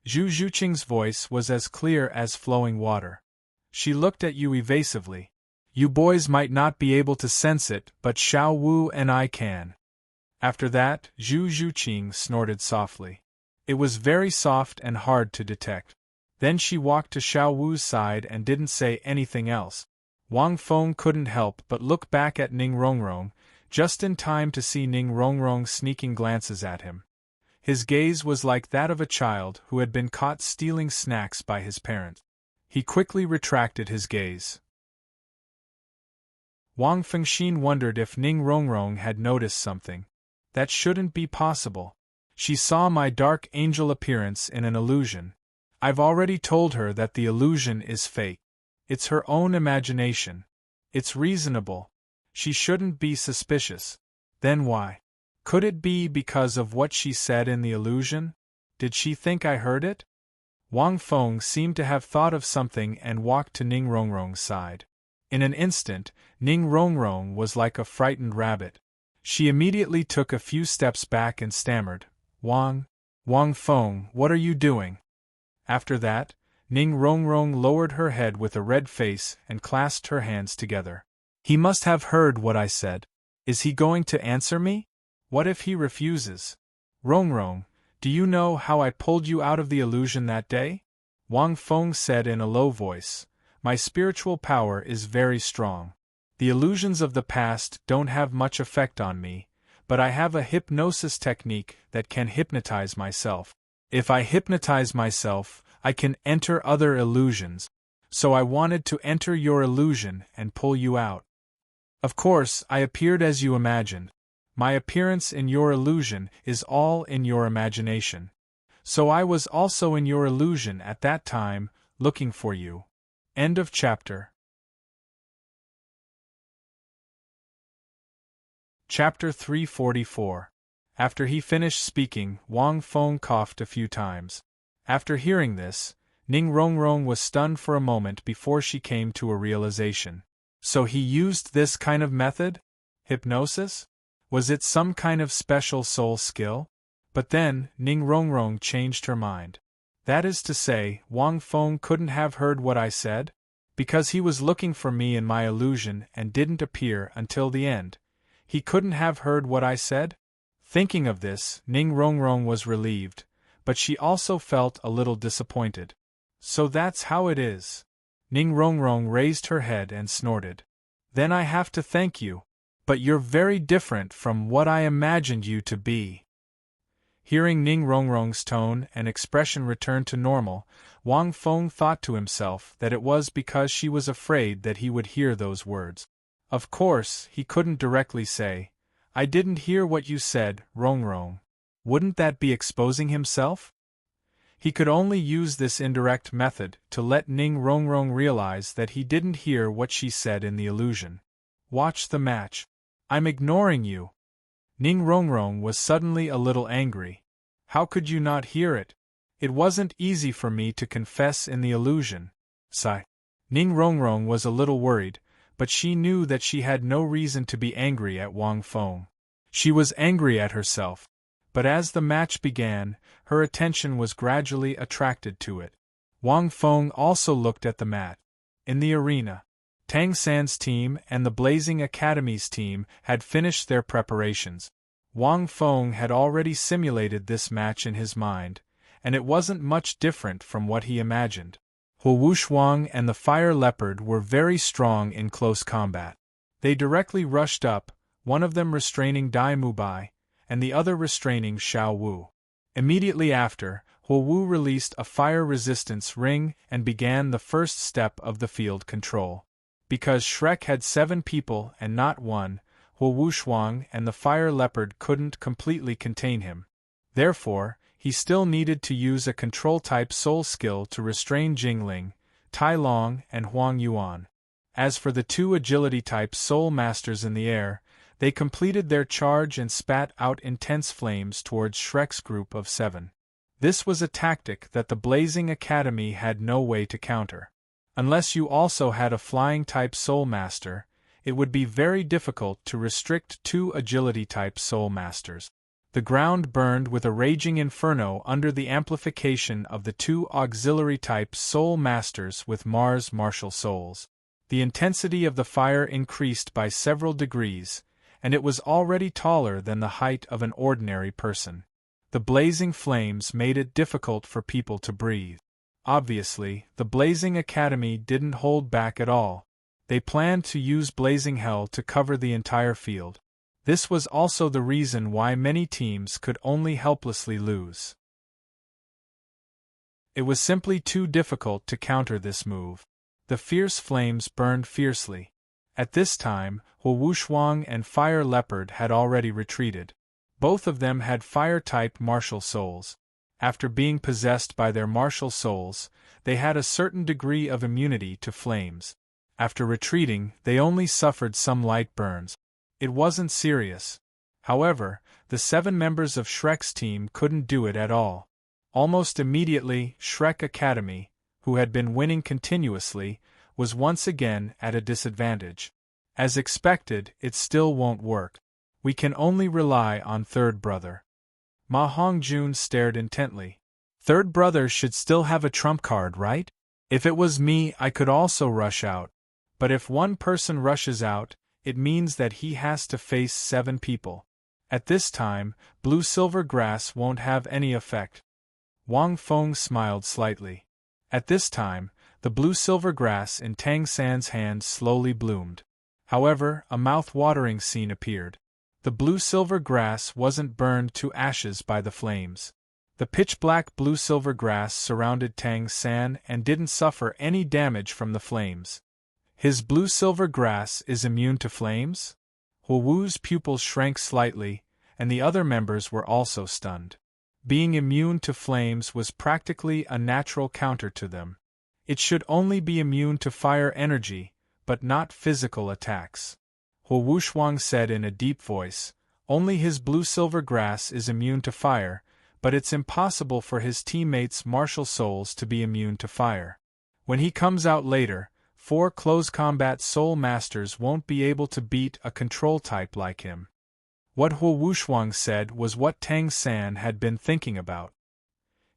Zhu Zhuqing's voice was as clear as flowing water. She looked at you evasively. You boys might not be able to sense it, but Xiao Wu and I can. After that, Zhu Zhuqing snorted softly. It was very soft and hard to detect. Then she walked to Xiao Wu's side and didn't say anything else. Wang Feng couldn't help but look back at Ning Rongrong, just in time to see Ning Rongrong sneaking glances at him. His gaze was like that of a child who had been caught stealing snacks by his parent. He quickly retracted his gaze. Wang Fengxin wondered if Ning Rongrong had noticed something. That shouldn't be possible. She saw my dark angel appearance in an illusion. I've already told her that the illusion is fake. It's her own imagination. It's reasonable. She shouldn't be suspicious. Then why? Could it be because of what she said in the illusion? Did she think I heard it? Wang Feng seemed to have thought of something and walked to Ning Rongrong's side. In an instant, Ning Rongrong was like a frightened rabbit. She immediately took a few steps back and stammered, Wang Feng, what are you doing? After that, Ning Rongrong lowered her head with a red face and clasped her hands together. He must have heard what I said. Is he going to answer me? What if he refuses? Rongrong, do you know how I pulled you out of the illusion that day? Wang Feng said in a low voice, my spiritual power is very strong. The illusions of the past don't have much effect on me, but I have a hypnosis technique that can hypnotize myself. If I hypnotize myself, I can enter other illusions. So I wanted to enter your illusion and pull you out. Of course, I appeared as you imagined. My appearance in your illusion is all in your imagination. So I was also in your illusion at that time, looking for you. End of chapter. Chapter 344. After he finished speaking, Wang Feng coughed a few times. After hearing this, Ning Rongrong was stunned for a moment before she came to a realization. So he used this kind of method? Hypnosis? Was it some kind of special soul skill? But then, Ning Rongrong changed her mind. That is to say, Wang Feng couldn't have heard what I said? Because he was looking for me in my illusion and didn't appear until the end. He couldn't have heard what I said? Thinking of this, Ning Rongrong was relieved, but she also felt a little disappointed. So that's how it is. Ning Rongrong raised her head and snorted. Then I have to thank you. But you're very different from what I imagined you to be. Hearing Ning Rongrong's tone and expression return to normal, Wang Feng thought to himself that it was because she was afraid that he would hear those words. Of course, he couldn't directly say, I didn't hear what you said, Rongrong. Wouldn't that be exposing himself? He could only use this indirect method to let Ning Rongrong realize that he didn't hear what she said in the illusion. Watch the match. I'm ignoring you. Ning Rongrong was suddenly a little angry. How could you not hear it? It wasn't easy for me to confess in the illusion. Sigh. Ning Rongrong was a little worried, but she knew that she had no reason to be angry at Wang Feng. She was angry at herself. But as the match began, her attention was gradually attracted to it. Wang Feng also looked at the mat. In the arena, Tang San's team and the Blazing Academy's team had finished their preparations. Wang Feng had already simulated this match in his mind, and it wasn't much different from what he imagined. Hu Shuang and the Fire Leopard were very strong in close combat. They directly rushed up, one of them restraining Dai Mubai, and the other restraining Xiao Wu. Immediately after, Hu Wu released a fire resistance ring and began the first step of the field control. Because Shrek had 7 people and not 1, Hu Shuang and the Fire Leopard couldn't completely contain him. Therefore, he still needed to use a control-type soul skill to restrain Jingling, Tai Long, and Huang Yuan. As for the 2 agility-type soul masters in the air, they completed their charge and spat out intense flames towards Shrek's group of 7. This was a tactic that the Blazing Academy had no way to counter. Unless you also had a flying-type soul master, it would be very difficult to restrict 2 agility-type soul masters. The ground burned with a raging inferno under the amplification of the 2 auxiliary-type soul masters with Mars martial souls. The intensity of the fire increased by several degrees, and it was already taller than the height of an ordinary person. The blazing flames made it difficult for people to breathe. Obviously, the Blazing Academy didn't hold back at all. They planned to use blazing hell to cover the entire field. This was also the reason why many teams could only helplessly lose. It was simply too difficult to counter this move. The fierce flames burned fiercely. At this time, Hu Shuang and Fire Leopard had already retreated. Both of them had fire-type martial souls. After being possessed by their martial souls, they had a certain degree of immunity to flames. After retreating, they only suffered some light burns. It wasn't serious. However, the 7 members of Shrek's team couldn't do it at all. Almost immediately, Shrek Academy, who had been winning continuously, was once again at a disadvantage. As expected, it still won't work. We can only rely on Third Brother. Ma Hongjun stared intently. Third Brother should still have a trump card, right? If it was me, I could also rush out. But if one person rushes out, it means that he has to face 7 people. At this time, blue-silver grass won't have any effect. Wang Feng smiled slightly. At this time, the blue-silver grass in Tang San's hand slowly bloomed. However, a mouth-watering scene appeared. The blue-silver grass wasn't burned to ashes by the flames. The pitch-black blue-silver grass surrounded Tang San and didn't suffer any damage from the flames. His blue-silver grass is immune to flames? Hu Wu's pupils shrank slightly, and the other members were also stunned. Being immune to flames was practically a natural counter to them. It should only be immune to fire energy, but not physical attacks. Huo Wushwang said in a deep voice, only his blue-silver grass is immune to fire, but it's impossible for his teammates' martial souls to be immune to fire. When he comes out later, 4 close combat soul masters won't be able to beat a control type like him. What Huo Wushwang said was what Tang San had been thinking about.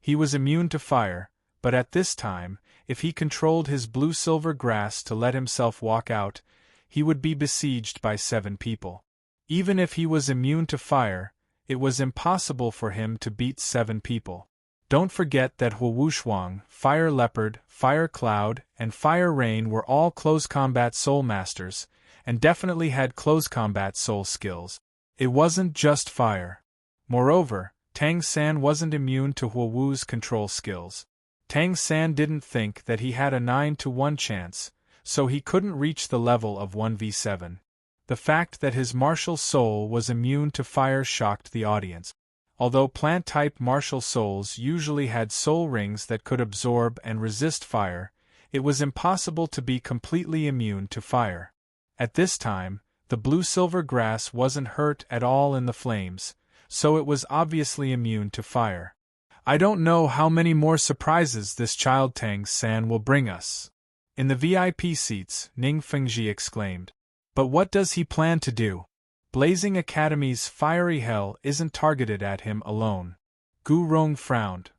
He was immune to fire, but at this time, if he controlled his blue-silver grass to let himself walk out, he would be besieged by 7 people. Even if he was immune to fire, it was impossible for him to beat 7 people. Don't forget that Huo Wushwang, Fire Leopard, Fire Cloud, and Fire Rain were all close combat soul masters, and definitely had close combat soul skills. It wasn't just fire. Moreover, Tang San wasn't immune to Huo Wu's control skills. Tang San didn't think that he had a 9-to-1 chance, so he couldn't reach the level of 1v7. The fact that his martial soul was immune to fire shocked the audience. Although plant-type martial souls usually had soul rings that could absorb and resist fire, it was impossible to be completely immune to fire. At this time, the blue-silver grass wasn't hurt at all in the flames, so it was obviously immune to fire. I don't know how many more surprises this child Tang San will bring us. In the VIP seats, Ning Fengji exclaimed. But what does he plan to do? Blazing Academy's fiery hell isn't targeted at him alone. Gu Rong frowned.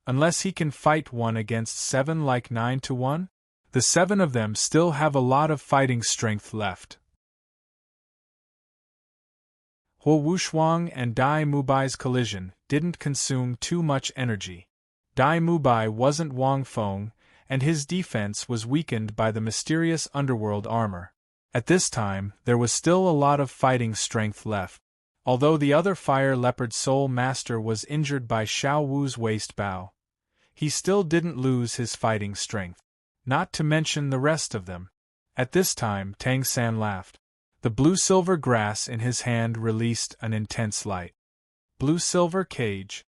Unless he can fight 1 against 7 like 9-to-1? The 7 of them still have a lot of fighting strength left. Huo Wushwang and Dai Mubai's collision didn't consume too much energy. Dai Mubai wasn't Wang Feng, and his defense was weakened by the mysterious underworld armor. At this time, there was still a lot of fighting strength left. Although the other Fire Leopard Soul Master was injured by Xiao Wu's waist bow, he still didn't lose his fighting strength. Not to mention the rest of them. At this time, Tang San laughed. The blue-silver grass in his hand released an intense light. Blue-silver cage.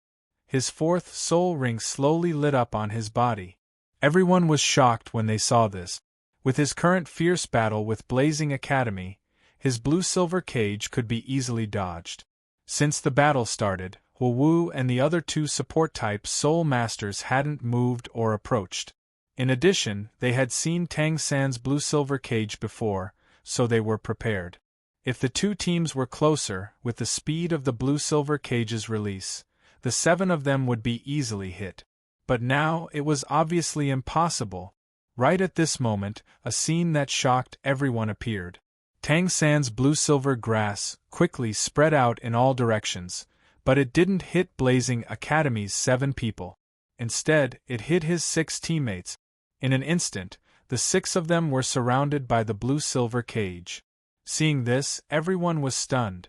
His 4th soul ring slowly lit up on his body. Everyone was shocked when they saw this. With his current fierce battle with Blazing Academy, his blue-silver cage could be easily dodged. Since the battle started, Huo Wu and the other 2 support-type soul masters hadn't moved or approached. In addition, they had seen Tang San's blue-silver cage before, so they were prepared. If the 2 teams were closer, with the speed of the blue-silver cage's release, the 7 of them would be easily hit. But now it was obviously impossible. Right at this moment, a scene that shocked everyone appeared. Tang San's blue-silver grass quickly spread out in all directions, but it didn't hit Blazing Academy's 7 people. Instead, it hit his 6 teammates. In an instant, the 6 of them were surrounded by the blue-silver cage. Seeing this, everyone was stunned.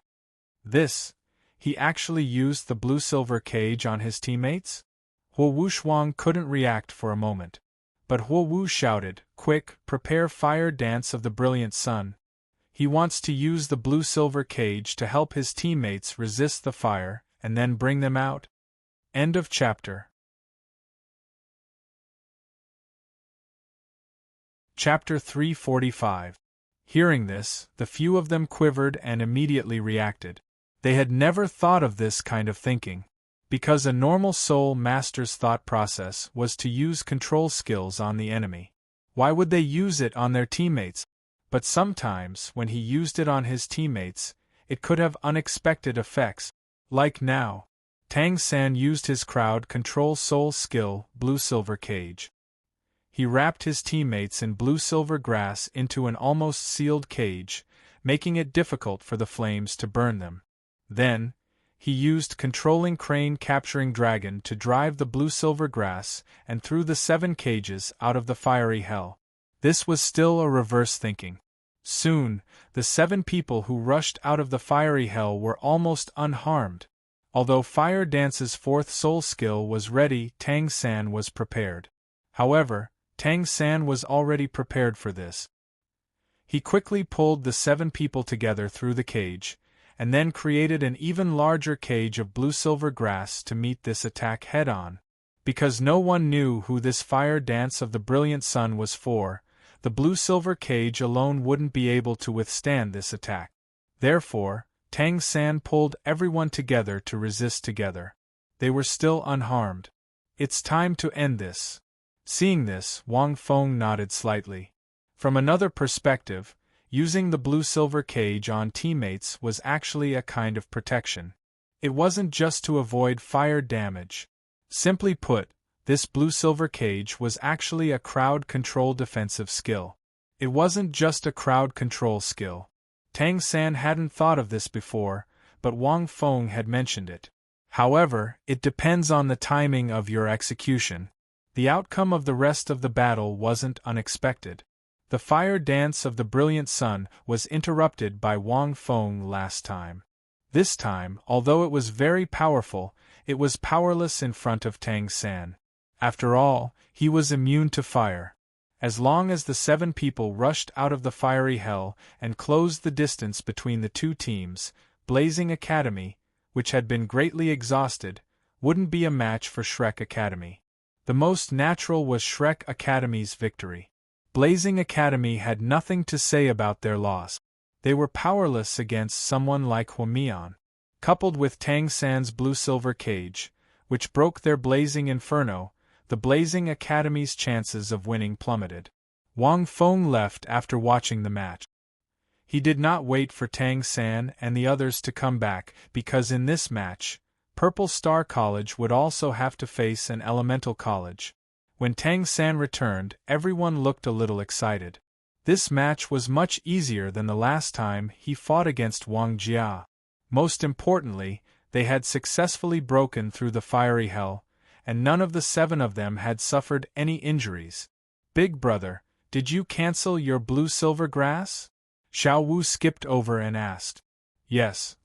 He actually used the blue-silver cage on his teammates? Huo Wushwang couldn't react for a moment. But Huo Wu shouted, "Quick, prepare Fire Dance of the Brilliant Sun." He wants to use the blue-silver cage to help his teammates resist the fire, and then bring them out. End of chapter. Chapter 345. Hearing this, the few of them quivered and immediately reacted. They had never thought of this kind of thinking. Because a normal soul master's thought process was to use control skills on the enemy. Why would they use it on their teammates? But sometimes, when he used it on his teammates, it could have unexpected effects. Like now, Tang San used his crowd control soul skill, blue-silver cage. He wrapped his teammates in blue-silver grass into an almost sealed cage, making it difficult for the flames to burn them. Then, he used controlling crane capturing dragon to drive the blue-silver grass and threw the 7 cages out of the fiery hell. This was still a reverse thinking. Soon, the 7 people who rushed out of the fiery hell were almost unharmed. Although Fire Dance's 4th soul skill was ready, Tang San was prepared. However, Tang San was already prepared for this. He quickly pulled the 7 people together through the cage, and then created an even larger cage of blue-silver grass to meet this attack head-on. Because no one knew who this fire dance of the brilliant sun was for, the blue-silver cage alone wouldn't be able to withstand this attack. Therefore, Tang San pulled everyone together to resist together. They were still unharmed. It's time to end this. Seeing this, Wang Feng nodded slightly. From another perspective, using the blue-silver cage on teammates was actually a kind of protection. It wasn't just to avoid fire damage. Simply put, this blue-silver cage was actually a crowd control defensive skill. It wasn't just a crowd control skill. Tang San hadn't thought of this before, but Wang Feng had mentioned it. However, it depends on the timing of your execution. The outcome of the rest of the battle wasn't unexpected. The fire dance of the brilliant sun was interrupted by Wang Feng last time. This time, although it was very powerful, it was powerless in front of Tang San. After all, he was immune to fire. As long as the 7 people rushed out of the fiery hell and closed the distance between the two teams, Blazing Academy, which had been greatly exhausted, wouldn't be a match for Shrek Academy. The most natural was Shrek Academy's victory. Blazing Academy had nothing to say about their loss. They were powerless against someone like Huamian. Coupled with Tang San's blue-silver cage, which broke their blazing inferno, the Blazing Academy's chances of winning plummeted. Wang Feng left after watching the match. He did not wait for Tang San and the others to come back because in this match, Purple Star College would also have to face an elemental college. When Tang San returned, everyone looked a little excited. This match was much easier than the last time he fought against Wang Jia. Most importantly, they had successfully broken through the fiery hell, and none of the 7 of them had suffered any injuries. Big brother, did you cancel your blue-silver grass? Xiao Wu skipped over and asked. Yes.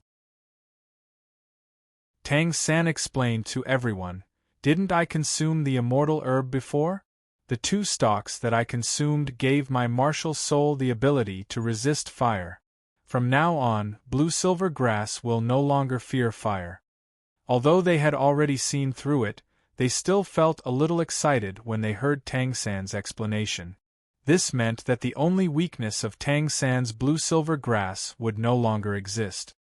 Tang San explained to everyone, didn't I consume the immortal herb before? The 2 stalks that I consumed gave my martial soul the ability to resist fire. From now on, blue-silver grass will no longer fear fire. Although they had already seen through it, they still felt a little excited when they heard Tang San's explanation. This meant that the only weakness of Tang San's blue-silver grass would no longer exist.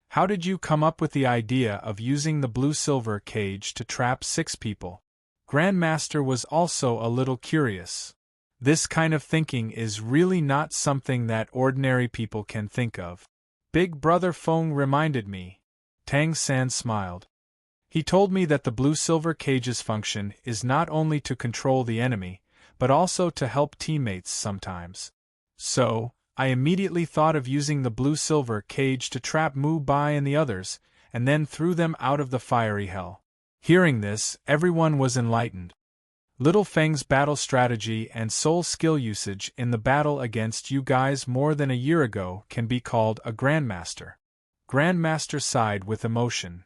How did you come up with the idea of using the blue-silver cage to trap 6 people? Grandmaster was also a little curious. This kind of thinking is really not something that ordinary people can think of. Big brother Feng reminded me. Tang San smiled. He told me that the blue-silver cage's function is not only to control the enemy, but also to help teammates sometimes. So, I immediately thought of using the blue-silver cage to trap Mu Bai and the others, and then threw them out of the fiery hell. Hearing this, everyone was enlightened. Little Feng's battle strategy and soul skill usage in the battle against you guys more than a year ago can be called a Grandmaster. Grandmaster sighed with emotion.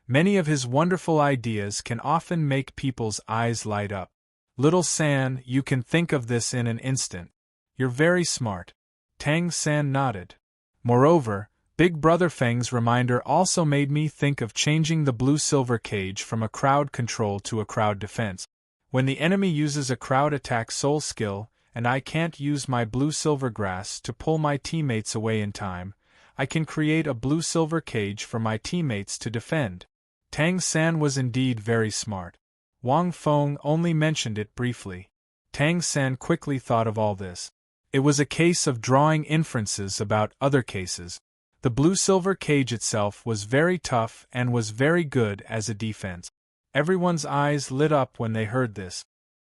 Many of his wonderful ideas can often make people's eyes light up. Little San, you can think of this in an instant. You're very smart. Tang San nodded. Moreover, Big Brother Feng's reminder also made me think of changing the blue-silver cage from a crowd control to a crowd defense. When the enemy uses a crowd attack soul skill, and I can't use my blue-silver grass to pull my teammates away in time, I can create a blue-silver cage for my teammates to defend. Tang San was indeed very smart. Wang Feng only mentioned it briefly. Tang San quickly thought of all this. It was a case of drawing inferences about other cases. The blue-silver cage itself was very tough and was very good as a defense. Everyone's eyes lit up when they heard this.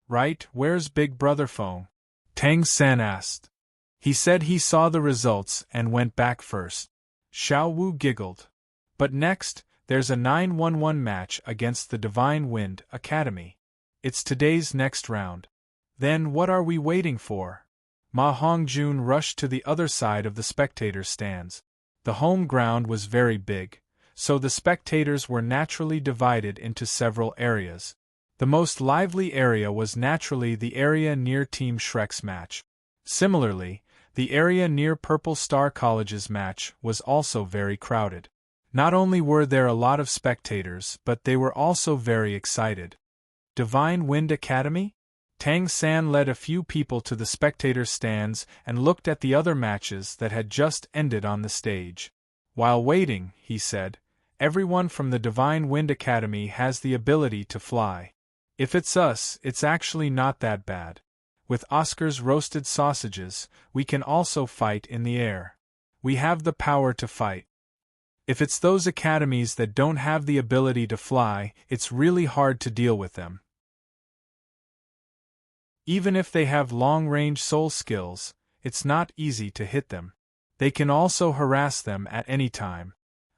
Right, where's Big Brother Feng? Tang San asked. He said he saw the results and went back first. Xiao Wu giggled. But next, there's a 9-1-1 match against the Divine Wind Academy. It's today's next round. Then what are we waiting for? Ma Hongjun rushed to the other side of the spectators' stands. The home ground was very big, so the spectators were naturally divided into several areas. The most lively area was naturally the area near Team Shrek's match. Similarly, The area near Purple Star College's match was also very crowded. Not only were there a lot of spectators, but they were also very excited. Divine Wind Academy? Tang San led a few people to the spectator stands and looked at the other matches that had just ended on the stage. While waiting, he said, everyone from the Divine Wind Academy has the ability to fly. If it's us, it's actually not that bad. With Oscar's roasted sausages, we can also fight in the air. We have the power to fight. If it's those academies that don't have the ability to fly, it's really hard to deal with them. Even if they have long-range soul skills, it's not easy to hit them. They can also harass them at any time.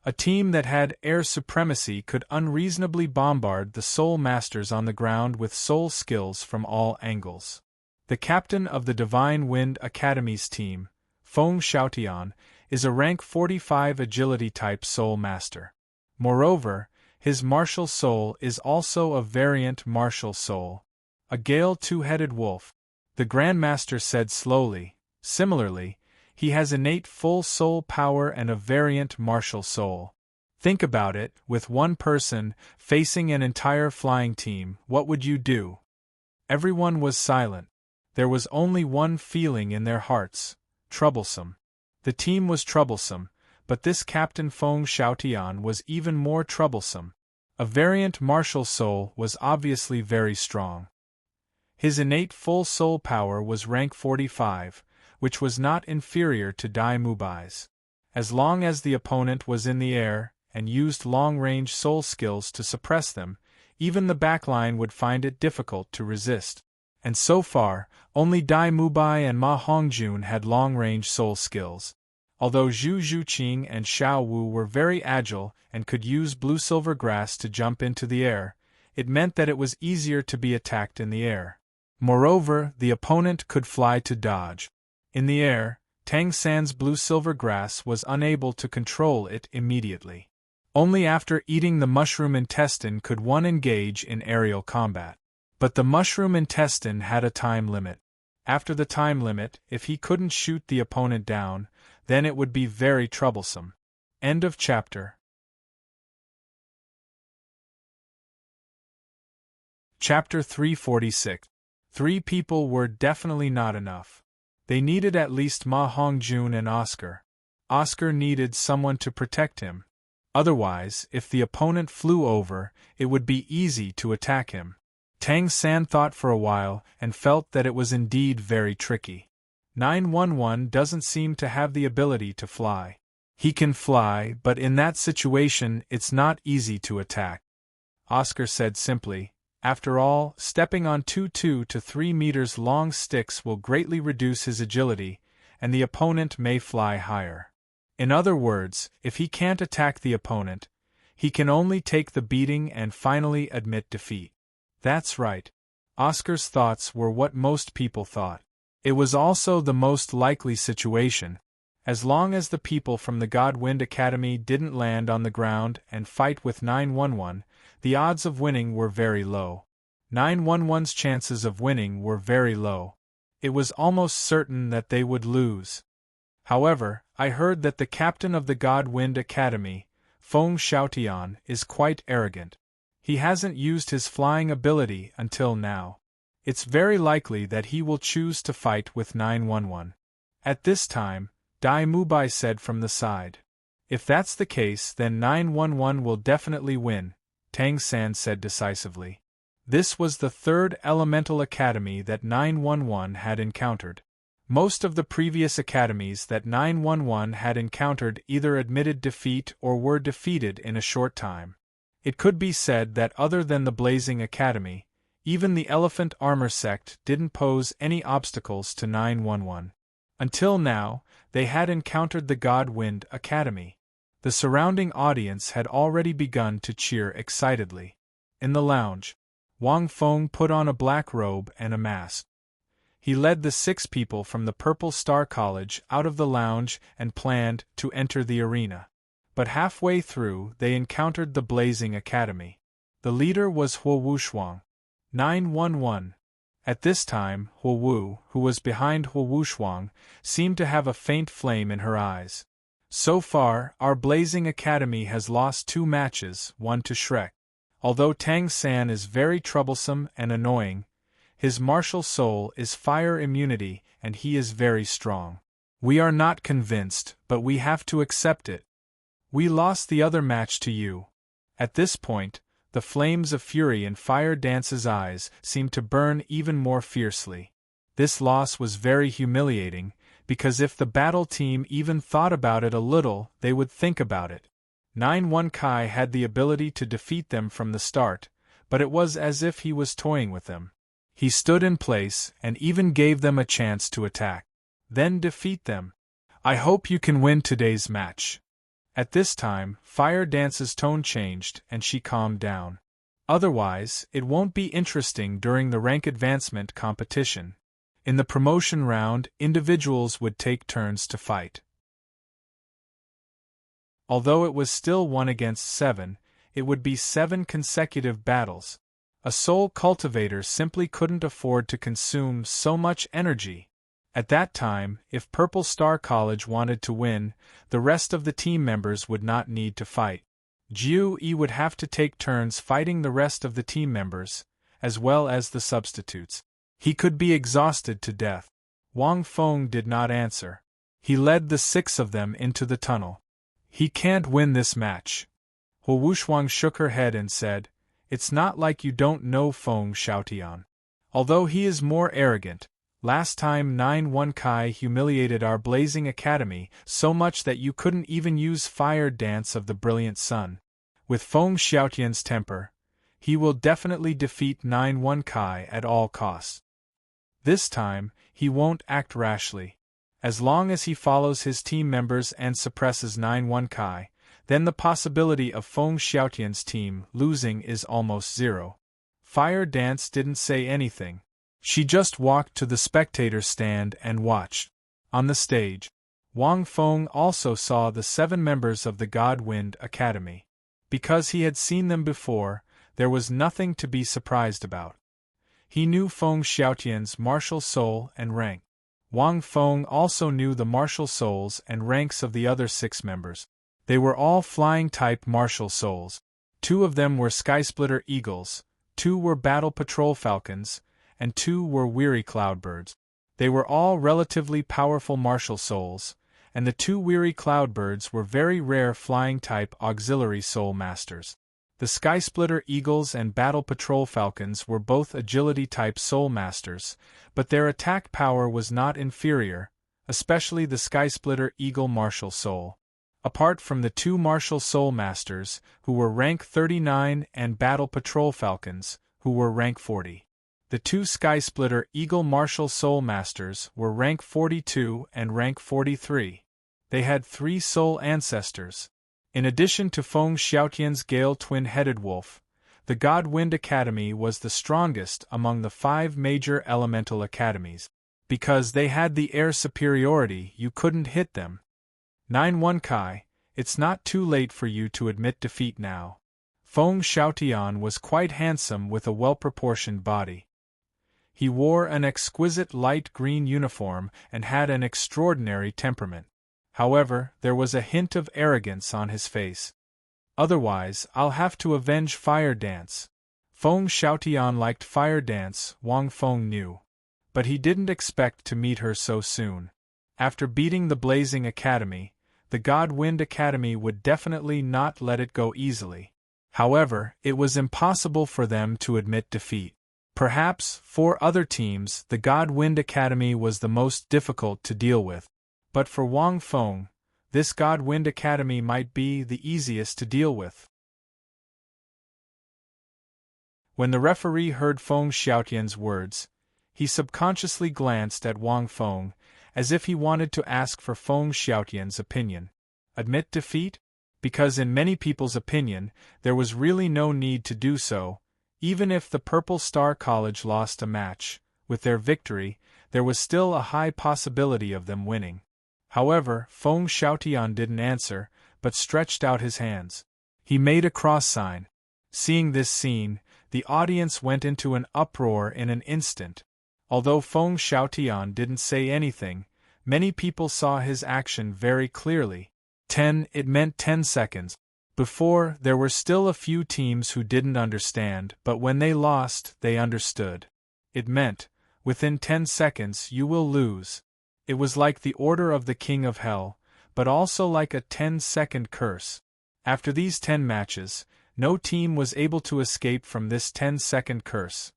A team that had air supremacy could unreasonably bombard the Soul Masters on the ground with soul skills from all angles. The captain of the Divine Wind Academy's team, Feng Xiaotian, is a rank 45 agility-type Soul Master. Moreover, his martial soul is also a variant martial soul, a Gale two-headed wolf. The Grandmaster said slowly. Similarly, he has innate full soul power and a variant martial soul. Think about it, with one person facing an entire flying team, what would you do? Everyone was silent. There was only one feeling in their hearts: troublesome. The team was troublesome, but this Captain Feng Xiaotian was even more troublesome. A variant martial soul was obviously very strong. His innate full soul power was rank 45, which was not inferior to Dai Mubai's. As long as the opponent was in the air and used long-range soul skills to suppress them, even the backline would find it difficult to resist. And so far, only Dai Mubai and Ma Hongjun had long-range soul skills. Although Zhu Zhuqing and Xiao Wu were very agile and could use blue-silver grass to jump into the air, it meant that it was easier to be attacked in the air. Moreover, the opponent could fly to dodge. In the air, Tang San's blue-silver grass was unable to control it immediately. Only after eating the mushroom intestine could one engage in aerial combat. But the mushroom intestine had a time limit. After the time limit, if he couldn't shoot the opponent down, then it would be very troublesome. End of chapter. Chapter 346. 3 people were definitely not enough. They needed at least Ma Hongjun and Oscar. Oscar needed someone to protect him. Otherwise, if the opponent flew over, it would be easy to attack him. Tang San thought for a while and felt that it was indeed very tricky. 911 doesn't seem to have the ability to fly. He can fly, but in that situation it's not easy to attack. Oscar said simply, after all, stepping on 2 to 3 meters long sticks will greatly reduce his agility, and the opponent may fly higher. In other words, if he can't attack the opponent, he can only take the beating and finally admit defeat. That's right. Oscar's thoughts were what most people thought. It was also the most likely situation. As long as the people from the Godwind Academy didn't land on the ground and fight with 911, the odds of winning were very low. 911's chances of winning were very low. It was almost certain that they would lose. However, I heard that the captain of the Godwind Academy, Feng Xiaotian, is quite arrogant. He hasn't used his flying ability until now. It's very likely that he will choose to fight with 911. At this time, Dai Mubai said from the side. If that's the case, then 911 will definitely win, Tang San said decisively. This was the third elemental academy that 911 had encountered. Most of the previous academies that 911 had encountered either admitted defeat or were defeated in a short time. It could be said that other than the Blazing Academy, even the Elephant Armor sect didn't pose any obstacles to 911. Until now, they had encountered the Godwind Academy. The surrounding audience had already begun to cheer excitedly. In the lounge, Wang Feng put on a black robe and a mask. He led the 6 people from the Purple Star College out of the lounge and planned to enter the arena. But halfway through, they encountered the Blazing Academy. The leader was Huo Wushuang. 911. At this time, Huowu, who was behind Huowushuang, seemed to have a faint flame in her eyes. So far, our Blazing Academy has lost 2 matches, one to Shrek. Although Tang San is very troublesome and annoying, his martial soul is fire immunity and he is very strong. We are not convinced, but we have to accept it. We lost the other match to you. At this point, the flames of fury in Fire Dance's eyes seemed to burn even more fiercely. This loss was very humiliating, because if the battle team even thought about it a little, they would think about it. 9-1 Kai had the ability to defeat them from the start, but it was as if he was toying with them. He stood in place and even gave them a chance to attack. Then defeat them. I hope you can win today's match. At this time, Fire Dance's tone changed and she calmed down. Otherwise, it won't be interesting during the rank advancement competition. In the promotion round, individuals would take turns to fight. Although it was still 1 against 7, it would be 7 consecutive battles. A soul cultivator simply couldn't afford to consume so much energy. At that time, if Purple Star College wanted to win, the rest of the team members would not need to fight. Jiu Yi would have to take turns fighting the rest of the team members, as well as the substitutes. He could be exhausted to death. Wang Feng did not answer. He led the 6 of them into the tunnel. He can't win this match. Huowushuang shook her head and said, "It's not like you don't know Feng Xiaotian. Although he is more arrogant, last time 9-1 Kai humiliated our Blazing Academy so much that you couldn't even use Fire Dance of the Brilliant Sun. With Feng Xiaotian's temper, he will definitely defeat 9-1 Kai at all costs. This time, he won't act rashly. As long as he follows his team members and suppresses 9-1 Kai, then the possibility of Feng Xiaotian's team losing is almost 0. Fire Dance didn't say anything. She just walked to the spectator stand and watched. On the stage, Wang Feng also saw the 7 members of the God Wind Academy. Because he had seen them before, there was nothing to be surprised about. He knew Feng Xiaotian's martial soul and rank. Wang Feng also knew the martial souls and ranks of the other 6 members. They were all flying-type martial souls. 2 of them were Skysplitter Eagles, 2 were Battle Patrol Falcons, and 2 were Weary Cloudbirds. They were all relatively powerful martial souls, and the 2 Weary Cloudbirds were very rare flying-type auxiliary soul masters. The Skysplitter Eagles and Battle Patrol Falcons were both agility-type soul masters, but their attack power was not inferior, especially the Skysplitter Eagle martial soul. Apart from the 2 martial soul masters, who were rank 39, and Battle Patrol Falcons, who were rank 40. The 2 Skysplitter Eagle martial soul masters were rank 42 and rank 43. They had 3 soul ancestors. In addition to Feng Xiaotian's Gale Twin-Headed Wolf, the God Wind Academy was the strongest among the 5 major elemental academies. Because they had the air superiority, you couldn't hit them. 9-1 Kai, it's not too late for you to admit defeat now. Feng Xiaotian was quite handsome with a well-proportioned body. He wore an exquisite light green uniform and had an extraordinary temperament. However, there was a hint of arrogance on his face. Otherwise, I'll have to avenge Fire Dance. Feng Xiaotian liked Fire Dance, Wang Feng knew. But he didn't expect to meet her so soon. After beating the Blazing Academy, the God Wind Academy would definitely not let it go easily. However, it was impossible for them to admit defeat. Perhaps, for other teams, the God Wind Academy was the most difficult to deal with. But for Wang Feng, this God Wind Academy might be the easiest to deal with. When the referee heard Feng Xiaotian's words, he subconsciously glanced at Wang Feng, as if he wanted to ask for Feng Xiaotian's opinion. Admit defeat? Because in many people's opinion, there was really no need to do so. Even if the Purple Star College lost a match, with their victory, there was still a high possibility of them winning. However, Feng Xiaotian didn't answer, but stretched out his hands. He made a cross sign. Seeing this scene, the audience went into an uproar in an instant. Although Feng Xiaotian didn't say anything, many people saw his action very clearly. It meant 10 seconds. Before, there were still a few teams who didn't understand, but when they lost, they understood. It meant, within 10 seconds you will lose. It was like the order of the King of Hell, but also like a 10-second curse. After these 10 matches, no team was able to escape from this 10-second curse.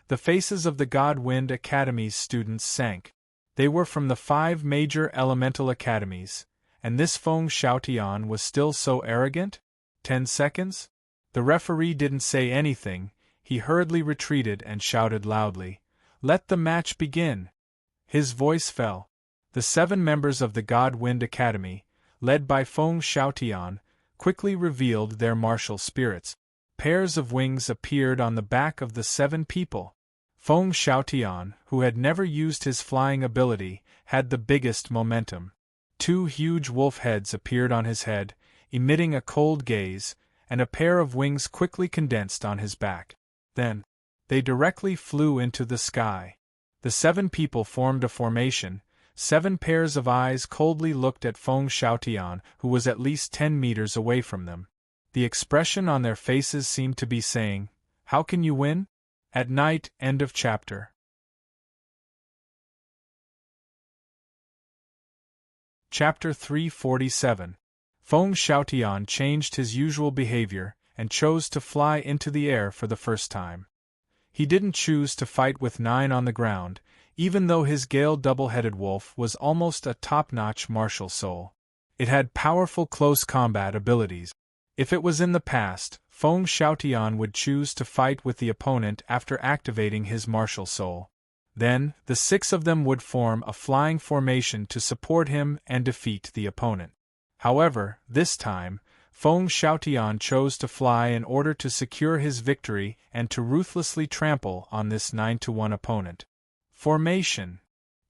The faces of the God Wind Academy's students sank. They were from the 5 major elemental academies, and this Feng Xiaotian was still so arrogant? 10 seconds? The referee didn't say anything, he hurriedly retreated and shouted loudly, "Let the match begin!" His voice fell. The 7 members of the God Wind Academy, led by Feng Xiaotian, quickly revealed their martial spirits. Pairs of wings appeared on the back of the 7 people. Feng Xiaotian, who had never used his flying ability, had the biggest momentum. 2 huge wolf heads appeared on his head, emitting a cold gaze, and a pair of wings quickly condensed on his back. Then, they directly flew into the sky. The 7 people formed a formation. 7 pairs of eyes coldly looked at Feng Xiaotian, who was at least 10 meters away from them. The expression on their faces seemed to be saying, "How can you win?" At night, end of chapter. Chapter 347. Feng Xiaotian changed his usual behavior, and chose to fly into the air for the first time. He didn't choose to fight with 9 on the ground, even though his Gale double-headed wolf was almost a top-notch martial soul. It had powerful close combat abilities. If it was in the past, Feng Xiaotian would choose to fight with the opponent after activating his martial soul. Then, the 6 of them would form a flying formation to support him and defeat the opponent. However, this time, Feng Xiaotian chose to fly in order to secure his victory and to ruthlessly trample on this 9-to-1 opponent. Formation.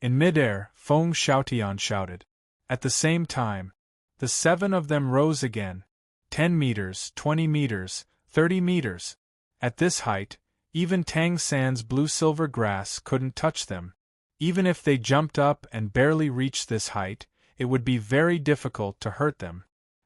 In midair, Feng Xiaotian shouted. At the same time, the 7 of them rose again. 10 meters, 20 meters, 30 meters. At this height, even Tang San's blue-silver grass couldn't touch them. Even if they jumped up and barely reached this height, it would be very difficult to hurt them.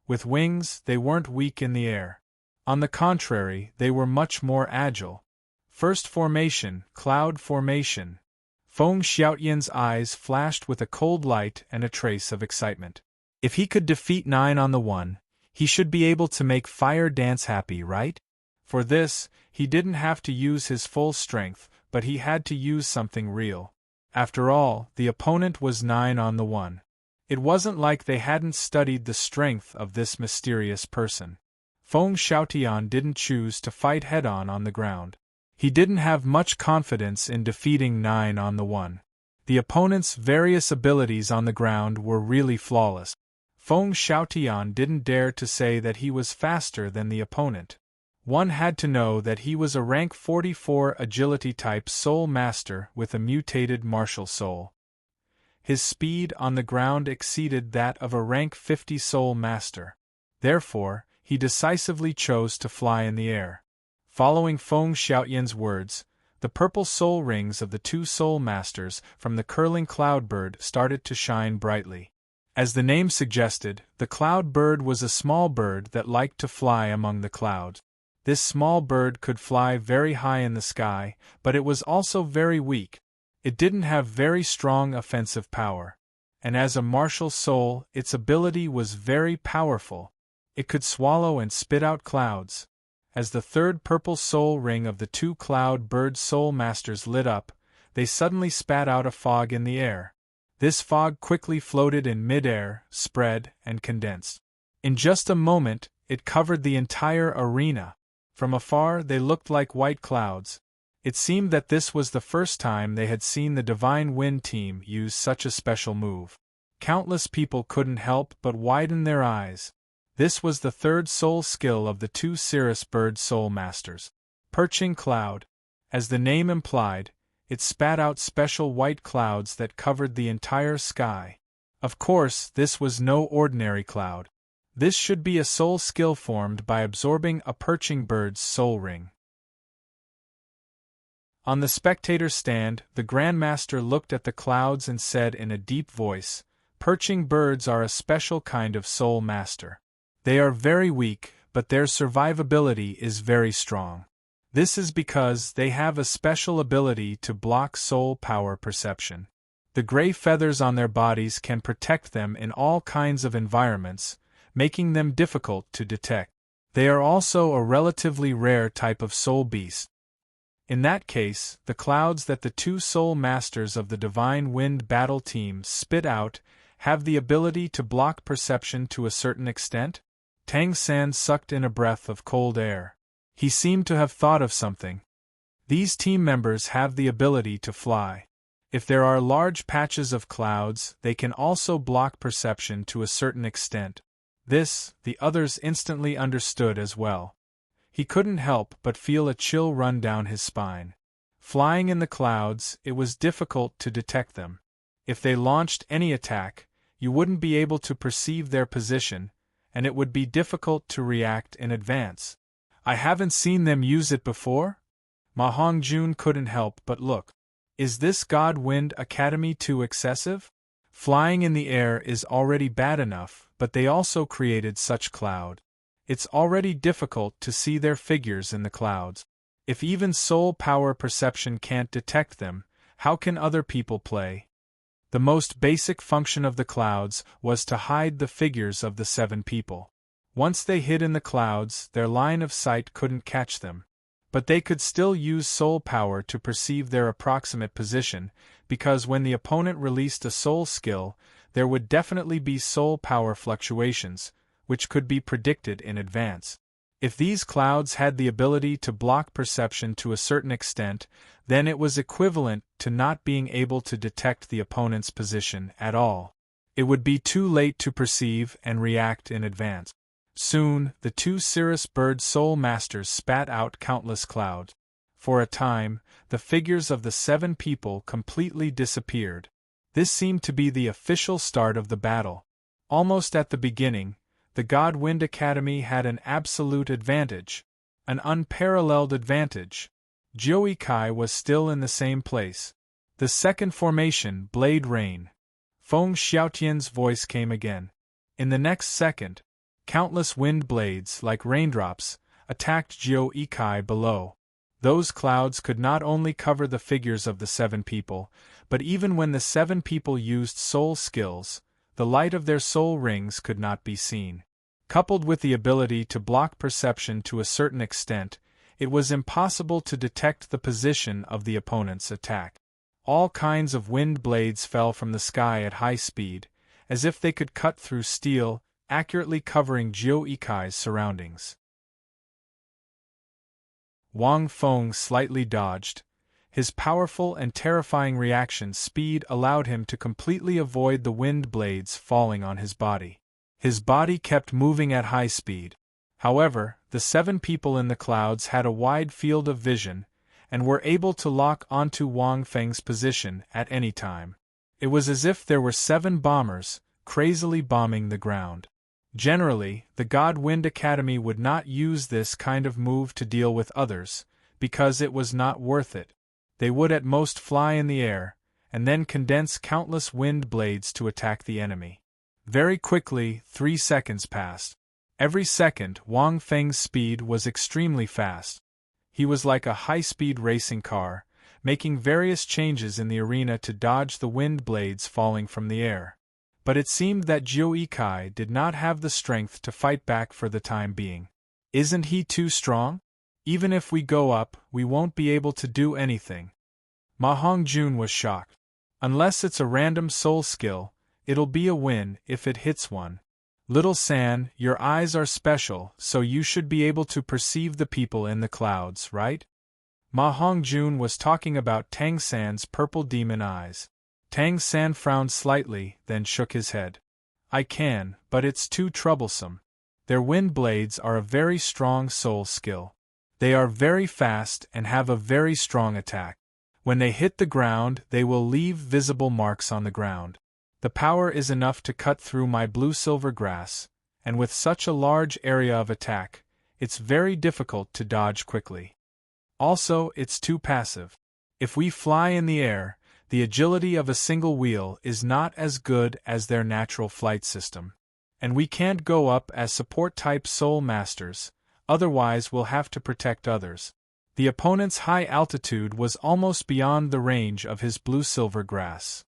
With wings, they weren't weak in the air. On the contrary, they were much more agile. First formation, cloud formation. Feng Xiaotian's eyes flashed with a cold light and a trace of excitement. If he could defeat 9 on the 1, he should be able to make fire dance happy, right? For this, he didn't have to use his full strength, but he had to use something real. After all, the opponent was 9 on the 1. It wasn't like they hadn't studied the strength of this mysterious person. Feng Xiaotian didn't choose to fight head-on on the ground. He didn't have much confidence in defeating 9 on the 1. The opponent's various abilities on the ground were really flawless. Feng Xiaotian didn't dare to say that he was faster than the opponent. One had to know that he was a rank 44 agility-type soul master with a mutated martial soul. His speed on the ground exceeded that of a rank 50 soul master. Therefore, he decisively chose to fly in the air. Following Feng Xiaotian's words, the purple soul rings of the 2 soul masters from the curling cloud bird started to shine brightly. As the name suggested, the cloud bird was a small bird that liked to fly among the clouds. This small bird could fly very high in the sky, but it was also very weak. It didn't have very strong offensive power. And as a martial soul, its ability was very powerful. It could swallow and spit out clouds. As the 3rd purple soul ring of the 2 cloud bird soul masters lit up, they suddenly spat out a fog in the air. This fog quickly floated in mid-air, spread, and condensed. In just a moment, it covered the entire arena. From afar they looked like white clouds. It seemed that this was the first time they had seen the Divine Wind team use such a special move. Countless people couldn't help but widen their eyes. This was the 3rd soul skill of the 2 cirrus bird soul masters. Perching cloud. As the name implied, it spat out special white clouds that covered the entire sky. Of course, this was no ordinary cloud. This should be a soul skill formed by absorbing a perching bird's soul ring. On the spectator stand, the Grandmaster looked at the clouds and said in a deep voice, "Perching birds are a special kind of soul master. They are very weak, but their survivability is very strong. This is because they have a special ability to block soul power perception. The gray feathers on their bodies can protect them in all kinds of environments, making them difficult to detect. They are also a relatively rare type of soul beast. In that case, the clouds that the two soul masters of the Divine Wind battle team spit out have the ability to block perception to a certain extent?" Tang San sucked in a breath of cold air. He seemed to have thought of something. "These team members have the ability to fly. If there are large patches of clouds, they can also block perception to a certain extent." This, the others instantly understood as well. He couldn't help but feel a chill run down his spine. Flying in the clouds, it was difficult to detect them. If they launched any attack, you wouldn't be able to perceive their position, and it would be difficult to react in advance. "I haven't seen them use it before?" Ma Hongjun couldn't help but look. Is this God Wind Academy too excessive? Flying in the air is already bad enough, but they also created such cloud. It's already difficult to see their figures in the clouds. If even soul power perception can't detect them, how can other people play? The most basic function of the clouds was to hide the figures of the 7 people. Once they hid in the clouds, their line of sight couldn't catch them. But they could still use soul power to perceive their approximate position, because when the opponent released a soul skill, there would definitely be soul power fluctuations, which could be predicted in advance. If these clouds had the ability to block perception to a certain extent, then it was equivalent to not being able to detect the opponent's position at all. It would be too late to perceive and react in advance. Soon, the two Cirrus Bird Soul Masters spat out countless clouds. For a time, the figures of the 7 people completely disappeared. This seemed to be the official start of the battle. Almost at the beginning, the God Wind Academy had an absolute advantage. An unparalleled advantage. Jiu Kai was still in the same place. The second formation, Blade Rain. Feng Xiaotian's voice came again. In the next second, countless wind blades, like raindrops, attacked Jiu Kai below. Those clouds could not only cover the figures of the 7 people, but even when the 7 people used soul skills, the light of their soul rings could not be seen. Coupled with the ability to block perception to a certain extent, it was impossible to detect the position of the opponent's attack. All kinds of wind blades fell from the sky at high speed, as if they could cut through steel, accurately covering Jiu Ikai's surroundings. Wang Feng slightly dodged. His powerful and terrifying reaction speed allowed him to completely avoid the wind blades falling on his body. His body kept moving at high speed. However, the 7 people in the clouds had a wide field of vision, and were able to lock onto Wang Feng's position at any time. It was as if there were 7 bombers, crazily bombing the ground. Generally, the God Wind Academy would not use this kind of move to deal with others, because it was not worth it. They would at most fly in the air, and then condense countless wind blades to attack the enemy. Very quickly, 3 seconds passed. Every second, Wang Feng's speed was extremely fast. He was like a high-speed racing car, making various changes in the arena to dodge the wind blades falling from the air. But it seemed that Jiu Kai did not have the strength to fight back for the time being. Isn't he too strong? Even if we go up, we won't be able to do anything. Ma Hongjun was shocked. Unless it's a random soul skill, it'll be a win if it hits one. Little San, your eyes are special, so you should be able to perceive the people in the clouds, right? Ma Hongjun was talking about Tang San's purple demon eyes. Tang San frowned slightly, then shook his head. I can, but it's too troublesome. Their wind blades are a very strong soul skill. They are very fast and have a very strong attack. When they hit the ground, they will leave visible marks on the ground. The power is enough to cut through my blue-silver grass, and with such a large area of attack, it's very difficult to dodge quickly. Also, it's too passive. If we fly in the air, the agility of a single wheel is not as good as their natural flight system. And we can't go up as support-type soul masters, otherwise we'll have to protect others. The opponent's high altitude was almost beyond the range of his blue-silver grass.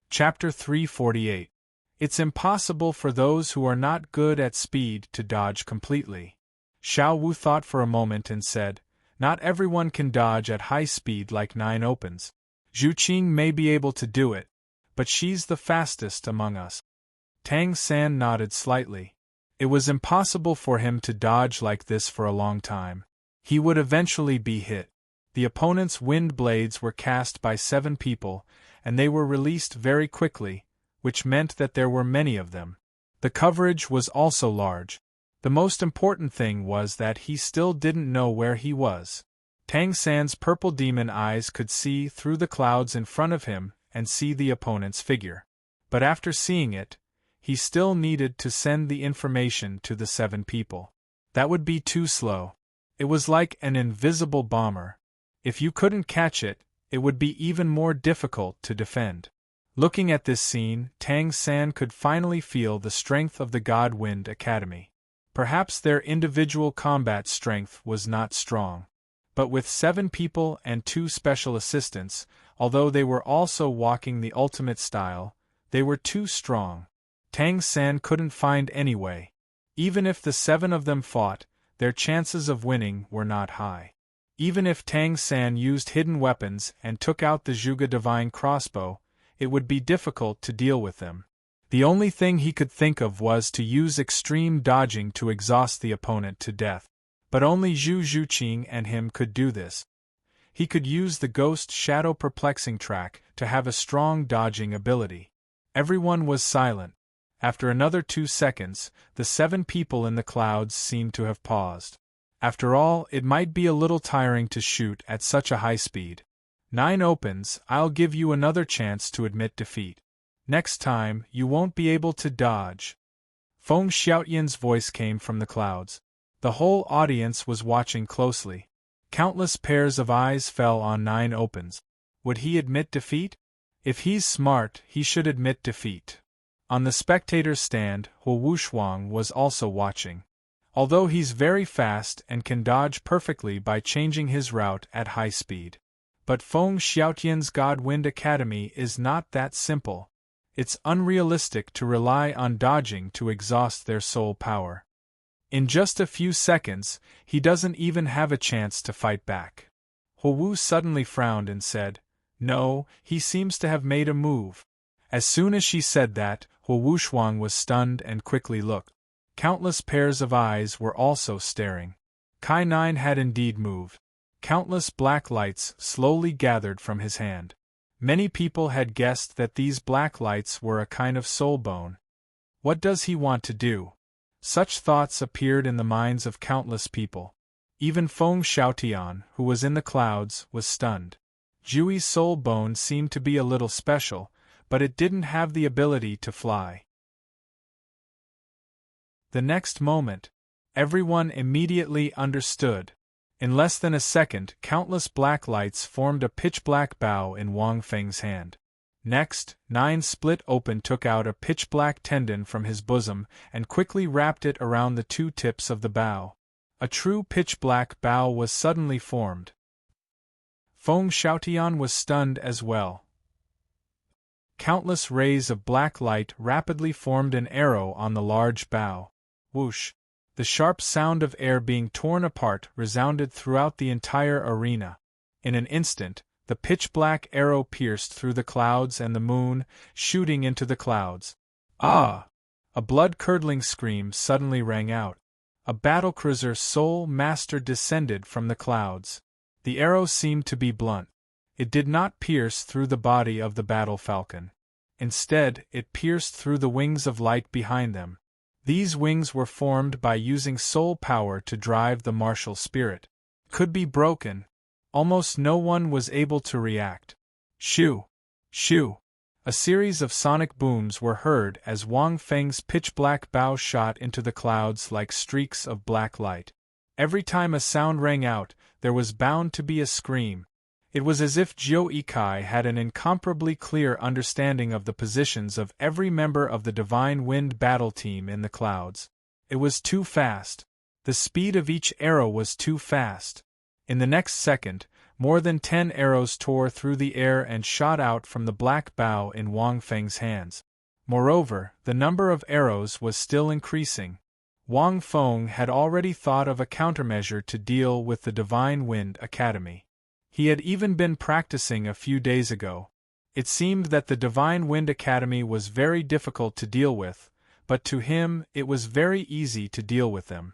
Chapter 348. It's impossible for those who are not good at speed to dodge completely. Xiao Wu thought for a moment and said, "Not everyone can dodge at high speed like 9 opens. Zhu Qing may be able to do it, but she's the fastest among us." Tang San nodded slightly. It was impossible for him to dodge like this for a long time. He would eventually be hit. The opponent's wind blades were cast by 7 people, and they were released very quickly, which meant that there were many of them. The coverage was also large. The most important thing was that he still didn't know where he was. Tang San's purple demon eyes could see through the clouds in front of him and see the opponent's figure. But after seeing it, he still needed to send the information to the 7 people. That would be too slow. It was like an invisible bomber. If you couldn't catch it, it would be even more difficult to defend. Looking at this scene, Tang San could finally feel the strength of the God Wind Academy. Perhaps their individual combat strength was not strong. But with 7 people and 2 special assistants, although they were also walking the ultimate style, they were too strong. Tang San couldn't find any way. Even if the 7 of them fought, their chances of winning were not high. Even if Tang San used hidden weapons and took out the Zhuge Divine crossbow, it would be difficult to deal with them. The only thing he could think of was to use extreme dodging to exhaust the opponent to death. But only Zhu Zhuqing and him could do this. He could use the Ghost Shadow Perplexing Track to have a strong dodging ability. Everyone was silent. After another 2 seconds, the 7 people in the clouds seemed to have paused. After all, it might be a little tiring to shoot at such a high speed. 9 opens, I'll give you another chance to admit defeat. Next time, you won't be able to dodge. Feng Xiaotian's voice came from the clouds. The whole audience was watching closely. Countless pairs of eyes fell on 9 opens. Would he admit defeat? If he's smart, he should admit defeat. On the spectator's stand, Hu Wushuang was also watching. Although he's very fast and can dodge perfectly by changing his route at high speed. But Feng Xiaotian's God Wind Academy is not that simple. It's unrealistic to rely on dodging to exhaust their soul power. In just a few seconds, he doesn't even have a chance to fight back. Hu Wu suddenly frowned and said, "No, he seems to have made a move." As soon as she said that, Hu Wushuang was stunned and quickly looked. Countless pairs of eyes were also staring. Kai 9 had indeed moved. Countless black lights slowly gathered from his hand. Many people had guessed that these black lights were a kind of soul bone. What does he want to do? Such thoughts appeared in the minds of countless people. Even Feng Xiaotian, who was in the clouds, was stunned. Jui's soul bone seemed to be a little special, but it didn't have the ability to fly. The next moment, everyone immediately understood. In less than a second, countless black lights formed a pitch-black bow in Wang Feng's hand. Next, 9 split open took out a pitch-black tendon from his bosom and quickly wrapped it around the 2 tips of the bow. A true pitch-black bow was suddenly formed. Feng Xiaotian was stunned as well. Countless rays of black light rapidly formed an arrow on the large bow. Whoosh! The sharp sound of air being torn apart resounded throughout the entire arena. In an instant, the pitch-black arrow pierced through the clouds and the moon, shooting into the clouds. Ah! A blood-curdling scream suddenly rang out. A battlecruiser Soul Master descended from the clouds. The arrow seemed to be blunt. It did not pierce through the body of the battle falcon. Instead, it pierced through the wings of light behind them. These wings were formed by using soul power to drive the martial spirit. Could be broken. Almost no one was able to react. Shoo! Shoo! A series of sonic booms were heard as Wang Feng's pitch-black bow shot into the clouds like streaks of black light. Every time a sound rang out, there was bound to be a scream. It was as if Jiu Ikai had an incomparably clear understanding of the positions of every member of the Divine Wind battle team in the clouds. It was too fast. The speed of each arrow was too fast. In the next second, more than 10 arrows tore through the air and shot out from the black bow in Wang Feng's hands. Moreover, the number of arrows was still increasing. Wang Feng had already thought of a countermeasure to deal with the Divine Wind Academy. He had even been practicing a few days ago. It seemed that the Divine Wind Academy was very difficult to deal with, but to him it was very easy to deal with them.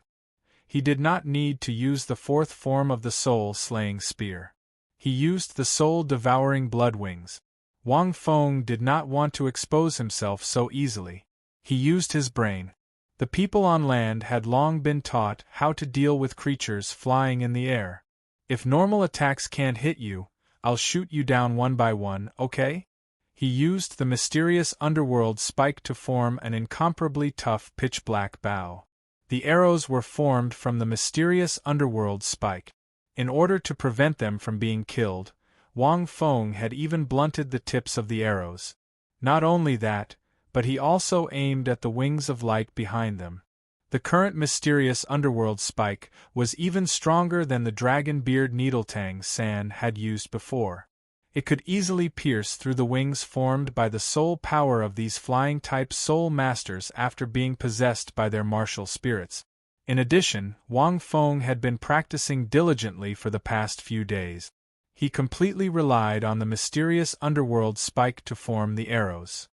He did not need to use the fourth form of the soul-slaying spear. He used the soul-devouring blood wings. Wang Feng did not want to expose himself so easily. He used his brain. The people on land had long been taught how to deal with creatures flying in the air. If normal attacks can't hit you, I'll shoot you down one by one, okay? He used the mysterious underworld spike to form an incomparably tough pitch-black bow. The arrows were formed from the mysterious underworld spike. In order to prevent them from being killed, Wang Feng had even blunted the tips of the arrows. Not only that, but he also aimed at the wings of light behind them. The current mysterious underworld spike was even stronger than the dragon beard needle Tang San had used before. It could easily pierce through the wings formed by the soul power of these flying-type soul masters after being possessed by their martial spirits. In addition, Wang Feng had been practicing diligently for the past few days. He completely relied on the mysterious underworld spike to form the arrows.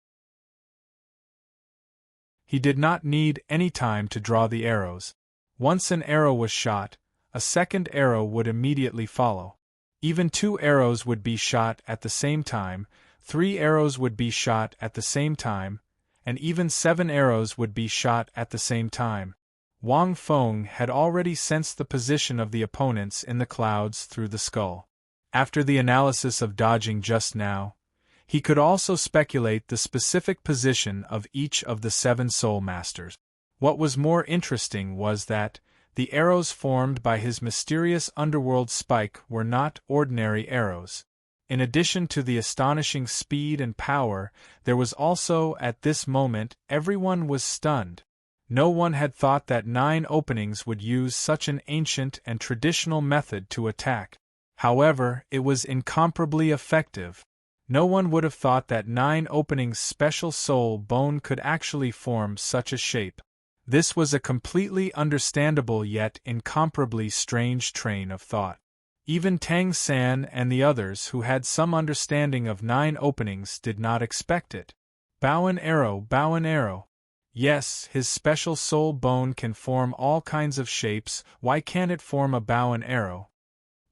He did not need any time to draw the arrows. Once an arrow was shot, a second arrow would immediately follow. Even 2 arrows would be shot at the same time, 3 arrows would be shot at the same time, and even 7 arrows would be shot at the same time. Wang Feng had already sensed the position of the opponents in the clouds through the skull. After the analysis of dodging just now, he could also speculate the specific position of each of the 7 soul masters. What was more interesting was that the arrows formed by his mysterious underworld spike were not ordinary arrows. In addition to the astonishing speed and power, there was also, at this moment, everyone was stunned. No one had thought that 9 openings would use such an ancient and traditional method to attack. However, it was incomparably effective. No one would have thought that 9 openings special soul bone could actually form such a shape. This was a completely understandable yet incomparably strange train of thought. Even Tang San and the others who had some understanding of 9 openings did not expect it. Bow and arrow, bow and arrow. Yes, his special soul bone can form all kinds of shapes, why can't it form a bow and arrow?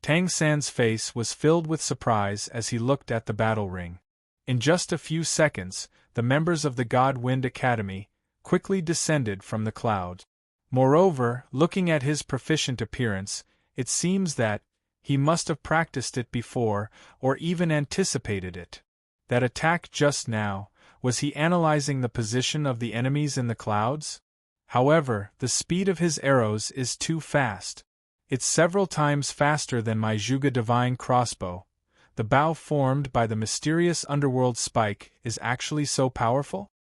Tang San's face was filled with surprise as he looked at the battle ring. In just a few seconds, the members of the God Wind Academy quickly descended from the clouds. Moreover, looking at his proficient appearance, it seems that he must have practiced it before, or even anticipated it. That attack just now, was he analyzing the position of the enemies in the clouds? However, the speed of his arrows is too fast. It's several times faster than my Zhuge Divine crossbow. The bow formed by the mysterious underworld spike is actually so powerful?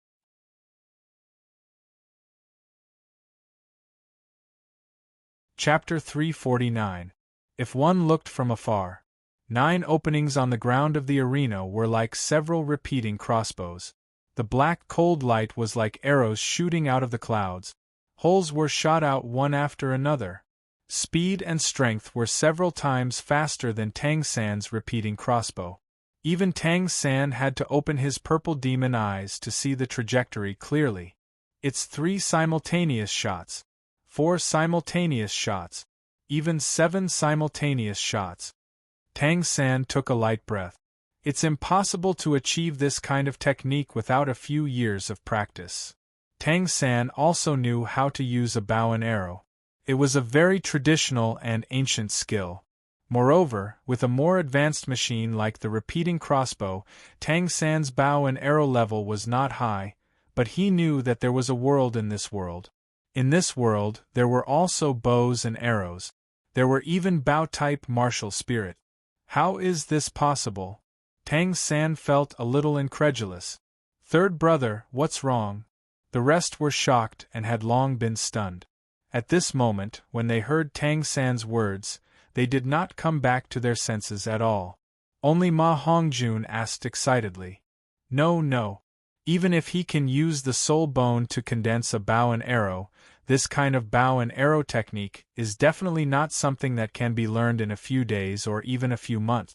Chapter 349. If one looked from afar. 9 openings on the ground of the arena were like several repeating crossbows. The black cold light was like arrows shooting out of the clouds. Holes were shot out one after another. Speed and strength were several times faster than Tang San's repeating crossbow. Even Tang San had to open his purple demon eyes to see the trajectory clearly. It's 3 simultaneous shots. 4 simultaneous shots. Even 7 simultaneous shots. Tang San took a light breath. It's impossible to achieve this kind of technique without a few years of practice. Tang San also knew how to use a bow and arrow. It was a very traditional and ancient skill. Moreover, with a more advanced machine like the repeating crossbow, Tang San's bow and arrow level was not high, but he knew that there was a world in this world. In this world, there were also bows and arrows. There were even Bao-type martial spirit. How is this possible? Tang San felt a little incredulous. Third brother, what's wrong? The rest were shocked and had long been stunned. At this moment, when they heard Tang San's words, they did not come back to their senses at all. Only Ma Hongjun asked excitedly. No, no. Even if he can use the soul bone to condense a bow and arrow, this kind of bow and arrow technique is definitely not something that can be learned in a few days or even a few months.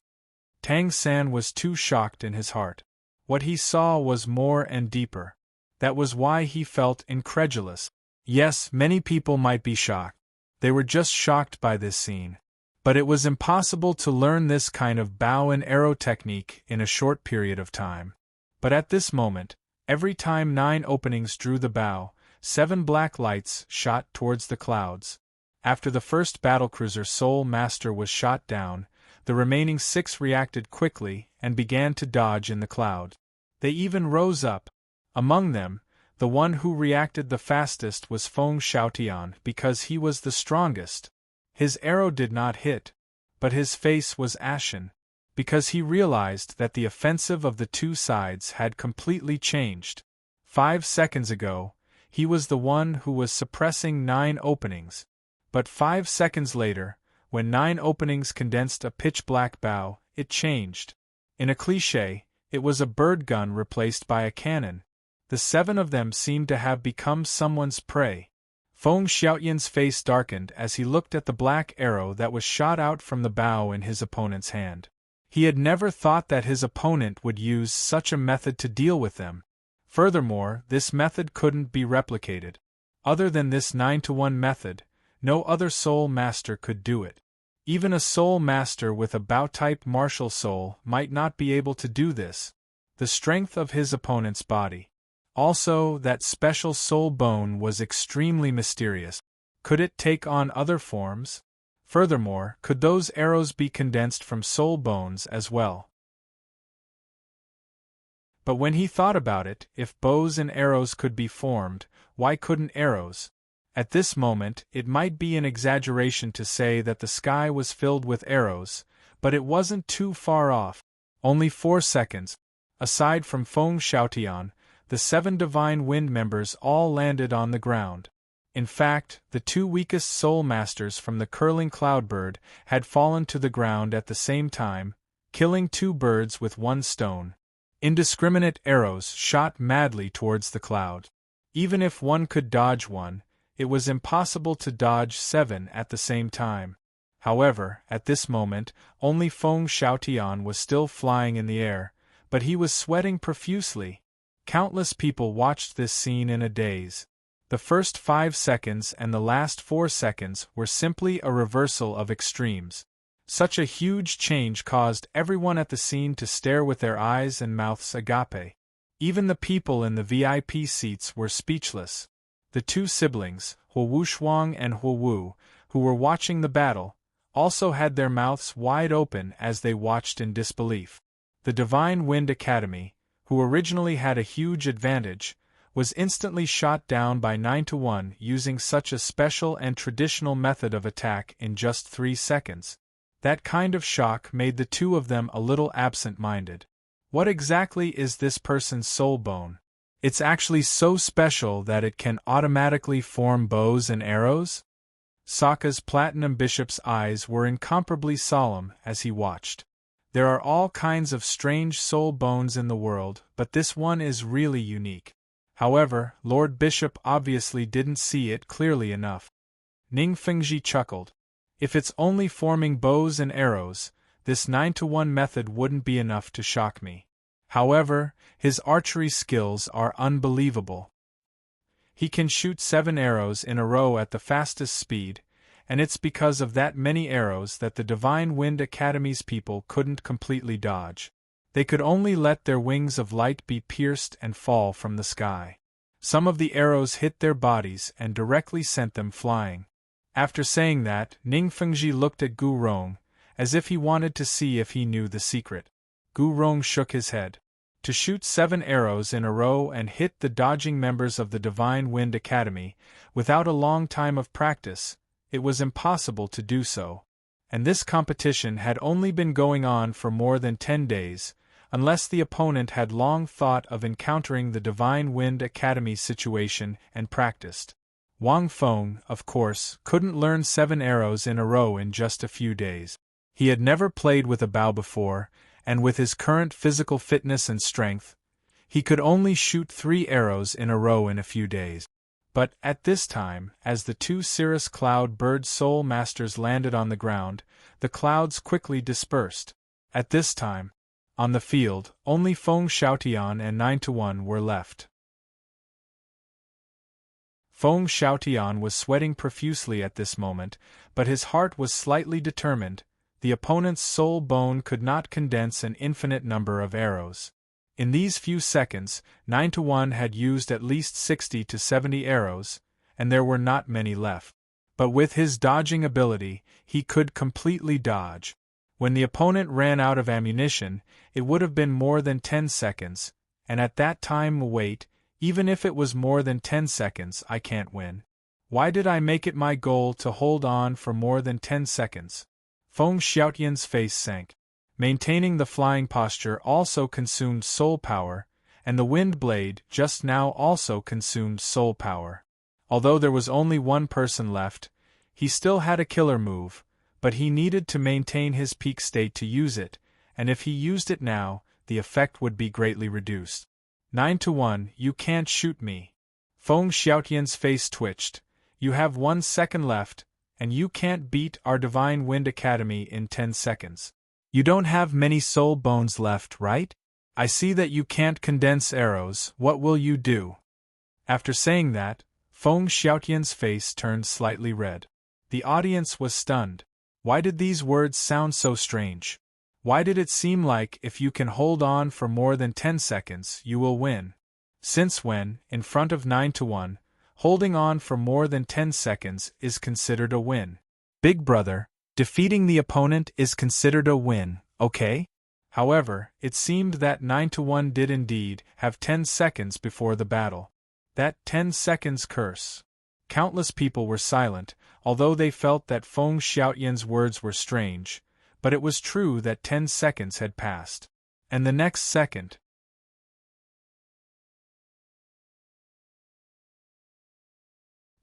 Tang San was too shocked in his heart. What he saw was more and deeper. That was why he felt incredulous. Yes, many people might be shocked. They were just shocked by this scene. But it was impossible to learn this kind of bow and arrow technique in a short period of time. But at this moment, every time 9 openings drew the bow, 7 black lights shot towards the clouds. After the first battlecruiser Soul Master was shot down, the remaining 6 reacted quickly and began to dodge in the cloud. They even rose up. Among them, the one who reacted the fastest was Feng Xiaotian because he was the strongest. His arrow did not hit, but his face was ashen, because he realized that the offensive of the two sides had completely changed. 5 seconds ago, he was the one who was suppressing 9 openings. But 5 seconds later, when 9 openings condensed a pitch-black bow, it changed. In a cliché, it was a bird gun replaced by a cannon. The 7 of them seemed to have become someone's prey. Feng Xiaotian's face darkened as he looked at the black arrow that was shot out from the bow in his opponent's hand. He had never thought that his opponent would use such a method to deal with them. Furthermore, this method couldn't be replicated. Other than this 9-to-1 method, no other soul master could do it. Even a soul master with a Bao-type martial soul might not be able to do this. The strength of his opponent's body. Also, that special soul bone was extremely mysterious. Could it take on other forms? Furthermore, could those arrows be condensed from soul bones as well? But when he thought about it, if bows and arrows could be formed, why couldn't arrows? At this moment, it might be an exaggeration to say that the sky was filled with arrows, but it wasn't too far off. Only 4 seconds. Aside from Feng Xiaotian, the 7 Divine Wind members all landed on the ground. In fact, the 2 weakest soul masters from the curling cloudbird had fallen to the ground at the same time, killing 2 birds with 1 stone. Indiscriminate arrows shot madly towards the cloud. Even if one could dodge one, it was impossible to dodge 7 at the same time. However, at this moment, only Feng Xiaotian was still flying in the air, but he was sweating profusely. Countless people watched this scene in a daze. The first 5 seconds and the last 4 seconds were simply a reversal of extremes. Such a huge change caused everyone at the scene to stare with their eyes and mouths agape. Even the people in the VIP seats were speechless. The 2 siblings, Huo Wushuang and Huo Wu, who were watching the battle, also had their mouths wide open as they watched in disbelief. The Divine Wind Academy, who originally had a huge advantage, was instantly shot down by 9-to-1 using such a special and traditional method of attack in just 3 seconds. That kind of shock made the 2 of them a little absent-minded. What exactly is this person's soul bone? It's actually so special that it can automatically form bows and arrows? Sokka's Platinum Bishop's eyes were incomparably solemn as he watched. There are all kinds of strange soul bones in the world, but this one is really unique. However, Lord Bishop obviously didn't see it clearly enough. Ning Fengji chuckled. If it's only forming bows and arrows, this 9-to-1 method wouldn't be enough to shock me. However, his archery skills are unbelievable. He can shoot 7 arrows in a row at the fastest speed, and it's because of that many arrows that the Divine Wind Academy's people couldn't completely dodge. They could only let their wings of light be pierced and fall from the sky. Some of the arrows hit their bodies and directly sent them flying. After saying that, Ning Fengji looked at Gu Rong, as if he wanted to see if he knew the secret. Gu Rong shook his head. To shoot 7 arrows in a row and hit the dodging members of the Divine Wind Academy, without a long time of practice, it was impossible to do so. And this competition had only been going on for more than 10 days, unless the opponent had long thought of encountering the Divine Wind Academy situation and practiced. Wang Feng, of course, couldn't learn 7 arrows in a row in just a few days. He had never played with a bow before, and with his current physical fitness and strength, he could only shoot 3 arrows in a row in a few days. But, at this time, as the 2 cirrus cloud bird soul masters landed on the ground, the clouds quickly dispersed. At this time, on the field, only Feng Xiaotian and 9-1 were left. Feng Xiaotian was sweating profusely at this moment, but his heart was slightly determined. The opponent's soul bone could not condense an infinite number of arrows. In these few seconds, 9-1 had used at least 60 to 70 arrows, and there were not many left. But with his dodging ability, he could completely dodge. When the opponent ran out of ammunition, it would have been more than 10 seconds, and at that time wait, even if it was more than 10 seconds, I can't win. Why did I make it my goal to hold on for more than 10 seconds? Feng Xiaotian's face sank. Maintaining the flying posture also consumed soul power, and the wind blade just now also consumed soul power. Although there was only one person left, he still had a killer move, but he needed to maintain his peak state to use it, and if he used it now, the effect would be greatly reduced. 9-1, you can't shoot me. Feng Xiaotian's face twitched. You have 1 second left, and you can't beat our Divine Wind Academy in 10 seconds. You don't have many soul bones left, right? I see that you can't condense arrows. What will you do? After saying that, Feng Xiaotian's face turned slightly red. The audience was stunned. Why did these words sound so strange? Why did it seem like if you can hold on for more than 10 seconds, you will win? Since when, in front of 9-1, holding on for more than 10 seconds is considered a win? Big brother, defeating the opponent is considered a win, okay? However, it seemed that 9-1 did indeed have 10 seconds before the battle. That 10 seconds curse. Countless people were silent, although they felt that Feng Xiaotian's words were strange, but it was true that 10 seconds had passed. And the next second.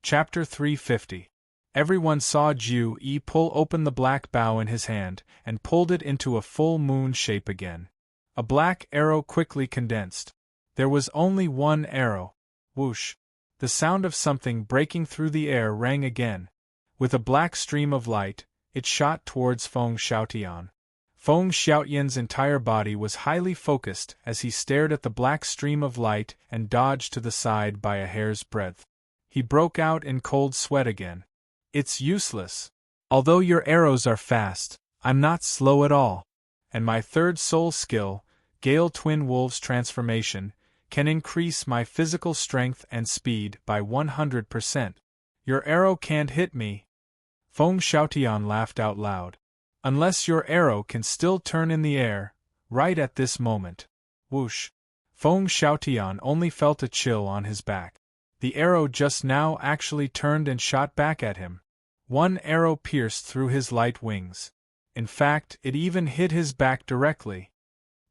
Chapter 350. Everyone saw Jiu Yi pull open the black bow in his hand, and pulled it into a full moon shape again. A black arrow quickly condensed. There was only one arrow. Whoosh! The sound of something breaking through the air rang again. With a black stream of light, it shot towards Feng Xiaotian. Feng Xiaotian's entire body was highly focused as he stared at the black stream of light and dodged to the side by a hair's breadth. He broke out in cold sweat again. It's useless. Although your arrows are fast, I'm not slow at all. And my third soul skill, Gale Twin Wolves Transformation, can increase my physical strength and speed by 100%. Your arrow can't hit me. Feng Xiaotian laughed out loud. Unless your arrow can still turn in the air, right at this moment. Whoosh! Feng Xiaotian only felt a chill on his back. The arrow just now actually turned and shot back at him. One arrow pierced through his light wings. In fact, it even hit his back directly.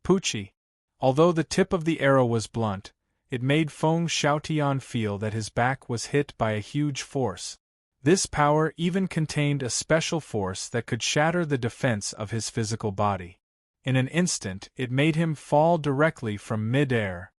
Poochie! Although the tip of the arrow was blunt, it made Feng Xiaotian feel that his back was hit by a huge force. This power even contained a special force that could shatter the defense of his physical body. In an instant, it made him fall directly from mid-air.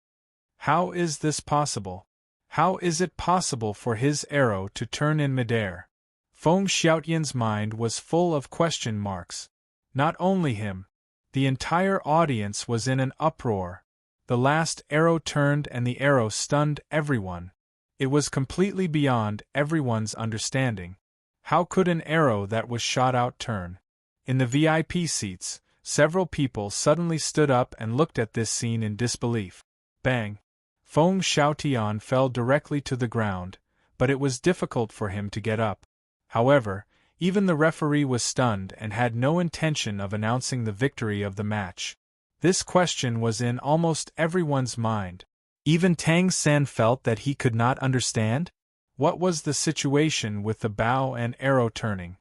How is this possible? How is it possible for his arrow to turn in midair? Feng Xiaotian's mind was full of question marks. Not only him. The entire audience was in an uproar. The last arrow turned and the arrow stunned everyone. It was completely beyond everyone's understanding. How could an arrow that was shot out turn? In the VIP seats, several people suddenly stood up and looked at this scene in disbelief. Bang! Feng Xiaotian fell directly to the ground, but it was difficult for him to get up. However, even the referee was stunned and had no intention of announcing the victory of the match. This question was in almost everyone's mind. Even Tang San felt that he could not understand. What was the situation with the bow and arrow turning?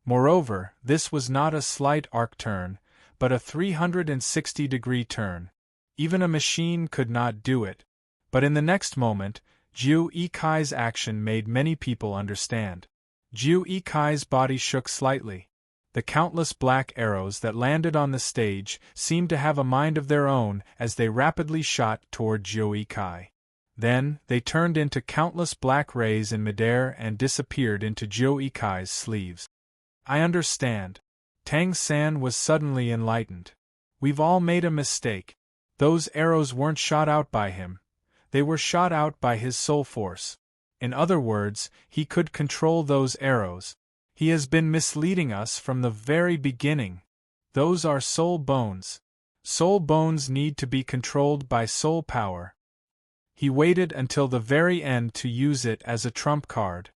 Moreover, this was not a slight arc turn, but a 360-degree turn. Even a machine could not do it. But in the next moment, Jiu Ikai's action made many people understand. Jiu Ikai's body shook slightly. The countless black arrows that landed on the stage seemed to have a mind of their own as they rapidly shot toward Jiu Ikai. Then, they turned into countless black rays in midair and disappeared into Jiu Ikai's sleeves. I understand. Tang San was suddenly enlightened. We've all made a mistake. Those arrows weren't shot out by him. They were shot out by his soul force. In other words, he could control those arrows. He has been misleading us from the very beginning. Those are soul bones. Soul bones need to be controlled by soul power. He waited until the very end to use it as a trump card.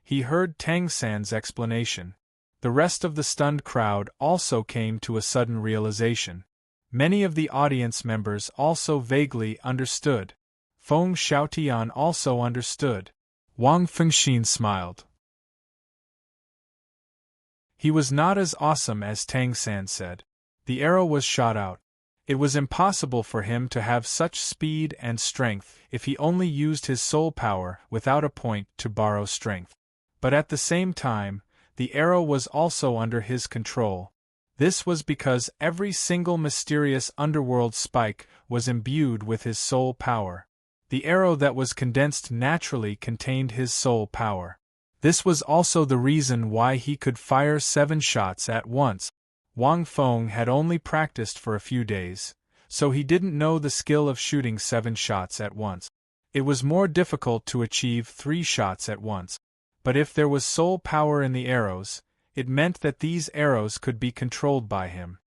He heard Tang San's explanation. The rest of the stunned crowd also came to a sudden realization. Many of the audience members also vaguely understood. Feng Xiaotian also understood. Wang Fengxin smiled. He was not as awesome as Tang San said. The arrow was shot out. It was impossible for him to have such speed and strength if he only used his soul power without a point to borrow strength. But at the same time, the arrow was also under his control. This was because every single mysterious underworld spike was imbued with his soul power. The arrow that was condensed naturally contained his soul power. This was also the reason why he could fire 7 shots at once. Wang Feng had only practiced for a few days, so he didn't know the skill of shooting 7 shots at once. It was more difficult to achieve 3 shots at once. But if there was soul power in the arrows, it meant that these arrows could be controlled by him.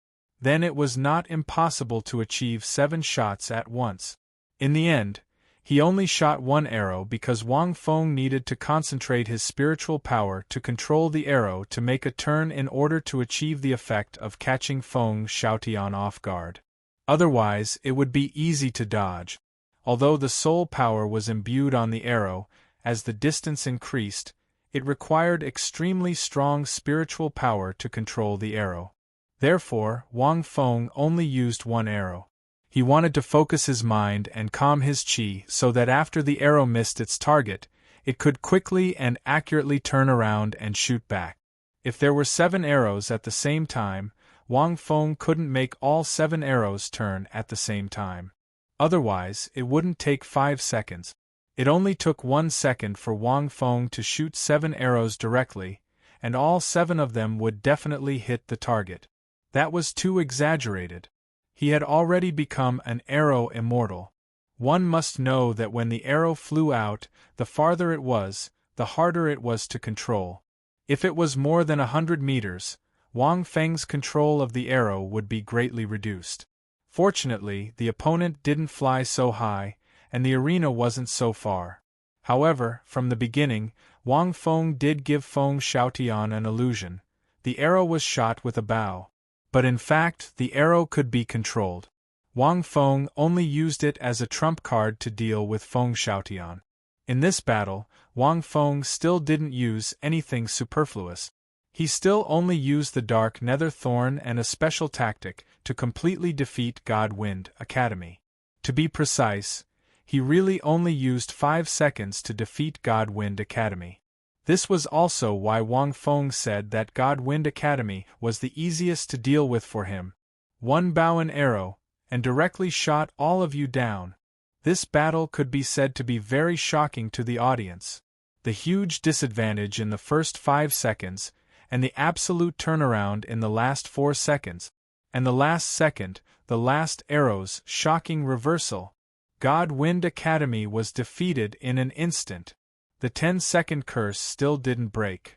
Then it was not impossible to achieve 7 shots at once. In the end, he only shot 1 arrow because Wang Feng needed to concentrate his spiritual power to control the arrow to make a turn in order to achieve the effect of catching Feng Xiaotian off guard. Otherwise, it would be easy to dodge. Although the soul power was imbued on the arrow, as the distance increased, it required extremely strong spiritual power to control the arrow. Therefore, Wang Feng only used 1 arrow. He wanted to focus his mind and calm his qi so that after the arrow missed its target, it could quickly and accurately turn around and shoot back. If there were 7 arrows at the same time, Wang Feng couldn't make all 7 arrows turn at the same time. Otherwise, it wouldn't take 5 seconds. It only took 1 second for Wang Feng to shoot 7 arrows directly, and all 7 of them would definitely hit the target. That was too exaggerated. He had already become an arrow immortal. One must know that when the arrow flew out, the farther it was, the harder it was to control. If it was more than 100 meters, Wang Feng's control of the arrow would be greatly reduced. Fortunately, the opponent didn't fly so high, and the arena wasn't so far. However, from the beginning, Wang Feng did give Feng Xiaotian an illusion. The arrow was shot with a bow. But in fact, the arrow could be controlled. Wang Feng only used it as a trump card to deal with Feng Xiaotian. In this battle, Wang Feng still didn't use anything superfluous. He still only used the Dark Nether Thorn and a special tactic to completely defeat God Wind Academy. To be precise, he really only used 5 seconds to defeat God Wind Academy. This was also why Wang Feng said that God Wind Academy was the easiest to deal with for him. 1 bow and arrow, and directly shot all of you down. This battle could be said to be very shocking to the audience. The huge disadvantage in the first 5 seconds, and the absolute turnaround in the last 4 seconds, and the last second, the last arrow's shocking reversal. God Wind Academy was defeated in an instant. The 10-second curse still didn't break.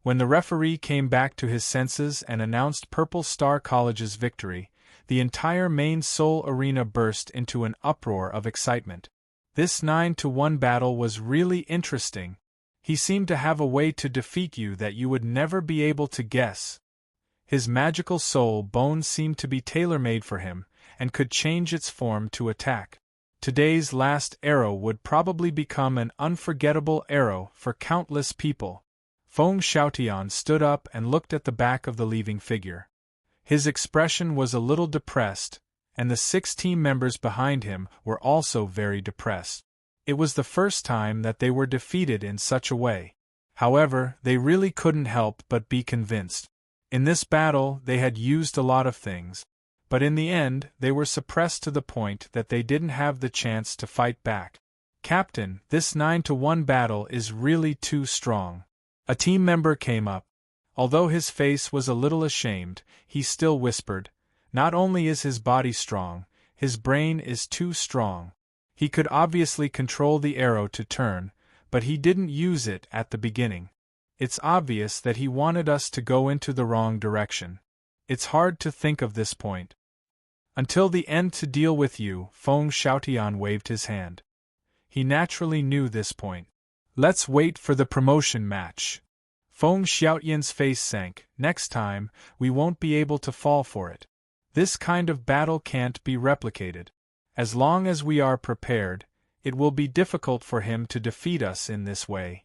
When the referee came back to his senses and announced Purple Star College's victory, the entire main Seoul arena burst into an uproar of excitement. This 9-1 battle was really interesting. He seemed to have a way to defeat you that you would never be able to guess. His magical soul bone seemed to be tailor-made for him, and could change its form to attack. Today's last arrow would probably become an unforgettable arrow for countless people. Feng Xiaotian stood up and looked at the back of the leaving figure. His expression was a little depressed, and the 6 team members behind him were also very depressed. It was the first time that they were defeated in such a way. However, they really couldn't help but be convinced. In this battle they had used a lot of things, but in the end they were suppressed to the point that they didn't have the chance to fight back. "Captain, this 9-to-1 battle is really too strong." A team member came up. Although his face was a little ashamed, he still whispered, "Not only is his body strong, his brain is too strong." He could obviously control the arrow to turn, but he didn't use it at the beginning. It's obvious that he wanted us to go into the wrong direction. It's hard to think of this point. Until the end to deal with you, Feng Xiaotian waved his hand. He naturally knew this point. Let's wait for the promotion match. Feng Xiaotian's face sank. Next time, we won't be able to fall for it. This kind of battle can't be replicated. As long as we are prepared, it will be difficult for him to defeat us in this way.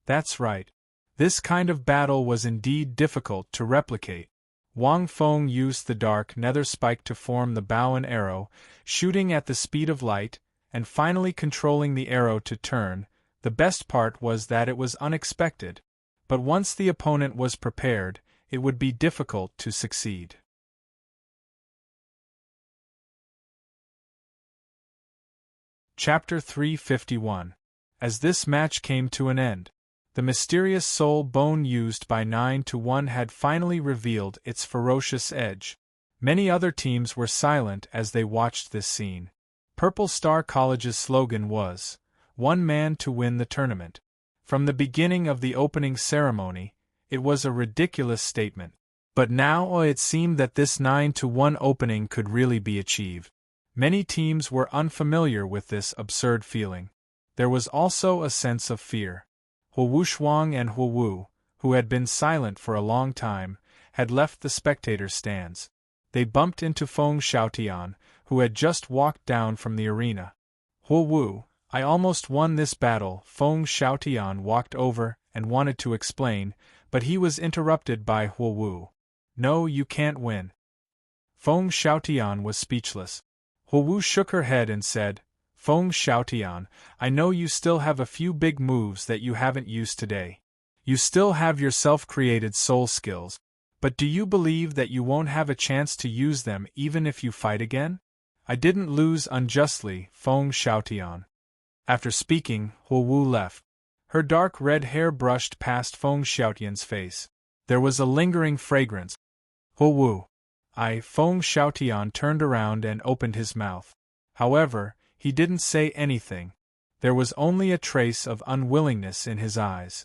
That's right. This kind of battle was indeed difficult to replicate. Wang Feng used the dark nether spike to form the bow and arrow, shooting at the speed of light, and finally controlling the arrow to turn. The best part was that it was unexpected. But once the opponent was prepared, it would be difficult to succeed. Chapter 351. As this match came to an end, the mysterious soul bone used by 9-to-1 had finally revealed its ferocious edge. Many other teams were silent as they watched this scene. Purple Star College's slogan was, "One man to win the tournament." From the beginning of the opening ceremony, it was a ridiculous statement. But now it seemed that this 9-to-1 opening could really be achieved. Many teams were unfamiliar with this absurd feeling. There was also a sense of fear. Huo Shuang and Huo Wu, who had been silent for a long time, had left the spectator stands. They bumped into Feng Xiaotian, who had just walked down from the arena. "Huo Wu, I almost won this battle." Feng Xiaotian walked over and wanted to explain, but he was interrupted by Huo Wu. "No, you can't win." Feng Xiaotian was speechless. Huo Wu shook her head and said, "Feng Xiaotian, I know you still have a few big moves that you haven't used today. You still have your self-created soul skills, but do you believe that you won't have a chance to use them even if you fight again?" "I didn't lose unjustly, Feng Xiaotian." After speaking, Huo Wu left. Her dark red hair brushed past Feng Xiaotian's face. There was a lingering fragrance. "Huo Wu." Feng Xiaotian turned around and opened his mouth. However, he didn't say anything. There was only a trace of unwillingness in his eyes.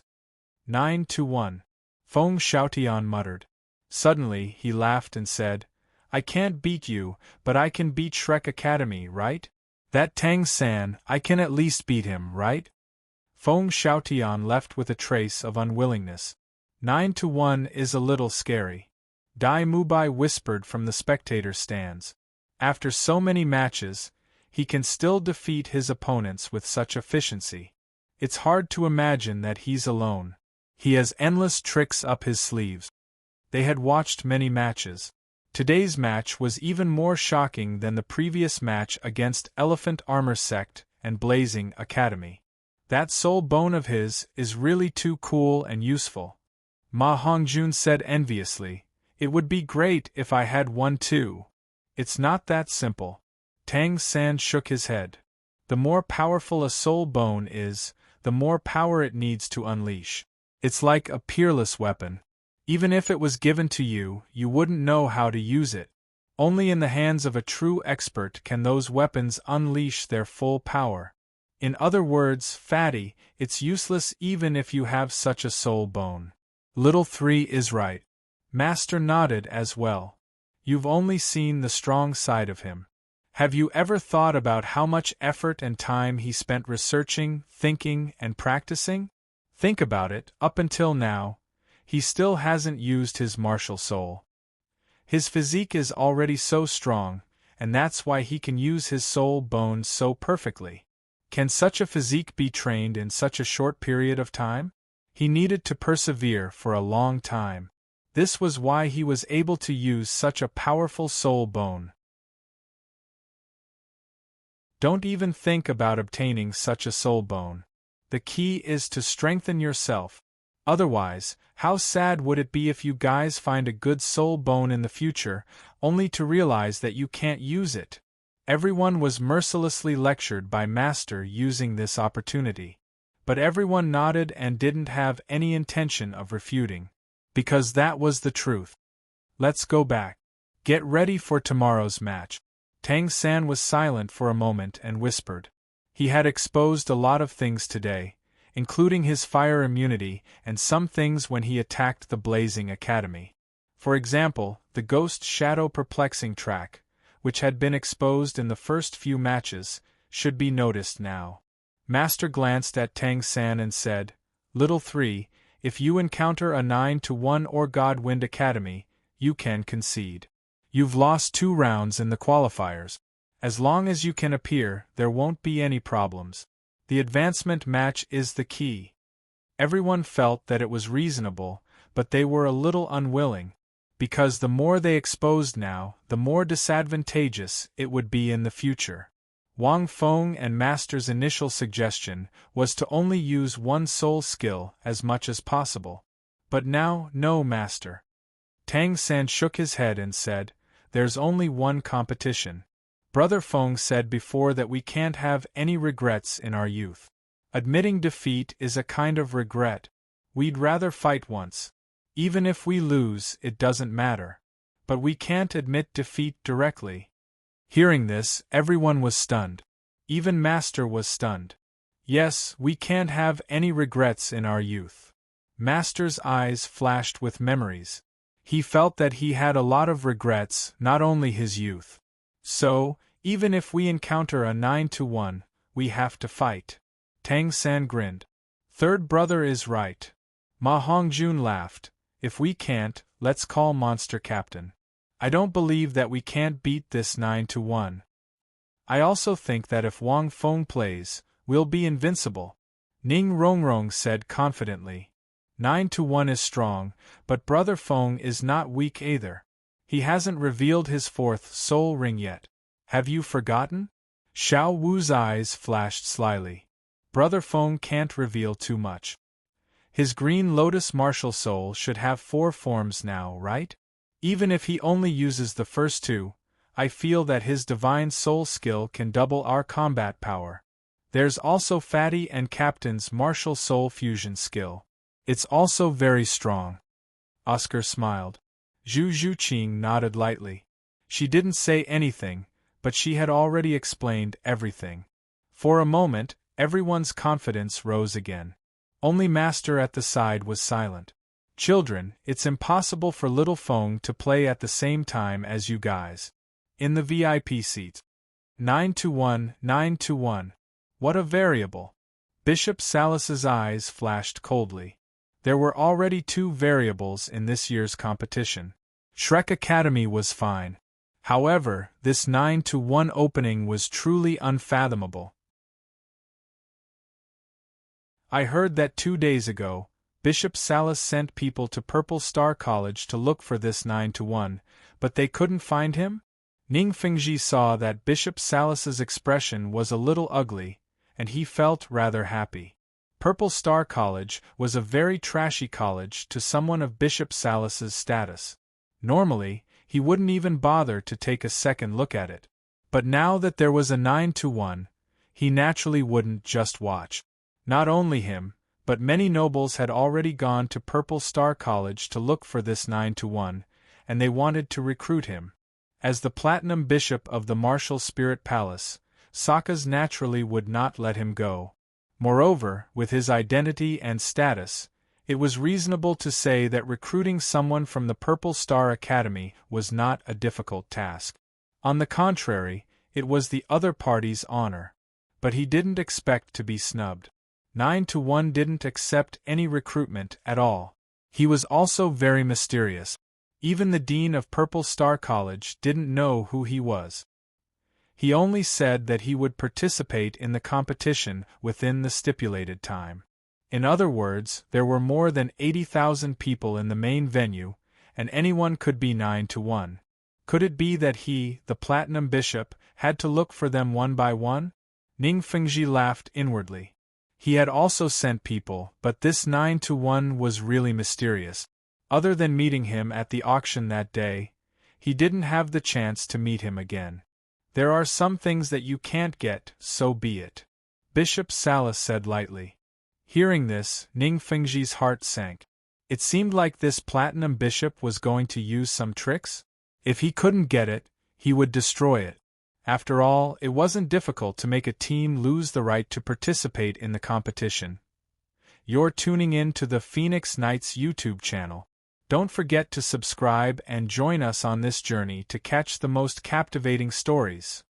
9-to-1. Feng Xiaotian muttered. Suddenly, he laughed and said, "I can't beat you, but I can beat Shrek Academy, right? That Tang San, I can at least beat him, right?" Feng Xiaotian left with a trace of unwillingness. 9-to-1 is a little scary. Dai Mubai whispered from the spectator stands. After so many matches, he can still defeat his opponents with such efficiency. It's hard to imagine that he's alone. He has endless tricks up his sleeves. They had watched many matches. Today's match was even more shocking than the previous match against Elephant Armor Sect and Blazing Academy. That soul bone of his is really too cool and useful. Ma Hongjun said enviously, "It would be great if I had one too." "It's not that simple." Tang San shook his head. "The more powerful a soul bone is, the more power it needs to unleash. It's like a peerless weapon. Even if it was given to you, you wouldn't know how to use it. Only in the hands of a true expert can those weapons unleash their full power. In other words, Fatty, it's useless even if you have such a soul bone." Little 3 is right. Master nodded as well. "You've only seen the strong side of him. Have you ever thought about how much effort and time he spent researching, thinking, and practicing? Think about it, up until now, he still hasn't used his martial soul. His physique is already so strong, and that's why he can use his soul bones so perfectly. Can such a physique be trained in such a short period of time? He needed to persevere for a long time. This was why he was able to use such a powerful soul bone. Don't even think about obtaining such a soul bone. The key is to strengthen yourself. Otherwise, how sad would it be if you guys find a good soul bone in the future, only to realize that you can't use it? Everyone was mercilessly lectured by Master using this opportunity. But everyone nodded and didn't have any intention of refuting. Because that was the truth. Let's go back. Get ready for tomorrow's match. Tang San was silent for a moment and whispered. He had exposed a lot of things today, including his fire immunity and some things when he attacked the Blazing Academy. For example, the Ghost Shadow Perplexing track, which had been exposed in the first few matches, should be noticed now. Master glanced at Tang San and said, "Little 3, if you encounter a 9-1 or Godwind Academy, you can concede. You've lost 2 rounds in the qualifiers. As long as you can appear, there won't be any problems. The advancement match is the key." Everyone felt that it was reasonable, but they were a little unwilling, because the more they exposed now, the more disadvantageous it would be in the future. Wang Feng and Master's initial suggestion was to only use one soul skill as much as possible. But now, no, Master. Tang San shook his head and said, "There's only one competition. Brother Feng said before that we can't have any regrets in our youth. Admitting defeat is a kind of regret. We'd rather fight once. Even if we lose, it doesn't matter. But we can't admit defeat directly." Hearing this, everyone was stunned. Even Master was stunned. "Yes, we can't have any regrets in our youth." Master's eyes flashed with memories. He felt that he had a lot of regrets, not only his youth. "So, even if we encounter a 9-1, we have to fight." Tang San grinned. "Third brother is right." Ma Hongjun laughed. "If we can't, let's call Monster Captain. I don't believe that we can't beat this 9-1. I also think that if Wang Feng plays, we'll be invincible," Ning Rongrong said confidently. 9-1 is strong, but Brother Feng is not weak either. He hasn't revealed his 4th soul ring yet. Have you forgotten? Xiao Wu's eyes flashed slyly. Brother Feng can't reveal too much. His Green Lotus martial soul should have 4 forms now, right? Even if he only uses the first 2, I feel that his divine soul skill can double our combat power. There's also Fatty and Captain's martial soul fusion skill. It's also very strong. Oscar smiled. Zhu Zhuqing nodded lightly. She didn't say anything, but she had already explained everything. For a moment, everyone's confidence rose again. Only Master at the side was silent. "Children, it's impossible for Little Feng to play at the same time as you guys. In the VIP seat. 9-1, 9-1. What a variable." Bishop Salus's eyes flashed coldly. There were already 2 variables in this year's competition. Shrek Academy was fine. However, this 9-1 opening was truly unfathomable. "I heard that 2 days ago, Bishop Salus sent people to Purple Star College to look for this 9-1, but they couldn't find him?" Ning Fengji saw that Bishop Salus's expression was a little ugly, and he felt rather happy. Purple Star College was a very trashy college to someone of Bishop Salus's status. Normally, he wouldn't even bother to take a second look at it. But now that there was a 9-1, he naturally wouldn't just watch. Not only him, but many nobles had already gone to Purple Star College to look for this 9-1, and they wanted to recruit him. As the Platinum Bishop of the Martial Spirit Palace, Sakas naturally would not let him go. Moreover, with his identity and status, it was reasonable to say that recruiting someone from the Purple Star Academy was not a difficult task. On the contrary, it was the other party's honor. But he didn't expect to be snubbed. 9-1 didn't accept any recruitment at all. He was also very mysterious. Even the dean of Purple Star College didn't know who he was. He only said that he would participate in the competition within the stipulated time. In other words, there were more than 80,000 people in the main venue, and anyone could be 9 to 1. Could it be that he, the Platinum Bishop, had to look for them one by one? Ning Fengji laughed inwardly. He had also sent people, but this 9 to 1 was really mysterious. Other than meeting him at the auction that day, he didn't have the chance to meet him again. There are some things that you can't get, so be it. Bishop Salas said lightly. Hearing this, Ning Fengji's heart sank. It seemed like this Platinum Bishop was going to use some tricks. If he couldn't get it, he would destroy it. After all, it wasn't difficult to make a team lose the right to participate in the competition. You're tuning in to the Phoenix Knights YouTube channel. Don't forget to subscribe and join us on this journey to catch the most captivating stories.